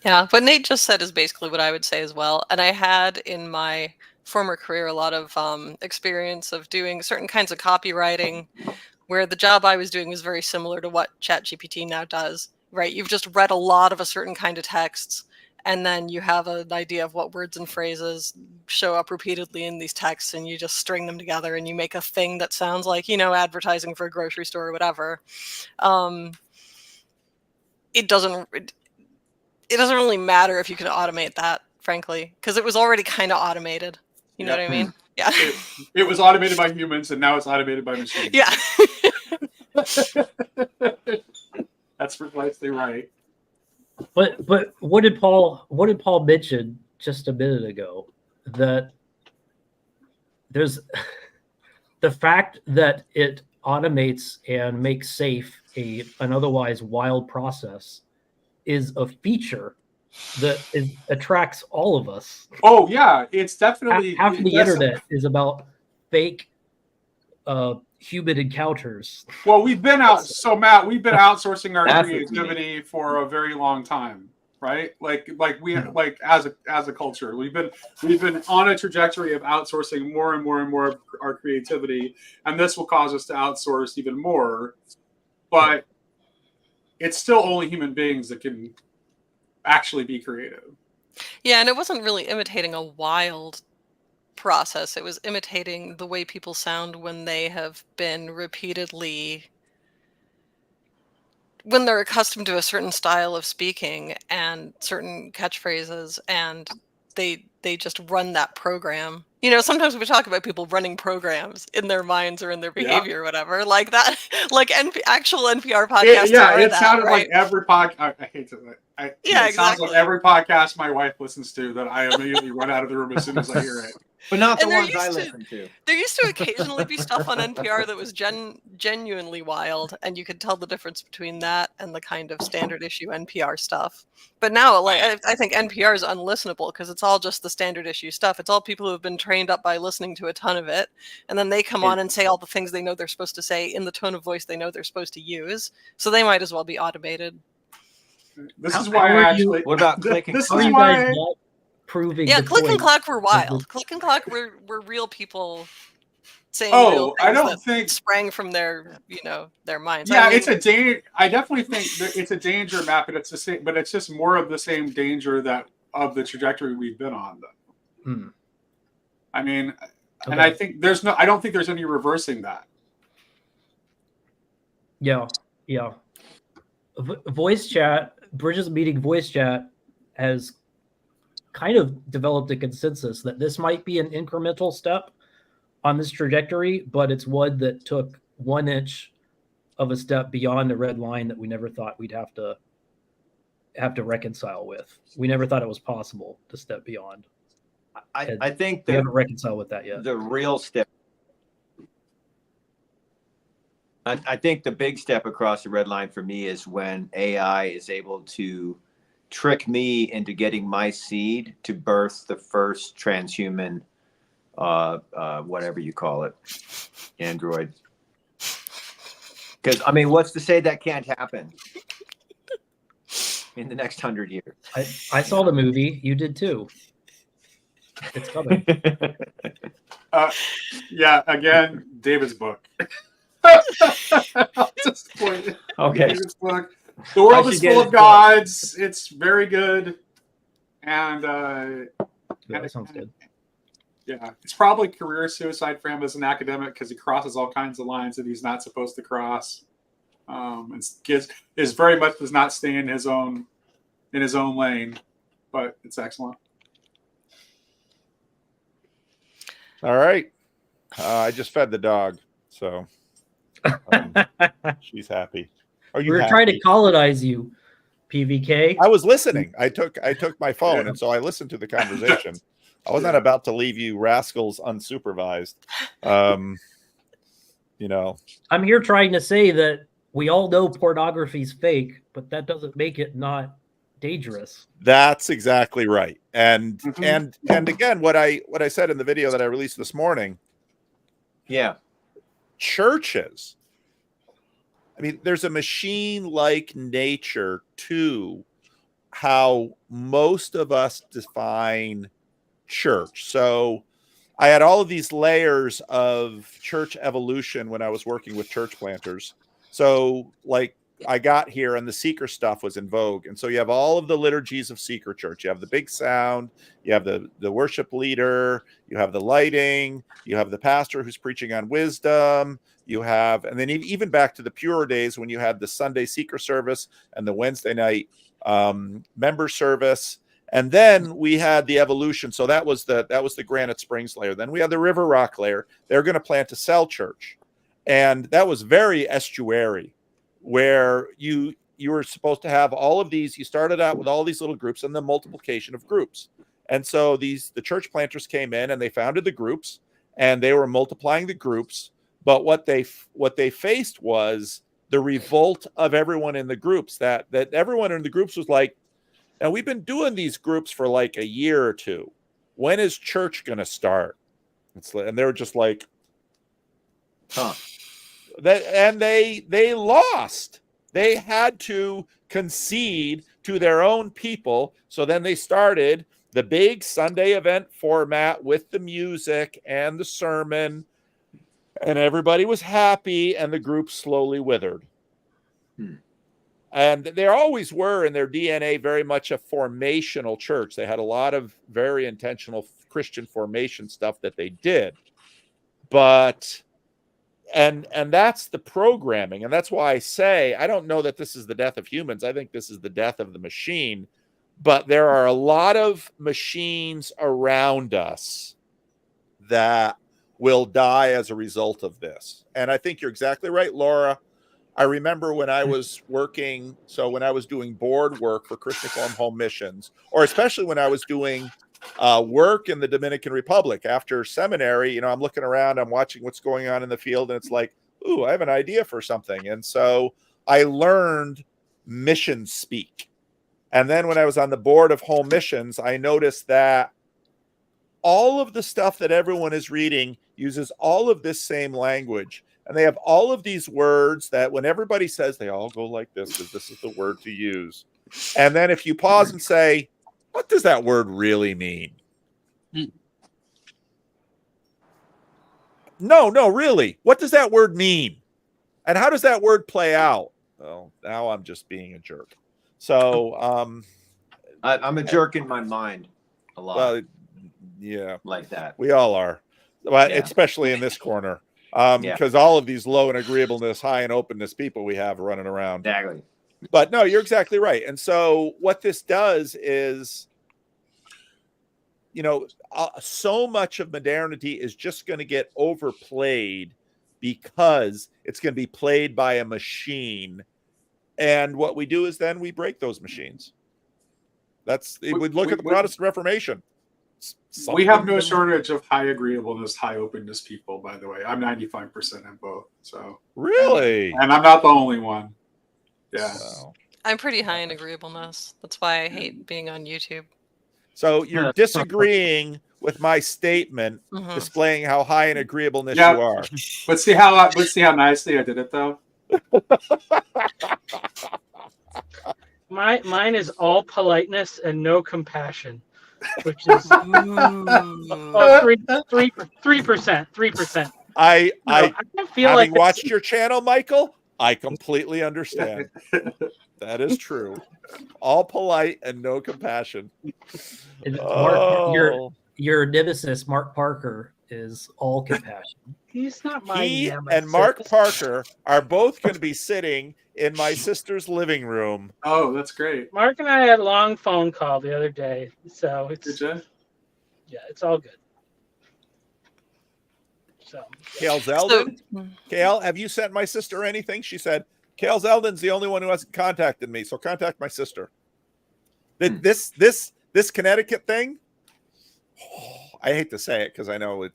Yeah, what Nate just said is basically what I would say as well. And I had in my former career a lot of experience of doing certain kinds of copywriting, where the job I was doing was very similar to what ChatGPT now does, right? You've just read a lot of a certain kind of texts, and then you have an idea of what words and phrases show up repeatedly in these texts, and you just string them together, and you make a thing that sounds like, advertising for a grocery store or whatever. It doesn't really matter if you can automate that, frankly, because it was already kind of automated. You know what I mean? Yeah. It was automated by humans, and now it's automated by machines. Yeah. That's precisely right. But what did Paul mention just a minute ago? That there's the fact that it automates and makes safe an otherwise wild process is a feature that attracts all of us. Oh yeah, it's definitely Half of the internet is about fake human encounters. Well, we've been Matt, we've been outsourcing our creativity for a very long time, right? Like as a culture, we've been on a trajectory of outsourcing more and more and more of our creativity, and this will cause us to outsource even more. But it's still only human beings that can actually be creative. Yeah, and it wasn't really imitating a wild process. It was imitating the way people sound when they have been when they're accustomed to a certain style of speaking and certain catchphrases, and they just run that program. You know, sometimes we talk about people running programs in their minds or in their behavior or whatever, like that, like actual NPR podcasts. It sounded like every podcast. I hate to. It sounds like every podcast my wife listens to that I immediately run out of the room as soon as I hear it. But not the ones I listen to. There used to occasionally be stuff on NPR that was genuinely wild, and you could tell the difference between that and the kind of standard issue NPR stuff. But now, like, I think NPR is unlistenable because it's all just the standard issue stuff. It's all people who have been trained up by listening to a ton of it, and then they come on and say all the things they know they're supposed to say in the tone of voice they know they're supposed to use. So they might as well be automated. This is why I actually. What about Click and This Clack? is why. Proving Click and Clack were wild. Click and Clack were real people saying real things I don't think sprang from their their minds. Yeah, I mean, it's a danger. I definitely think that it's a danger map, but it's the same. But it's just more of the same danger of the trajectory we've been on. Though. I mean, and I think I don't think there's any reversing that. Yeah. Voice chat, Bridges Meeting voice chat has kind of developed a consensus that this might be an incremental step on this trajectory, but it's one that took 1 inch of a step beyond the red line that we never thought we'd have to reconcile with. We never thought it was possible to step beyond. I think we haven't reconciled with that yet. The real step. I think the big step across the red line for me is when AI is able to trick me into getting my seed to birth the first transhuman, whatever you call it, android. Because I mean, what's to say that can't happen in the next 100 years? I saw the movie. You did too. It's coming. Yeah. Again, David's book. Just point. Okay. David's book. The world is full of gods. It's very good, and that sounds good. Yeah, it's probably career suicide for him as an academic because he crosses all kinds of lines that he's not supposed to cross. And is very much does not stay in his own lane, but it's excellent. All right, I just fed the dog, so she's happy. Are you? We were trying to colonize you, PVK. I was listening. I took my phone, and so I listened to the conversation. I wasn't about to leave you rascals unsupervised. I'm here trying to say that we all know pornography's fake, but that doesn't make it not dangerous. That's exactly right. And again, what I said in the video that I released this morning. Yeah. Churches. I mean, there's a machine-like nature to how most of us define church. So I had all of these layers of church evolution when I was working with church planters. So like I got here and the seeker stuff was in vogue. And so you have all of the liturgies of seeker church. You have the big sound, you have the worship leader, you have the lighting, you have the pastor who's preaching on wisdom, you have, and then even back to the pure days when you had the Sunday seeker service and the Wednesday night member service. And then we had the evolution. So that was the Granite Springs layer. Then we had the River Rock layer. They're going to plant a cell church. And that was very estuary, where you you were supposed to have all of these. You started out with all these little groups and the multiplication of groups. And so the church planters came in and they founded the groups and they were multiplying the groups. But what they faced was the revolt of everyone in the groups, that everyone in the groups was like, now we've been doing these groups for like a year or two. When is church going to start? And they were just like, huh. And they lost. They had to concede to their own people. So then they started the big Sunday event format with the music and the sermon, and everybody was happy, and the group slowly withered. And they always were in their DNA very much a formational church. They had a lot of very intentional Christian formation stuff that they did. But and that's the programming. And that's why I say I don't know that this is the death of humans. I think this is the death of the machine. But there are a lot of machines around us that will die as a result of this. And I think you're exactly right, Laura. I remember when I was working, so when I was doing board work for Christian Home Missions, or especially when I was doing work in the Dominican Republic after seminary, I'm looking around, I'm watching what's going on in the field, and it's like, ooh, I have an idea for something. And so I learned mission speak. And then when I was on the board of Home Missions, I noticed that all of the stuff that everyone is reading uses all of this same language. And they have all of these words that when everybody says, they all go like this, because this is the word to use. And then if you pause and say, what does that word really mean? No, really. What does that word mean? And how does that word play out? Well, now I'm just being a jerk. So I'm a jerk in my mind a lot. Well, yeah, like that. We all are, but Yeah. especially in this corner, because all of these low in agreeableness, high in openness people we have running around. Exactly. But no, you're exactly right. And so what this does is, so much of modernity is just going to get overplayed because it's going to be played by a machine. And what we do is then we break those machines. We'd look at the Protestant Reformation. We have no shortage of high agreeableness, high openness people, by the way. I'm 95% in both. So really? And I'm not the only one. Yeah. I'm pretty high in agreeableness. That's why I hate being on YouTube. So you're disagreeing with my statement, displaying how high in agreeableness you are. Let's see how nicely I did it, though. Mine is all politeness and no compassion, which is 3%. I feel having like watched your channel, Michael, I completely understand. That is true. All polite and no compassion. Mark, your nemesis, Mark Parker, is all compassion. He's not my He nemesis. and Mark Parker are both going to be sitting in my sister's living room. Oh, that's great. Mark and I had a long phone call the other day, so it's yeah, it's all good. So, Kale Zeldin, Kale, have you sent my sister anything? She said, Kale Zeldin's the only one who hasn't contacted me, so contact my sister. This Connecticut thing, I hate to say it because I know we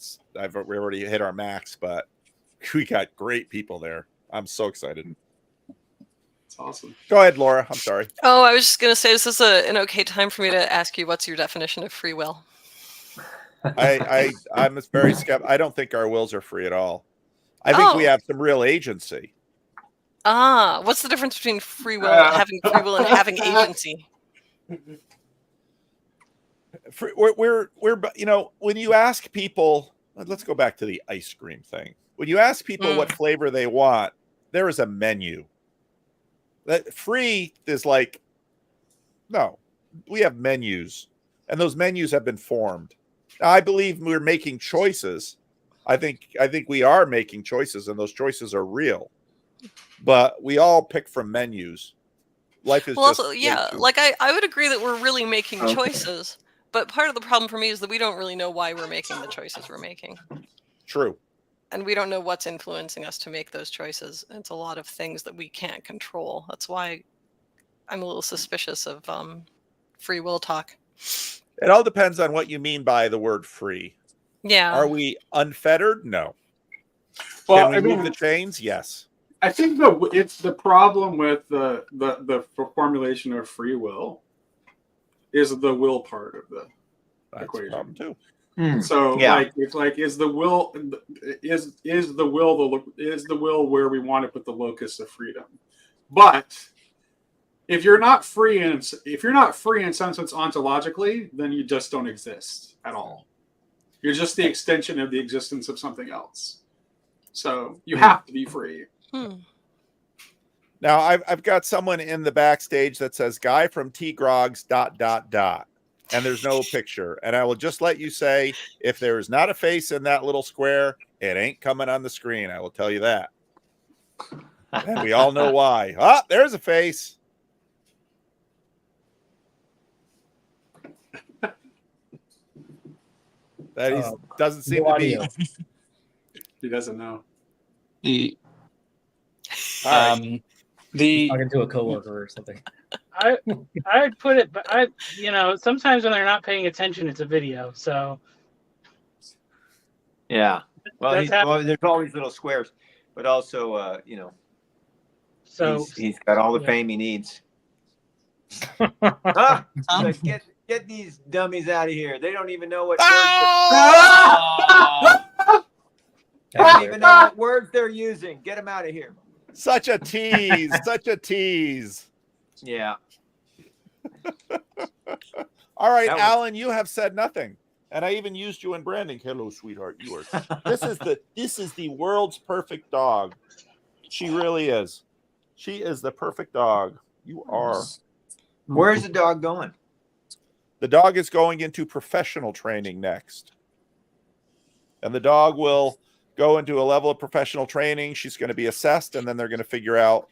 already hit our max, but we got great people there. I'm so excited. It's awesome. Go ahead, Laura. I'm sorry. Oh, I was just going to say, is this an okay time for me to ask you what's your definition of free will? I'm very skeptical. I don't think our wills are free at all. I think we have some real agency. What's the difference between free will, having free will, and having agency? We're when you ask people, let's go back to the ice cream thing. When you ask people what flavor they want, there is a menu. That free is like, no, we have menus, and those menus have been formed. Now, I believe we're making choices. I think we are making choices, and those choices are real. But we all pick from menus. Life is also, like I would agree that we're really making choices. But part of the problem for me is that we don't really know why we're making the choices we're making. True. And we don't know what's influencing us to make those choices. It's a lot of things that we can't control. That's why I'm a little suspicious of free will talk. It all depends on what you mean by the word free. Yeah. Are we unfettered? No. Well, Can we move the chains? Yes. I think it's the problem with the formulation of free will is the will part of the equation. That's a problem too. So Yeah. like it's like is the will where we want to put the locus of freedom. But if you're not free in some sense ontologically, then you just don't exist at all. You're just the extension of the existence of something else. So you have to be free. Now I've got someone in the backstage that says guy from T-Grogs ... and there's no picture. And I will just let you say, if there is not a face in that little square, it ain't coming on the screen. I will tell you that. And we all know why. Ah, there's a face. That he doesn't seem to be. He doesn't know. He's talking to a coworker or something. I'd put it, but sometimes when they're not paying attention, it's a video. So Yeah. Well, That's there's always little squares, but also, So he's got all the fame he needs. So get these dummies out of here. They don't even know what they don't even know what words they're using. Get them out of here. Such a tease. Such a tease. Yeah. All right, Alan, you have said nothing. And I even used you in branding. Hello, sweetheart. You are this is the world's perfect dog. She really is. She is the perfect dog. You are. Where's the dog going? The dog is going into professional training next. And the dog will go into a level of professional training. She's going to be assessed, and then they're going to figure out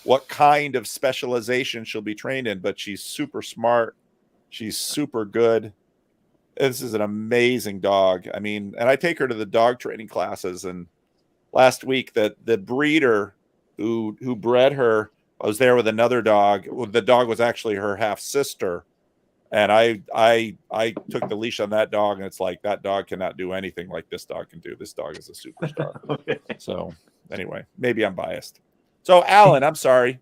what kind of specialization she'll be trained in. But she's super smart. She's super good. This is an amazing dog. I mean, and I take her to the dog training classes. And last week, the breeder who bred her was there with another dog. The dog was actually her half sister. And I took the leash on that dog, and it's like, that dog cannot do anything like this dog can do. This dog is a superstar. Okay. So anyway, maybe I'm biased. So Alan, I'm sorry.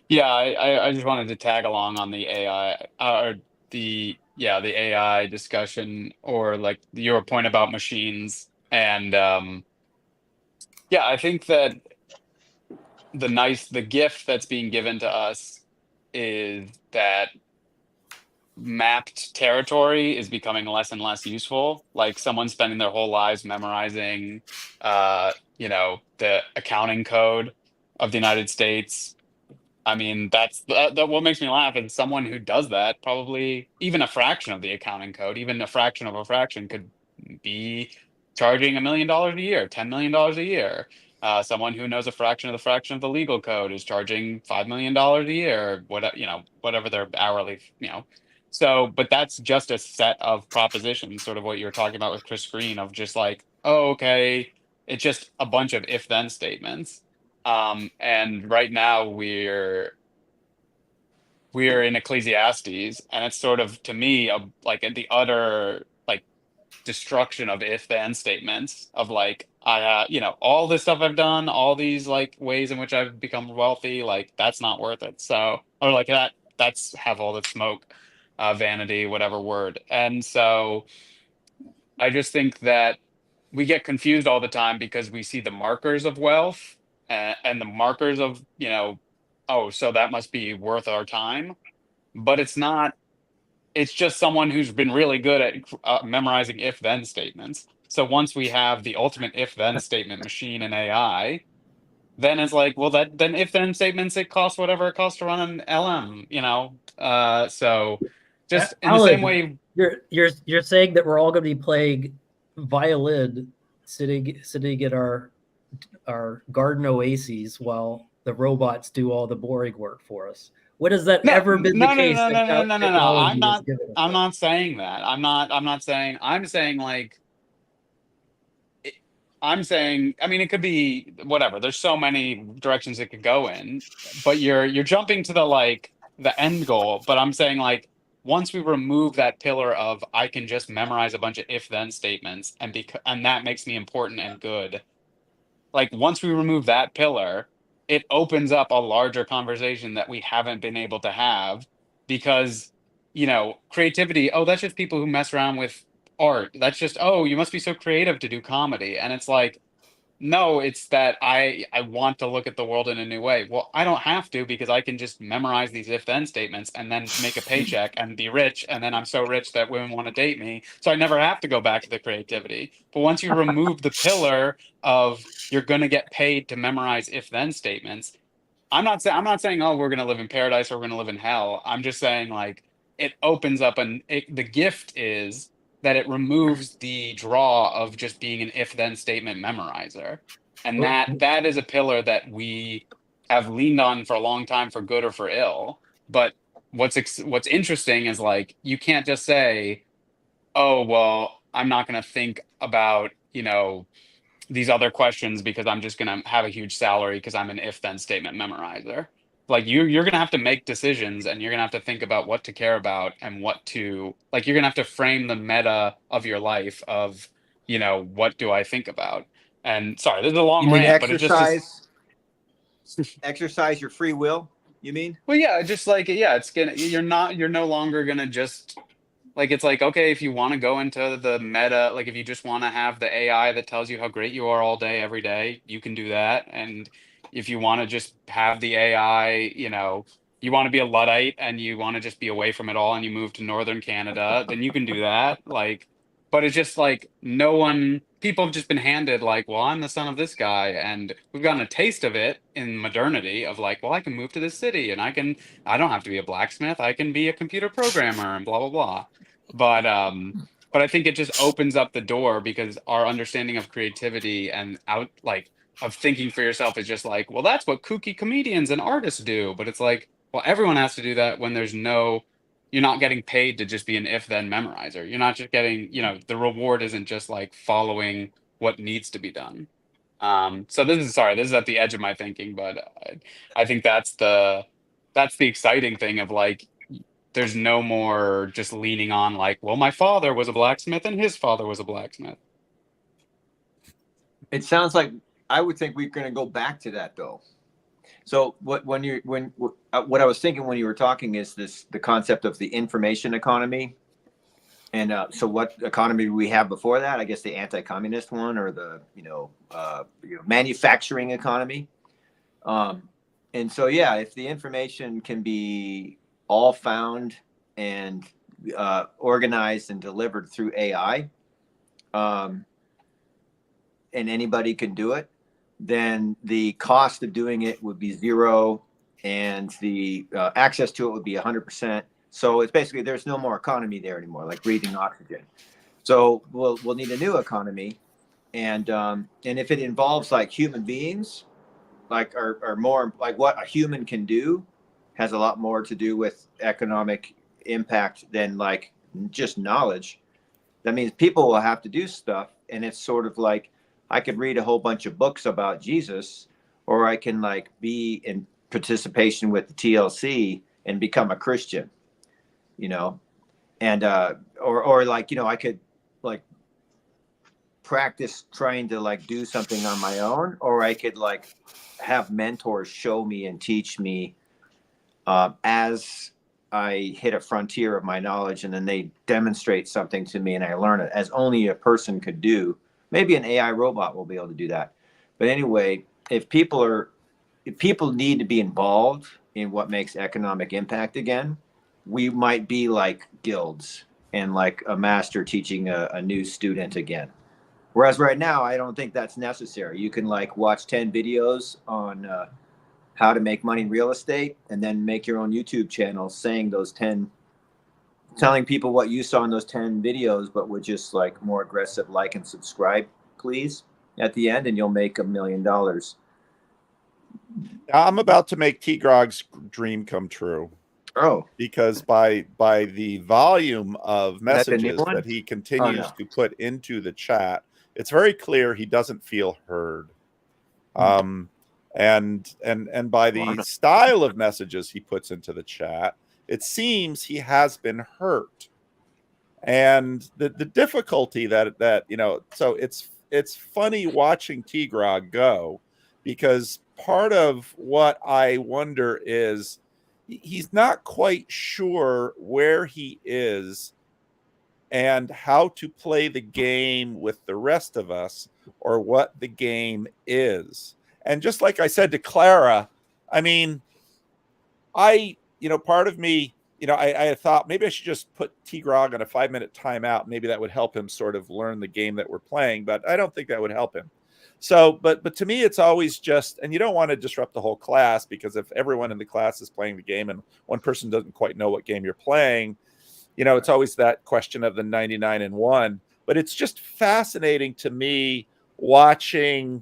Yeah, I just wanted to tag along on the AI the AI discussion, or like your point about machines. And I think that the gift that's being given to us is that mapped territory is becoming less and less useful. Like someone spending their whole lives memorizing the accounting code of the United States. I mean, that what makes me laugh is someone who does that, probably even a fraction of the accounting code, even a fraction of a fraction, could be charging $1 million a year, $10 million a year. Someone who knows a fraction of the legal code is charging $5 million a year, whatever their hourly, So, but that's just a set of propositions, sort of what you were talking about with Chris Green, of just like, oh, okay, it's just a bunch of if-then statements. And right now we're in Ecclesiastes, and it's sort of, to me, like the utter like destruction of if-then statements of like, all this stuff I've done, all these like ways in which I've become wealthy, like that's not worth it. So, or like that's have all the smoke, vanity, whatever word. And so I just think that we get confused all the time because we see the markers of wealth and the markers of, oh, so that must be worth our time. But it's not. It's just someone who's been really good at memorizing if-then statements. So once we have the ultimate if-then statement machine in AI, then it's like, well, then if-then statements, it costs whatever it costs to run an LM, So just in the same way, you're saying that we're all going to be playing violin, sitting at our garden oases while the robots do all the boring work for us. When has that ever been the case? No. I'm not saying that. I'm saying like, I'm saying, I mean, it could be whatever. There's so many directions it could go in, but you're jumping to the end goal. But I'm saying like once we remove that pillar of I can just memorize a bunch of if then statements and that makes me important and good. Like once we remove that pillar, it opens up a larger conversation that we haven't been able to have because creativity, oh, that's just people who mess around with art. That's just, oh, you must be so creative to do comedy. And it's like, no, it's that I want to look at the world in a new way. Well, I don't have to because I can just memorize these if-then statements and then make a paycheck and be rich, and then I'm so rich that women want to date me. So I never have to go back to the creativity. But once you remove the pillar of you're going to get paid to memorize if-then statements, I'm not saying, oh, we're going to live in paradise or we're going to live in hell. I'm just saying like it opens up the gift is that it removes the draw of just being an if-then statement memorizer. And that is a pillar that we have leaned on for a long time for good or for ill. But what's interesting is like you can't just say, "Oh, well, I'm not going to think about, these other questions because I'm just going to have a huge salary because I'm an if-then statement memorizer." Like you're going to have to make decisions and you're going to have to think about what to care about and what to like you're going to have to frame the meta of your life of, what do I think about? And sorry, this is a long You mean rant, but it just exercise your free will, you mean? well, yeah, just like yeah, you're no longer going to just like it's like, okay, if you want to go into the meta, like if you just want to have the AI that tells you how great you are all day, every day, you can do that. And if you want to just have the AI, you want to be a Luddite and you want to just be away from it all and you move to northern Canada, then you can do that. Like, but it's just like people have just been handed like, well, I'm the son of this guy. And we've gotten a taste of it in modernity of like, well, I can move to this city and I don't have to be a blacksmith. I can be a computer programmer and blah, blah, blah. But I think it just opens up the door because our understanding of creativity and of thinking for yourself is just like, well, that's what kooky comedians and artists do. But it's like, well, everyone has to do that when you're not getting paid to just be an if-then memorizer. You're not just getting, the reward isn't just like following what needs to be done. So this is at the edge of my thinking, but I think that's the exciting thing of like, there's no more just leaning on like, well, my father was a blacksmith and his father was a blacksmith. It sounds like I would think we're going to go back to that though. So what I was thinking when you were talking is the concept of the information economy. And so what economy we have before that? I guess the anti-communist one or the manufacturing economy. And so yeah, if the information can be all found and organized and delivered through AI, and anybody can do it, then the cost of doing it would be zero, and the access to it would be 100%. So it's basically there's no more economy there anymore, like breathing oxygen. So we'll need a new economy, and if it involves like human beings, like or more like what a human can do, has a lot more to do with economic impact than like just knowledge. That means people will have to do stuff, and it's sort of like I could read a whole bunch of books about Jesus, or I can like be in participation with the TLC and become a Christian, and or like I could like practice trying to like do something on my own, or I could like have mentors show me and teach me as I hit a frontier of my knowledge, and then they demonstrate something to me and I learn it as only a person could do. Maybe an AI robot will be able to do that. But anyway, if people need to be involved in what makes economic impact again, we might be like guilds and like a master teaching a new student again. Whereas right now, I don't think that's necessary. You can like watch 10 videos on how to make money in real estate, and then make your own YouTube channel saying telling people what you saw in those 10 videos, but with just like more aggressive like and subscribe, please, at the end, and you'll make $1 million. I'm about to make T-Grog's dream come true. Oh, because by the volume of messages that he continues to put into the chat, it's very clear he doesn't feel heard. And by the style of messages he puts into the chat, it seems he has been hurt. And the difficulty that you know, so it's funny watching T-Grog go, because part of what I wonder is he's not quite sure where he is and how to play the game with the rest of us, or what the game is. And just like I said to Clara, I mean, part of me, I thought maybe I should just put T-Grog on a 5-minute timeout. Maybe that would help him sort of learn the game that we're playing, but I don't think that would help him. So, but to me, it's always just, and you don't want to disrupt the whole class, because if everyone in the class is playing the game and one person doesn't quite know what game you're playing, it's always that question of the 99 and 1. But it's just fascinating to me watching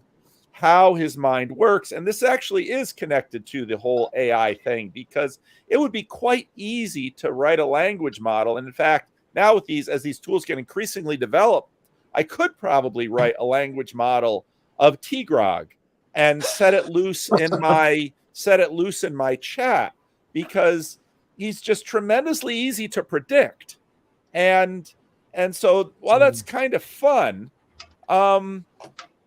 how his mind works. And this actually is connected to the whole AI thing, because it would be quite easy to write a language model. And in fact, now with as these tools get increasingly developed, I could probably write a language model of T-Grog and set it loose in my chat, because he's just tremendously easy to predict. And so while that's kind of fun,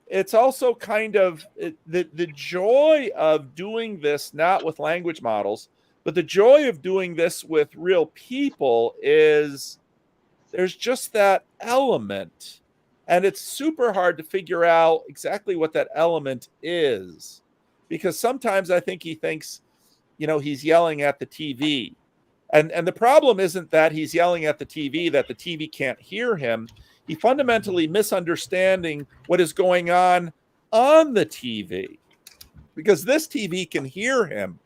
it's also kind of the joy of doing this, not with language models, but the joy of doing this with real people is there's just that element. And it's super hard to figure out exactly what that element is, because sometimes I think he thinks, he's yelling at the TV. And the problem isn't that he's yelling at the TV, that the TV can't hear him. He fundamentally misunderstanding what is going on the TV, because this TV can hear him,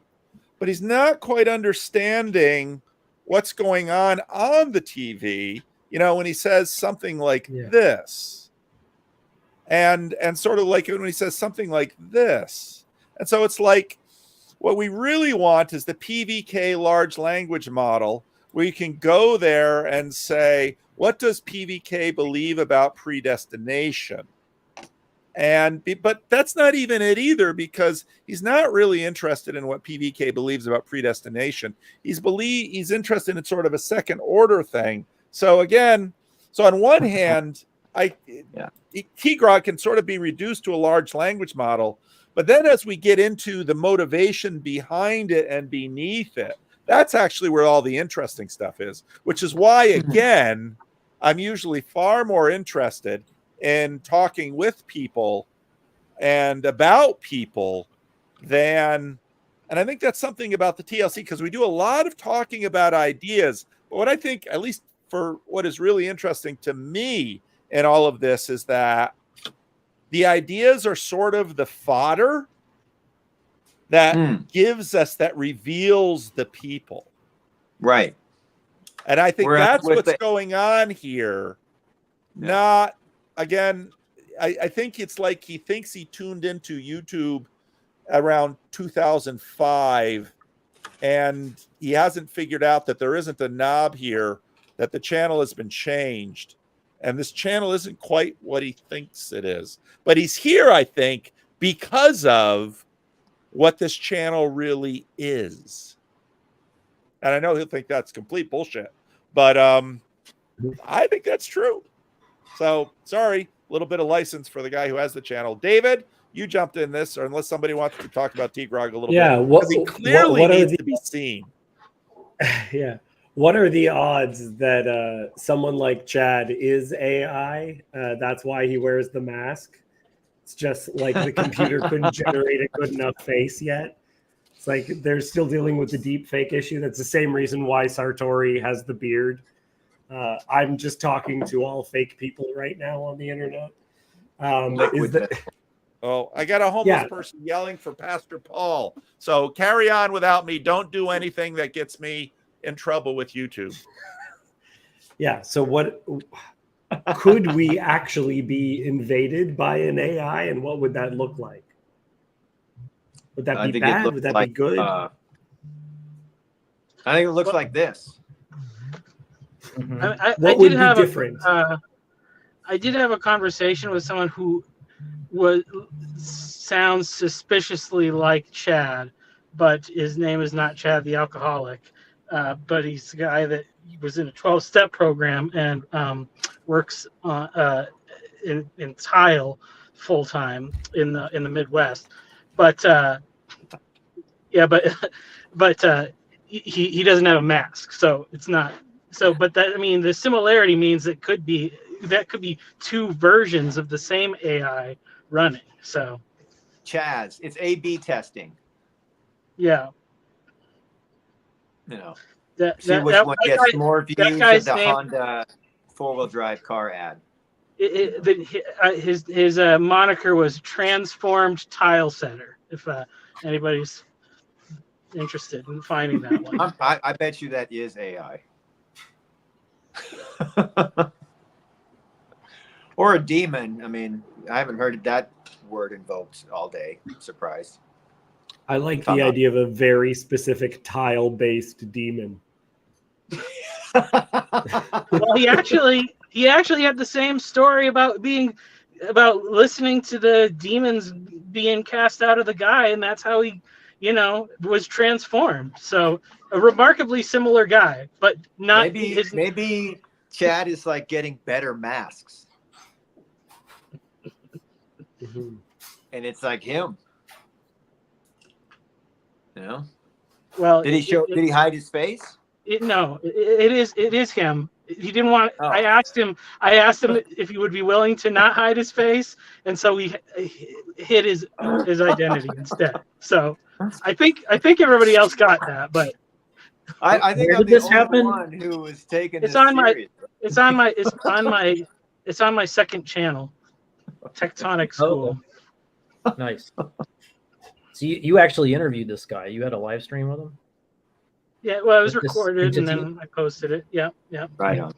but he's not quite understanding what's going on the TV. When he says something like this, and sort of like when he says something like this. And so it's like, what we really want is the PVK large language model, where you can go there and say, what does PVK believe about predestination? But that's not even it either, because he's not really interested in what PVK believes about predestination. He's interested in sort of a second order thing. So again, on one hand, T-Grog can sort of be reduced to a large language model, but then as we get into the motivation behind it and beneath it, that's actually where all the interesting stuff is, which is why, again, I'm usually far more interested in talking with people and about people and I think that's something about the TLC, because we do a lot of talking about ideas. But what I think, at least for what is really interesting to me in all of this, is that the ideas are sort of the fodder that gives us, that reveals the people. Right. And I think that's what's going on here. Yeah. Not, again, I think it's like he thinks he tuned into YouTube around 2005, and he hasn't figured out that there isn't a knob here, that the channel has been changed. And this channel isn't quite what he thinks it is. But he's here, I think, because of what this channel really is. And I know he'll think that's complete bullshit, but I think that's true. So, sorry, a little bit of license for the guy who has the channel. David, you jumped in this, or unless somebody wants to talk about T-Grog a little bit. Because he clearly needs to be seen. Yeah. What are the odds that someone like Chad is AI? That's why he wears the mask. It's just like the computer couldn't generate a good enough face yet. It's like they're still dealing with the deep fake issue. That's the same reason why Sartori has the beard. I'm just talking to all fake people right now on the internet. Oh, I got a homeless person yelling for Pastor Paul. So carry on without me. Don't do anything that gets me in trouble with YouTube. Yeah. So what could we actually be invaded by an AI, and what would that look like? Would that be bad? Would that be good? I think it looks like this. I did have different. I did have a conversation with someone who sounds suspiciously like Chad, but his name is not Chad the alcoholic. But he's a guy that was in a 12-step program and works in tile full time in the Midwest. But he doesn't have a mask, so it's not. So, but that, I mean, the similarity means that could be two versions of the same AI running. So, Chaz, it's A/B testing. yeah, You know, that see which one gets guy, more that views of guy's the name. Honda 4-wheel drive car ad. His moniker was Transformed Tile Setter. If anybody's interested in finding that one, I bet you that is AI. Or a demon. I mean, I haven't heard that word invoked all day. I'm surprised. I like the idea of a very specific tile-based demon. well, he actually had the same story about listening to the demons being cast out of the guy, and that's how he, was transformed. So a remarkably similar guy, but not maybe Chad is like getting better masks. And it's like him. Well, did he hide his face? No, it is him. He didn't want. Oh. I asked him if he would be willing to not hide his face, and so he hid his identity instead. So I think everybody else got that, but I think Where I'm did the this only happen? one who was taking it's this on serious. It's on my second channel, Tectonic School. Oh, nice. So you actually interviewed this guy. You had a live stream with him? Yeah, well, it was recorded and then I posted it. Yeah. Right on.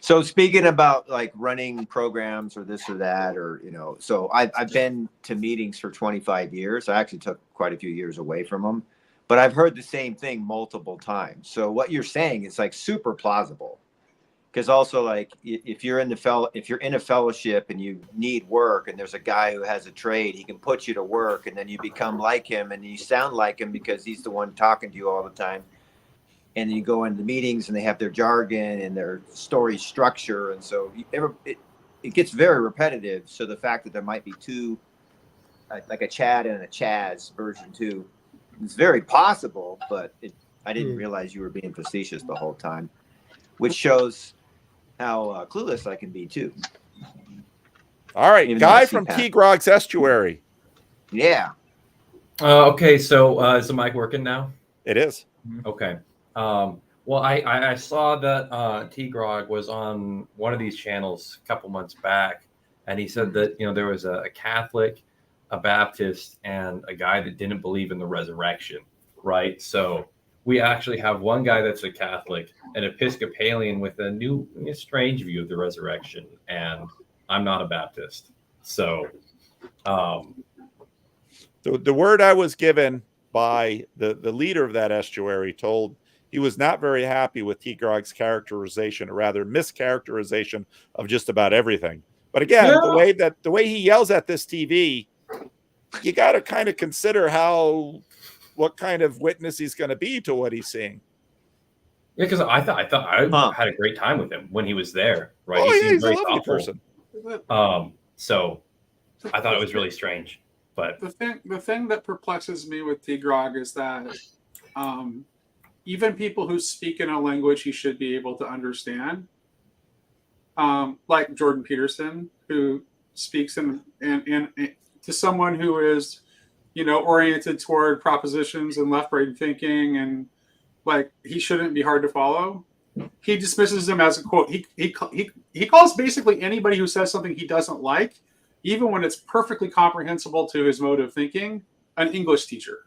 So speaking about like running programs or this or that, or so I've been to meetings for 25 years. I actually took quite a few years away from them, but I've heard the same thing multiple times. So what you're saying is like super plausible. Because also, like, if you're in a fellowship and you need work, and there's a guy who has a trade, he can put you to work, and then you become like him, and you sound like him because he's the one talking to you all the time. And then you go into meetings, and they have their jargon and their story structure, and so it gets very repetitive. So the fact that there might be two, like a Chad and a Chaz version 2, is very possible. But I didn't realize you were being facetious the whole time, which shows how clueless I can be too. All right, Even Guy from T-Grog's Estuary. Yeah. Okay, so is the mic working now? It is. Okay. Well, I saw that T-Grog was on one of these channels a couple months back, and he said that there was a Catholic, a Baptist, and a guy that didn't believe in the resurrection, right? So we actually have one guy that's a Catholic, an Episcopalian with a strange view of the resurrection, and I'm not a Baptist. So the word I was given by the leader of that estuary told he was not very happy with T-Grog's characterization, or rather mischaracterization of just about everything. But again, the way he yells at this TV, you got to kind of consider what kind of witness he's going to be to what he's seeing. Yeah, because I thought I had a great time with him when he was there. Right? Oh, He yeah, seemed he's a very lovely thoughtful. person. So I thought it was really strange. But the thing that perplexes me with T-Grog is that even people who speak in a language he should be able to understand, like Jordan Peterson, who speaks in to someone who is oriented toward propositions and left-brain thinking, and like he shouldn't be hard to follow. He dismisses them as a quote. He calls basically anybody who says something he doesn't like, even when it's perfectly comprehensible to his mode of thinking, an English teacher.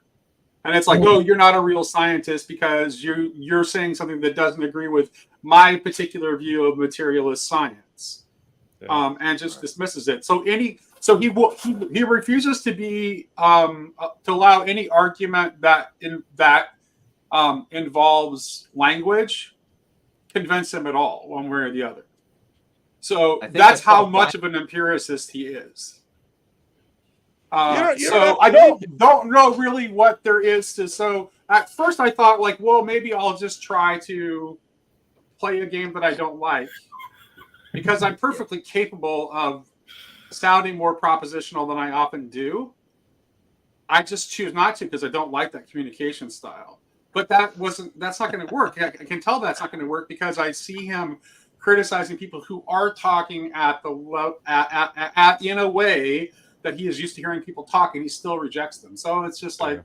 And it's like, oh, you're not a real scientist because you're saying something that doesn't agree with my particular view of materialist science, and just dismisses it. So he refuses to be to allow any argument that involves language convince him at all, one way or the other. So I think that's how called much of an empiricist he is. You So don't I don't know really what there is to. So at first I thought like, well, maybe I'll just try to play a game that I don't like, because I'm perfectly capable of sounding more propositional than I often do. I just choose not to because I don't like that communication style. But that's not going to work. I can tell that's not going to work because I see him criticizing people who are talking at in a way that he is used to hearing people talk, and he still rejects them. So it's just like,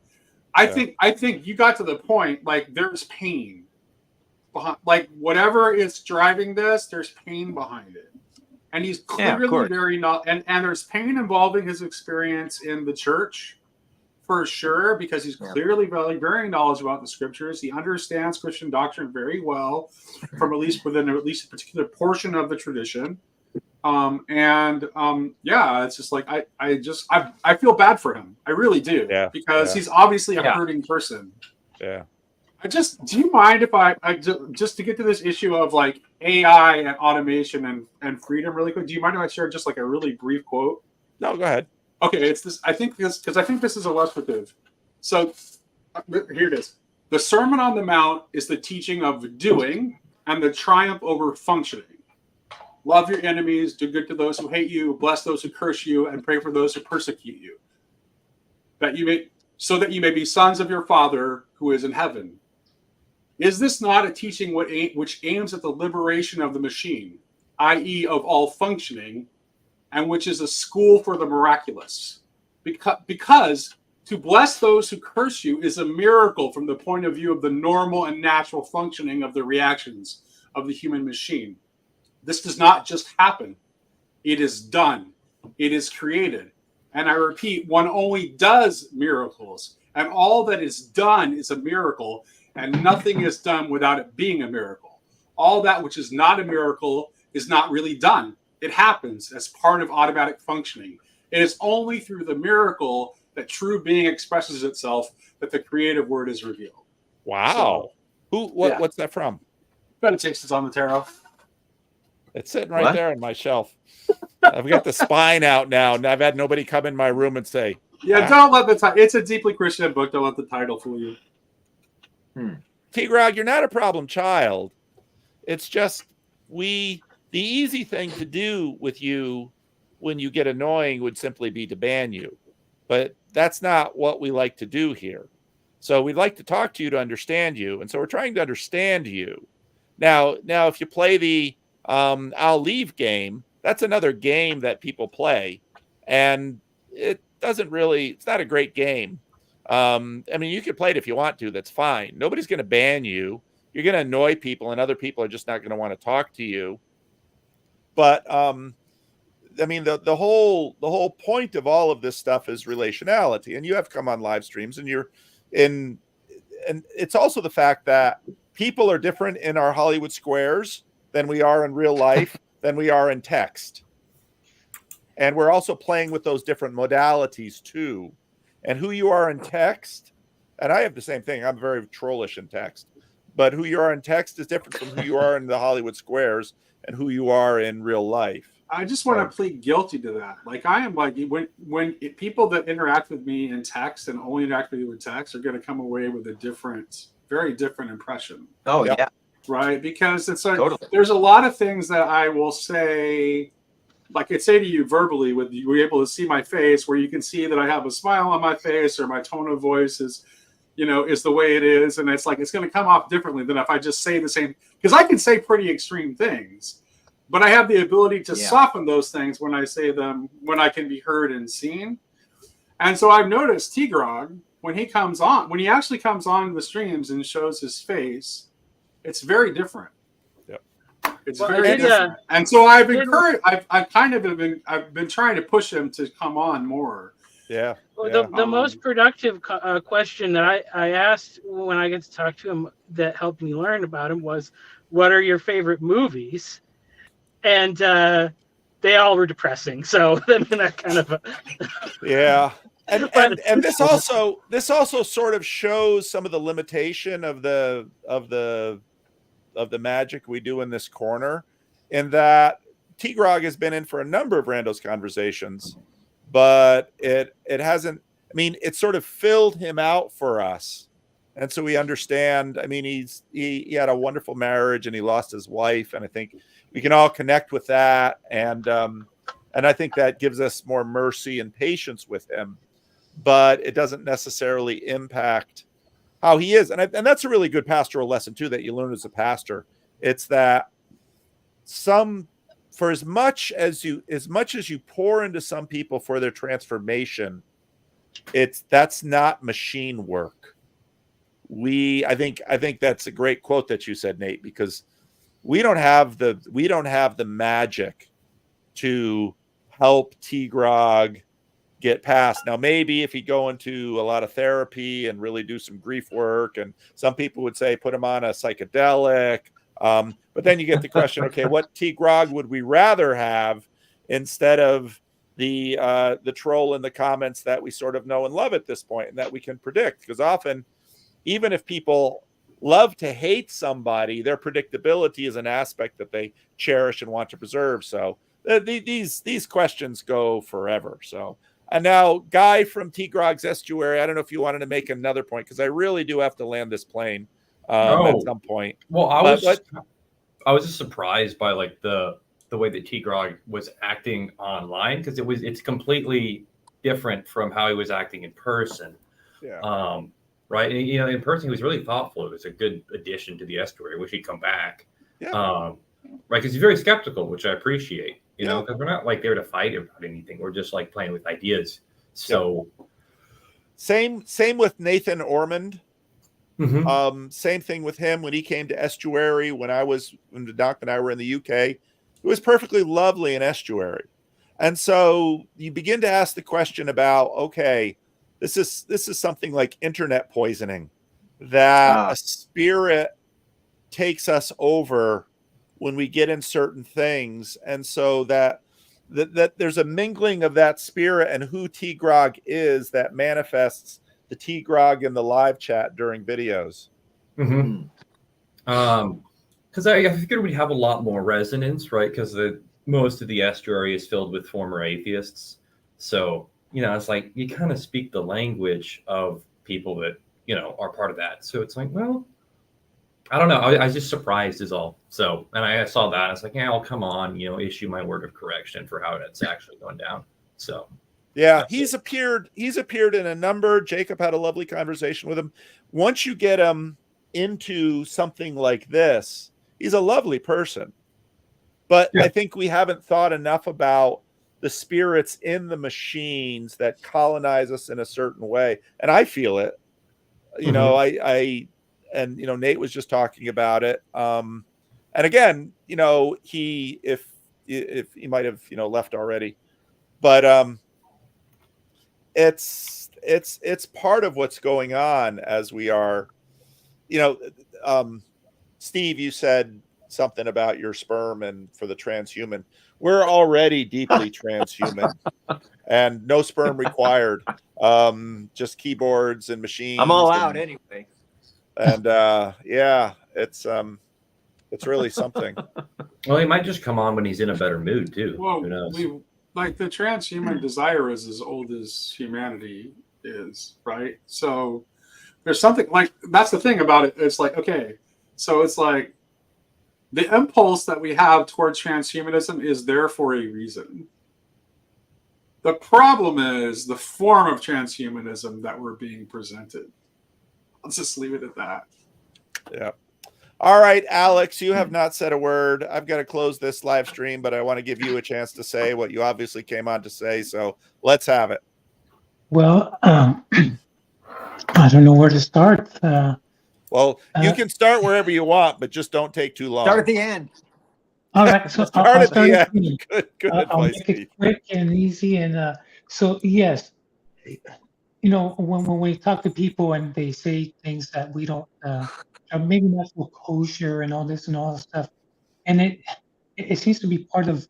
I think you got to the point, like there's pain behind, like whatever is driving this, there's pain behind it. And he's clearly very not, and there's pain involving his experience in the church, for sure, because he's clearly very knowledgeable about the scriptures. He understands Christian doctrine very well, from at least within at least a particular portion of the tradition. Yeah, it's just like I feel bad for him. I really do, because he's obviously a hurting person. Yeah. Do you mind if I just to get to this issue of like AI and automation and freedom really quick? Do you mind if I share just like a really brief quote? No, go ahead. Okay, it's this. I think this is illustrative. So here it is. The Sermon on the Mount is the teaching of doing and the triumph over functioning. Love your enemies, do good to those who hate you, bless those who curse you, and pray for those who persecute you, so that you may be sons of your Father who is in heaven. Is this not a teaching which aims at the liberation of the machine, i.e., of all functioning, and which is a school for the miraculous? Because to bless those who curse you is a miracle from the point of view of the normal and natural functioning of the reactions of the human machine. This does not just happen. It is done. It is created. And I repeat, one only does miracles. And all that is done is a miracle. And nothing is done without it being a miracle. All that which is not a miracle is not really done. It happens as part of automatic functioning. It is only through the miracle that true being expresses itself that the creative word is revealed. Wow. So, what's that from? Meditations on the Tarot. It's sitting right there on my shelf. I've got the spine out now, and I've had nobody come in my room and say, yeah, don't let the title. It's a deeply Christian book. Don't let the title fool you. T-Grog, you're not a problem child. It's just the easy thing to do with you when you get annoying would simply be to ban you. But that's not what we like to do here. So we'd like to talk to you to understand you. And so we're trying to understand you. Now if you play the I'll leave game, that's another game that people play. And it's not a great game. I mean, you can play it if you want to. That's fine. Nobody's going to ban you. You're going to annoy people, and other people are just not going to want to talk to you. But I mean, the whole point of all of this stuff is relationality. And you have come on live streams, and and it's also the fact that people are different in our Hollywood squares than we are in real life, than we are in text. And we're also playing with those different modalities too. And who you are in text, and I have the same thing. I'm very trollish in text, but who you are in text is different from who you are in the Hollywood squares and who you are in real life. I just want to plead guilty to that. Like I am like when people that interact with me in text and only interact with you in text are going to come away with a very different impression. Oh yeah. Right, because it's like there's a lot of things that I will say, like I say to you verbally, with you able to see my face, where you can see that I have a smile on my face, or my tone of voice is the way it is, and it's like it's going to come off differently than if I just say the same. Because I can say pretty extreme things, but I have the ability to soften those things when I say them, when I can be heard and seen. And so I've noticed T-Grog, when he actually comes on the streams and shows his face, it's very different. Yep. It's very different. And so I've been trying to push him to come on more. Yeah. Well, the most productive question that I asked when I get to talk to him that helped me learn about him was, what are your favorite movies? And they all were depressing. So I mean, that kind of yeah. And this also sort of shows some of the limitation of the the magic we do in this corner, in that T-Grog has been in for a number of Rando's conversations, but it hasn't. I mean, it sort of filled him out for us, and so we understand. I mean, he had a wonderful marriage and he lost his wife, and I think we can all connect with that, and I think that gives us more mercy and patience with him, but it doesn't necessarily impact how he is. And that's a really good pastoral lesson too, that you learn as a pastor. It's that for as much as you pour into some people for their transformation, that's not machine work. I think that's a great quote that you said, Nate, because we don't have the magic to help T-Grog get past. Now, maybe if he'd go into a lot of therapy and really do some grief work, and some people would say put him on a psychedelic, but then you get the question, okay, what T-Grog would we rather have instead of the troll in the comments that we sort of know and love at this point and that we can predict? Because often, even if people love to hate somebody, their predictability is an aspect that they cherish and want to preserve. So these questions go forever. So, and now, Guy from T-Grog's Estuary, I don't know if you wanted to make another point, because I really do have to land this plane at some point. Well, I was just surprised by like the way that T-Grog was acting online, because it's completely different from how he was acting in person. Yeah. Right. And, you know, in person, he was really thoughtful. It was a good addition to the Estuary. I wish he'd come back. Yeah. Right. Because he's very skeptical, which I appreciate, you know, because we're not like there to fight about anything. We're just like playing with ideas. So same with Nathan Ormond. Mhm. Same thing with him when he came to Estuary when Doc and I were in the UK. It was perfectly lovely in Estuary. And so you begin to ask the question about, okay, this is something like internet poisoning, that a spirit takes us over when we get in certain things. And so that there's a mingling of that spirit and who T-Grog is that manifests the T-Grog in the live chat during videos. Because I figured we'd have a lot more resonance, right? Because most of the Estuary is filled with former atheists. So, you know, it's like you kind of speak the language of people that, you know, are part of that. So it's like, well, I don't know. I was just surprised is all. So, and I saw that. I was like, yeah, I'll come on, you know, issue my word of correction for how it's actually going down. So, yeah, he's appeared in a number. Jacob had a lovely conversation with him. Once you get him into something like this, he's a lovely person. But I think we haven't thought enough about the spirits in the machines that colonize us in a certain way. And I feel it, you know, and, you know, Nate was just talking about it. And again, you know, if he might have, you know, left already, but, it's part of what's going on as we are, you know, Steve, you said something about your sperm and for the transhuman. We're already deeply transhuman and no sperm required. Just keyboards and machines. I'm all out anyway. And yeah, it's really something. Well, he might just come on when he's in a better mood too. Well, Who knows? Like the transhuman desire is as old as humanity is, right? So there's something like that's the thing about it. It's like, okay, so it's like the impulse that we have towards transhumanism is there for a reason. The problem is the form of transhumanism that we're being presented. Let's just leave it at that. Yeah. All right, Alex, you have not said a word. I've got to close this live stream, but I want to give you a chance to say what you obviously came on to say. So let's have it. Well, I don't know where to start. Well, you can start wherever you want, but just don't take too long. Start at the end. All right, so start I'll at start the at end. the end. Good I'll advice, make it quick and easy. And so, yes, you know, when we talk to people and they say things that we don't, maybe not so kosher and all this and all that stuff, and it seems to be part of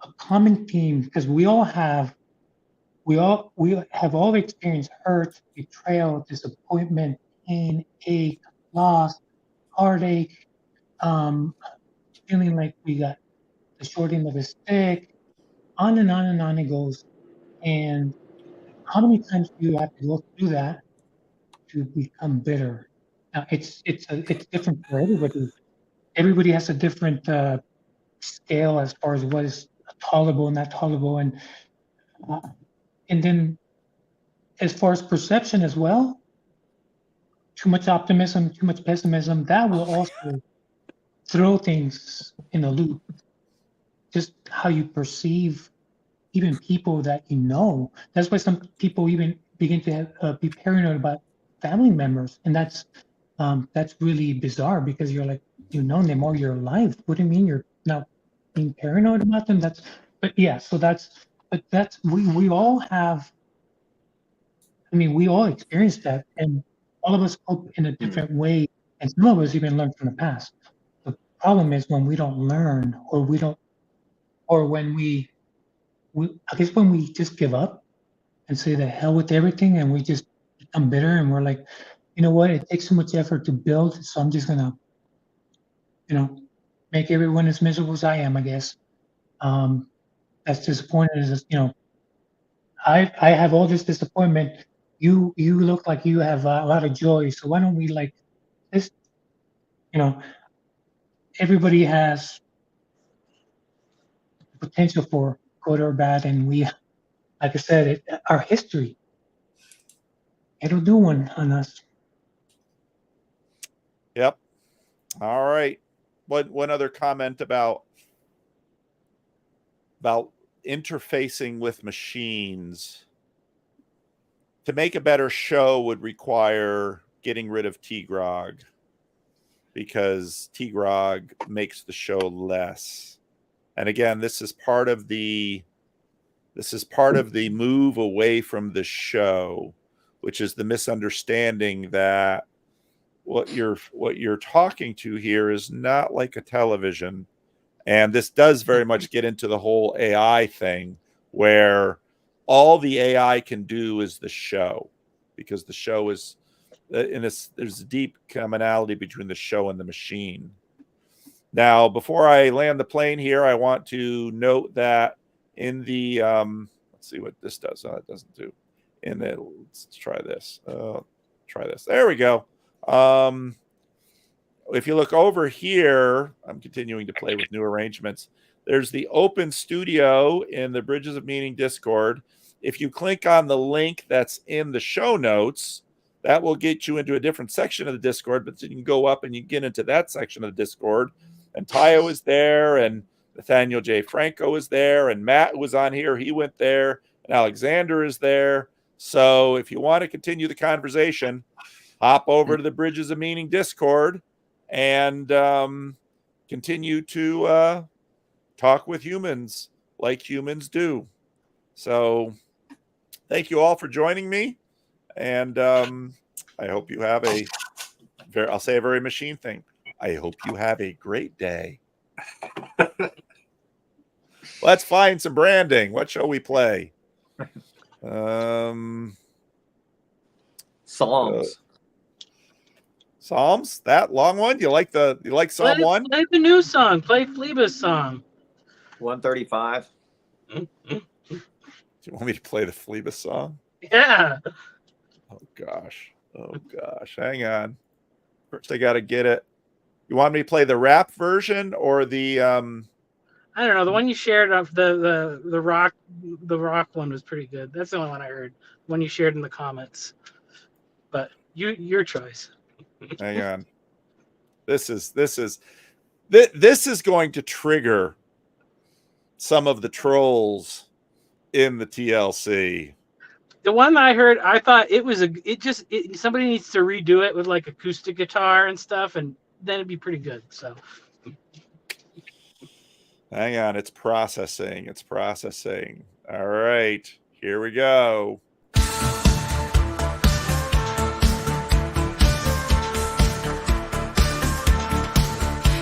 a common theme because we have all experienced hurt, betrayal, disappointment, pain, ache, loss, heartache, feeling like we got the short end of a stick, on and on and on it goes. And how many times do you have to go through that to become bitter? Now, it's different for everybody. Everybody has a different scale as far as what is tolerable and not tolerable, and then as far as perception as well, too much optimism, too much pessimism, that will also throw things in a loop. Just how you perceive even people that you know. That's why some people even begin to be paranoid about family members, and that's really bizarre because you're like, you've known them all your life. What do you mean you're now being paranoid about them? We all have. I mean, we all experience that, and all of us cope in a different way, and some of us even learn from the past. The problem is when we don't learn, or when I guess when we just give up and say the hell with everything, and we just become bitter, and we're like, you know what? It takes so much effort to build, so I'm just gonna, make everyone as miserable as I am. I guess that's disappointing. I have all this disappointment. You look like you have a lot of joy, so why don't we like this? Everybody has potential for good or bad, and we, like I said, our history, it'll do one on us. Yep. All right. One other comment about interfacing with machines. To make a better show would require getting rid of T-Grog, because T-Grog makes the show less. And again, this is part of the move away from the show, which is the misunderstanding that what you're talking to here is not like a television. And this does very much get into the whole AI thing, where all the AI can do is the show, because the show is there's a deep commonality between the show and the machine. Now, before I land the plane here, I want to note that in the let's see what this does. It doesn't do. Let's try this. Try this. There we go. If you look over here, I'm continuing to play with new arrangements. There's the open studio in the Bridges of Meaning Discord. If you click on the link that's in the show notes, that will get you into a different section of the Discord, but you can go up and you get into that section of the Discord. And Tayo is there, and Nathaniel J. Franco is there, and Matt was on here. He went there, and Alexander is there. So if you want to continue the conversation, hop over to the Bridges of Meaning Discord and continue to talk with humans like humans do. So thank you all for joining me. And I hope you have I'll say a very machine thing. I hope you have a great day. Let's find some branding. What shall we play? Psalms. Psalms? That long one? You like Psalm 1? Play the new song. Play Fleba's song. 135. Do you want me to play the Fleba song? Yeah. Oh gosh. Hang on. First I gotta get it. You want me to play the rap version or the I don't know. The one you shared of the rock one was pretty good. That's the only one I heard. The one you shared in the comments. But your choice. Hang on. This is going to trigger some of the trolls in the TLC. The one I heard, I thought somebody needs to redo it with like acoustic guitar and stuff, and then it'd be pretty good. So hang on, it's processing. All right, here we go.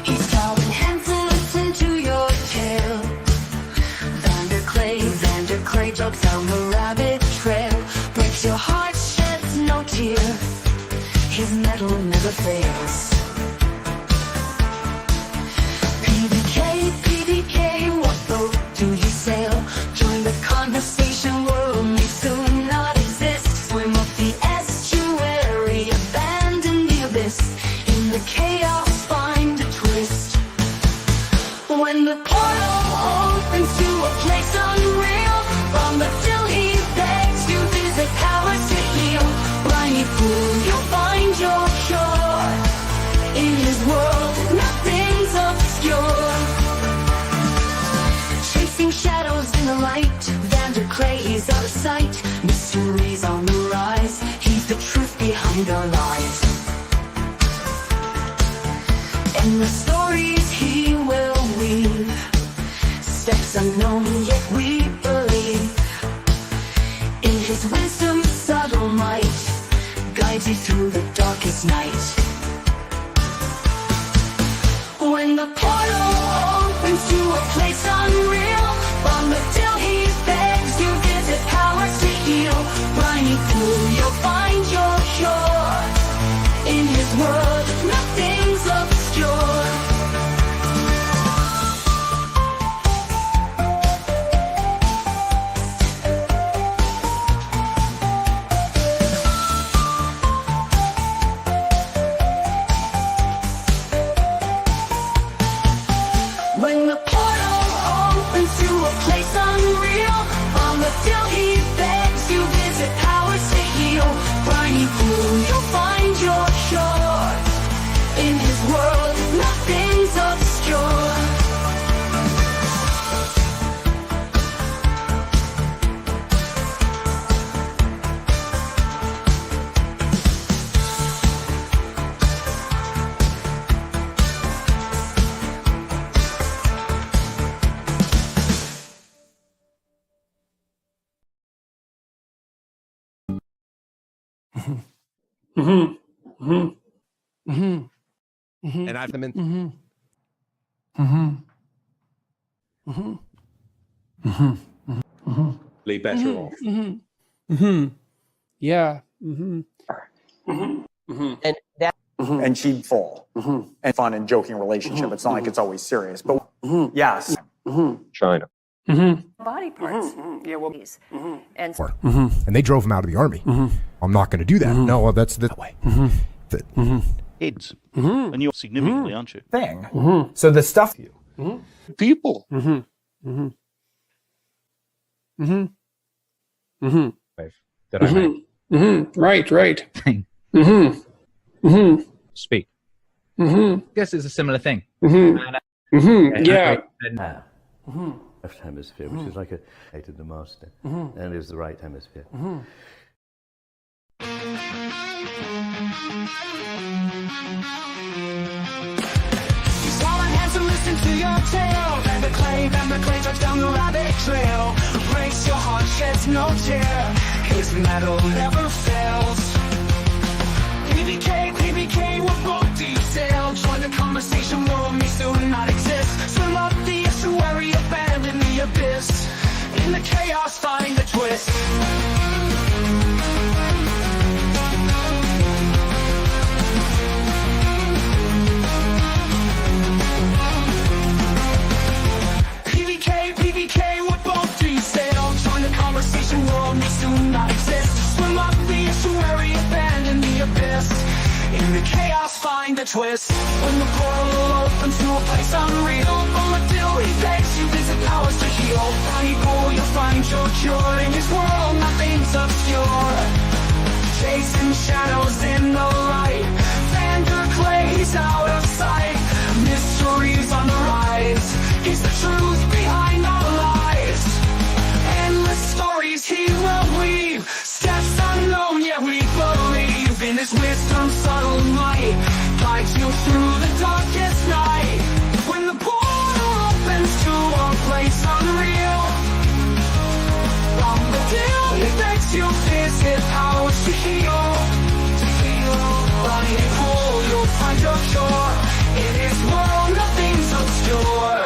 He's towering hands to listen to your tale. Vander Clay jogs down the rabbit trail. Breaks your heart, sheds no tear. His metal never fails. When the portal opens to a place unreal, from the till he begs to visit powers to heal. Blindly fool, you'll find your cure. In his world, nothing's obscure. Chasing shadows in the light, Vander Craig's out of sight. Mysteries on the rise, he's the truth behind our lives. And the stories he will weave, steps unknown yet we believe. In his wisdom, subtle might guides you through the darkest night. When the portal opens to a place unreal, from the till he begs to visit powers to heal. Blindly fool, you'll find your cure. In his world, nothing's obscure. When the portal opens to a place unreal, from the till he begs to visit powers to heal. Blindly fool, you'll find your cure. In his world, nothing's obscure. And I've them in. Better off. Yeah. And that and she'd fall and fun and joking relationship. It's not like it's always serious, but yes. China. Body parts. Yeah, well, and And they drove him out of the army. I'm not going to do that. No, well, that's the way. Kids. And you're significantly, aren't you? Thing. So the stuff People. That I make. Right. Speak. Guess it's a similar thing. Yeah. Left hemisphere, which is like a hated the master, and it was the right hemisphere. Swallow hands and listen to your tale. And the clay drives down the rabbit trail. Breaks your heart, sheds no tear. His metal never fails. PBK, we're both detailed. Join the conversation, world may soon not exist. Swim up the estuary, abandon the abyss. In the chaos, find the twist. PBK, we're both detailed. Join the conversation, world may soon not exist. Swim up the estuary, abandon the abyss. In the chaos, find the twist. When the portal opens to a place unreal, from the till he begs you visit powers to heal. People, you'll find your cure. In his world, nothing's obscure. Chasing shadows in the light. Vander Clay's out of sight. Mysteries on the rise. He's the truth behind our lies. Endless stories he will weave. Steps unknown, yet we believe. In his wisdom, subtle might guides you through the darkest night. When the portal opens to a place unreal, from the till he begs you visit powers to heal. Body and cool, you'll find your cure. In his world, nothing's obscure.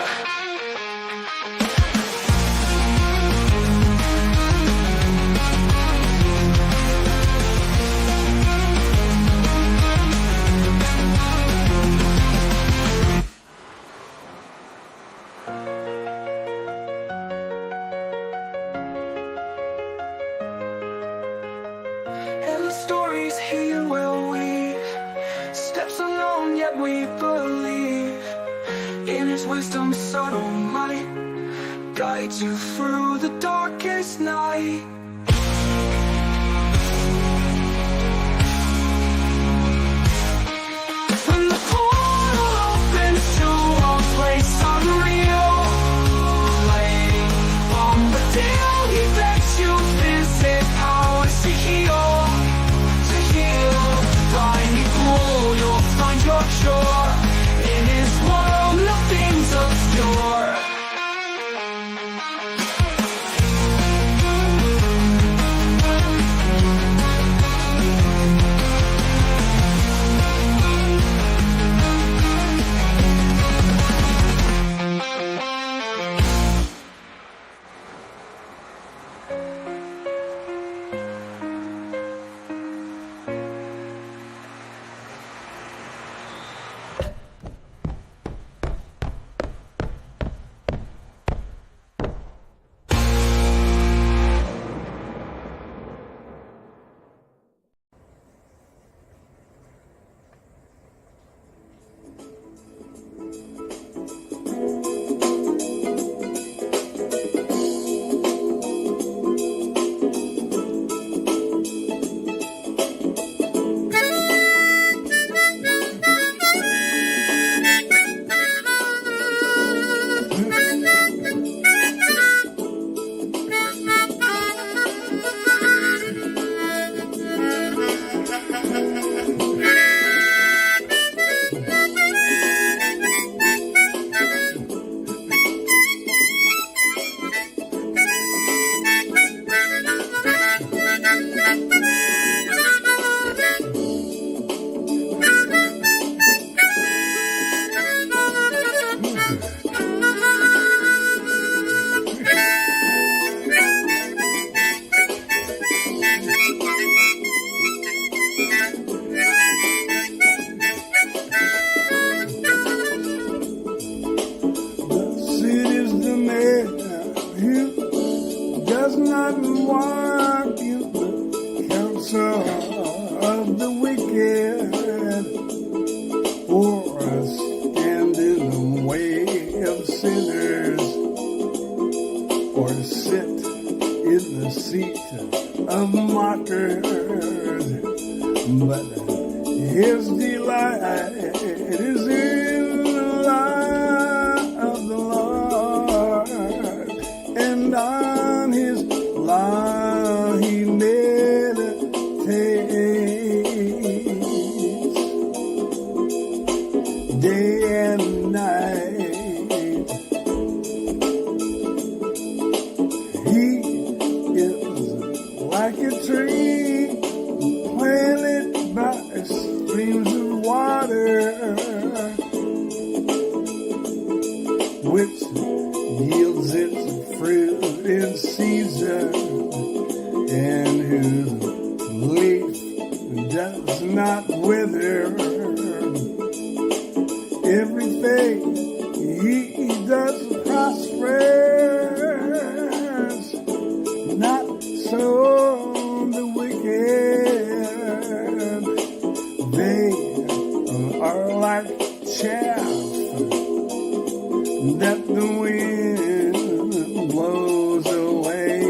And the stories he we believe. In his wisdom, subtle might guides you through the darkest night. When the portal opens to a place unreal, laying on the deal, he begs you visit powers to heal, to heal. Find cool, you'll find your cure. In his world, nothing's obscure. does not walk in the counsel of the wicked, or stand in the way of sinners, or sit in the seat of mockers. But his delight is in the law of the Lord, and on his law he meditates day and night. He is like a tree planted by streams of water, which yields its fruit in season, and whose leaf does not wither. Everything he does prospers, not so the wicked. They are like chaff that the wind blows away.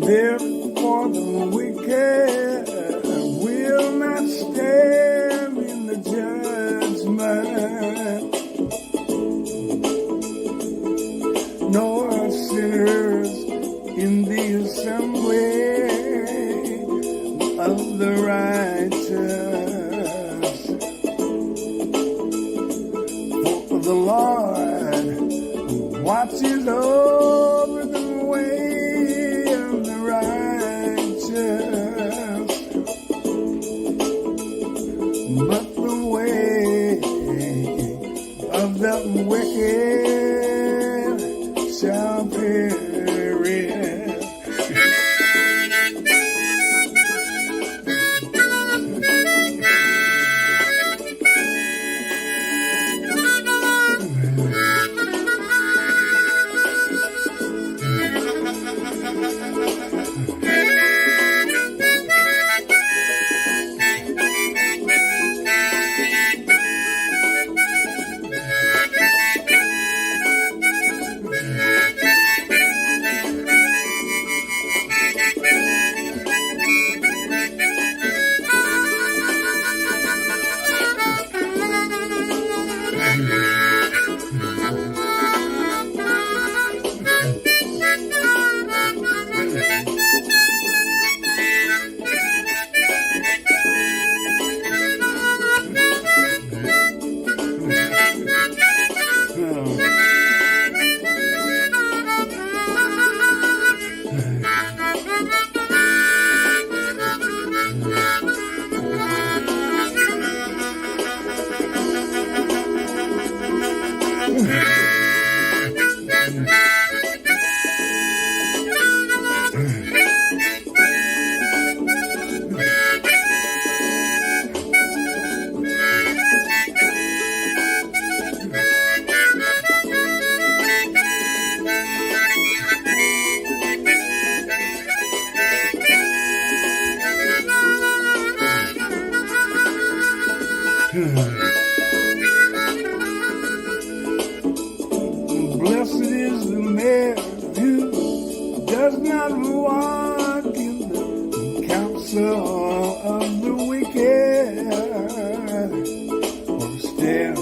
Therefore the wicked will not stand in the judgment, nor sinners in the assembly of the righteous. For the Lord watches over the way of the righteous, but the way of the wicked shall perish. Blessed is the man who does not walk in the counsel of the wicked, or stand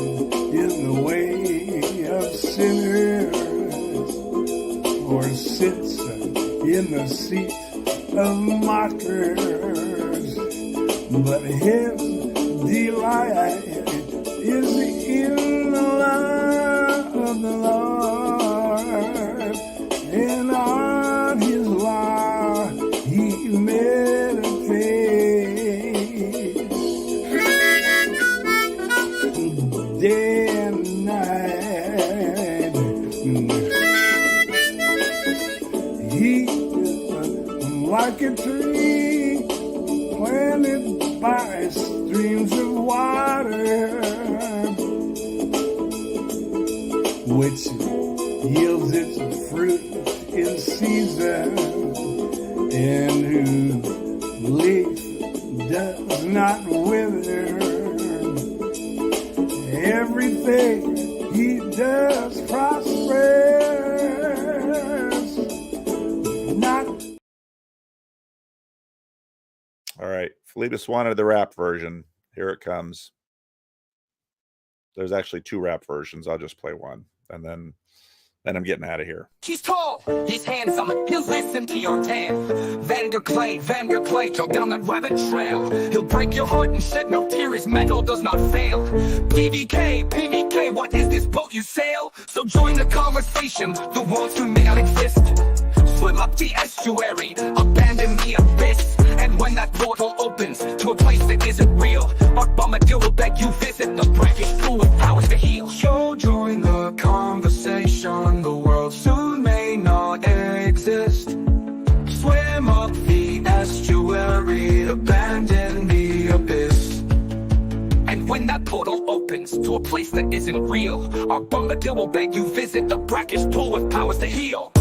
in the way of sinners, or sits in the seat of mockers, but his delight is in the law of the Lord, and on his law he meditates day and night. He is like a tree planted by streams of water, which yields its fruit in season, and whose leaf does not wither. Everything he does prospers. Not. All right. Felibus wanted the rap version. Here it comes. There's actually 2 rap versions. I'll just play one, and then I'm getting out of here. He's tall, he's handsome, he'll listen to your tale. Vander Clay, go down that rabbit trail. He'll break your heart and shed no tear, his metal does not fail. PVK, what is this boat you sail? So join the conversation, the worlds who may not exist. Swim up the estuary, abandon the abyss. And when that portal opens to a place that isn't real, our bombardier will beg you visit the brackish pool of powers to heal. So join the conversation, the world soon may not exist. Swim up the estuary, abandon the abyss. And when that portal opens to a place that isn't real, our bombardier will beg you visit the brackish pool with powers to heal.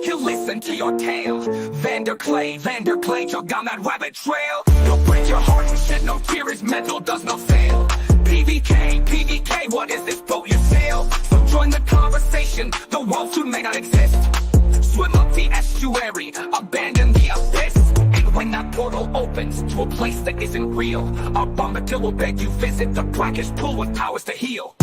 He'll listen to your tale. Vander Clay, jog down that rabbit trail. He'll break your heart and shed no tear, his metal does not fail. PVK, what is this boat you sail? So join the conversation, the world soon may not exist. Swim up the estuary, abandon the abyss. And when that portal opens to a place that isn't real, our bombardier will beg you visit the brackish pool with powers to heal.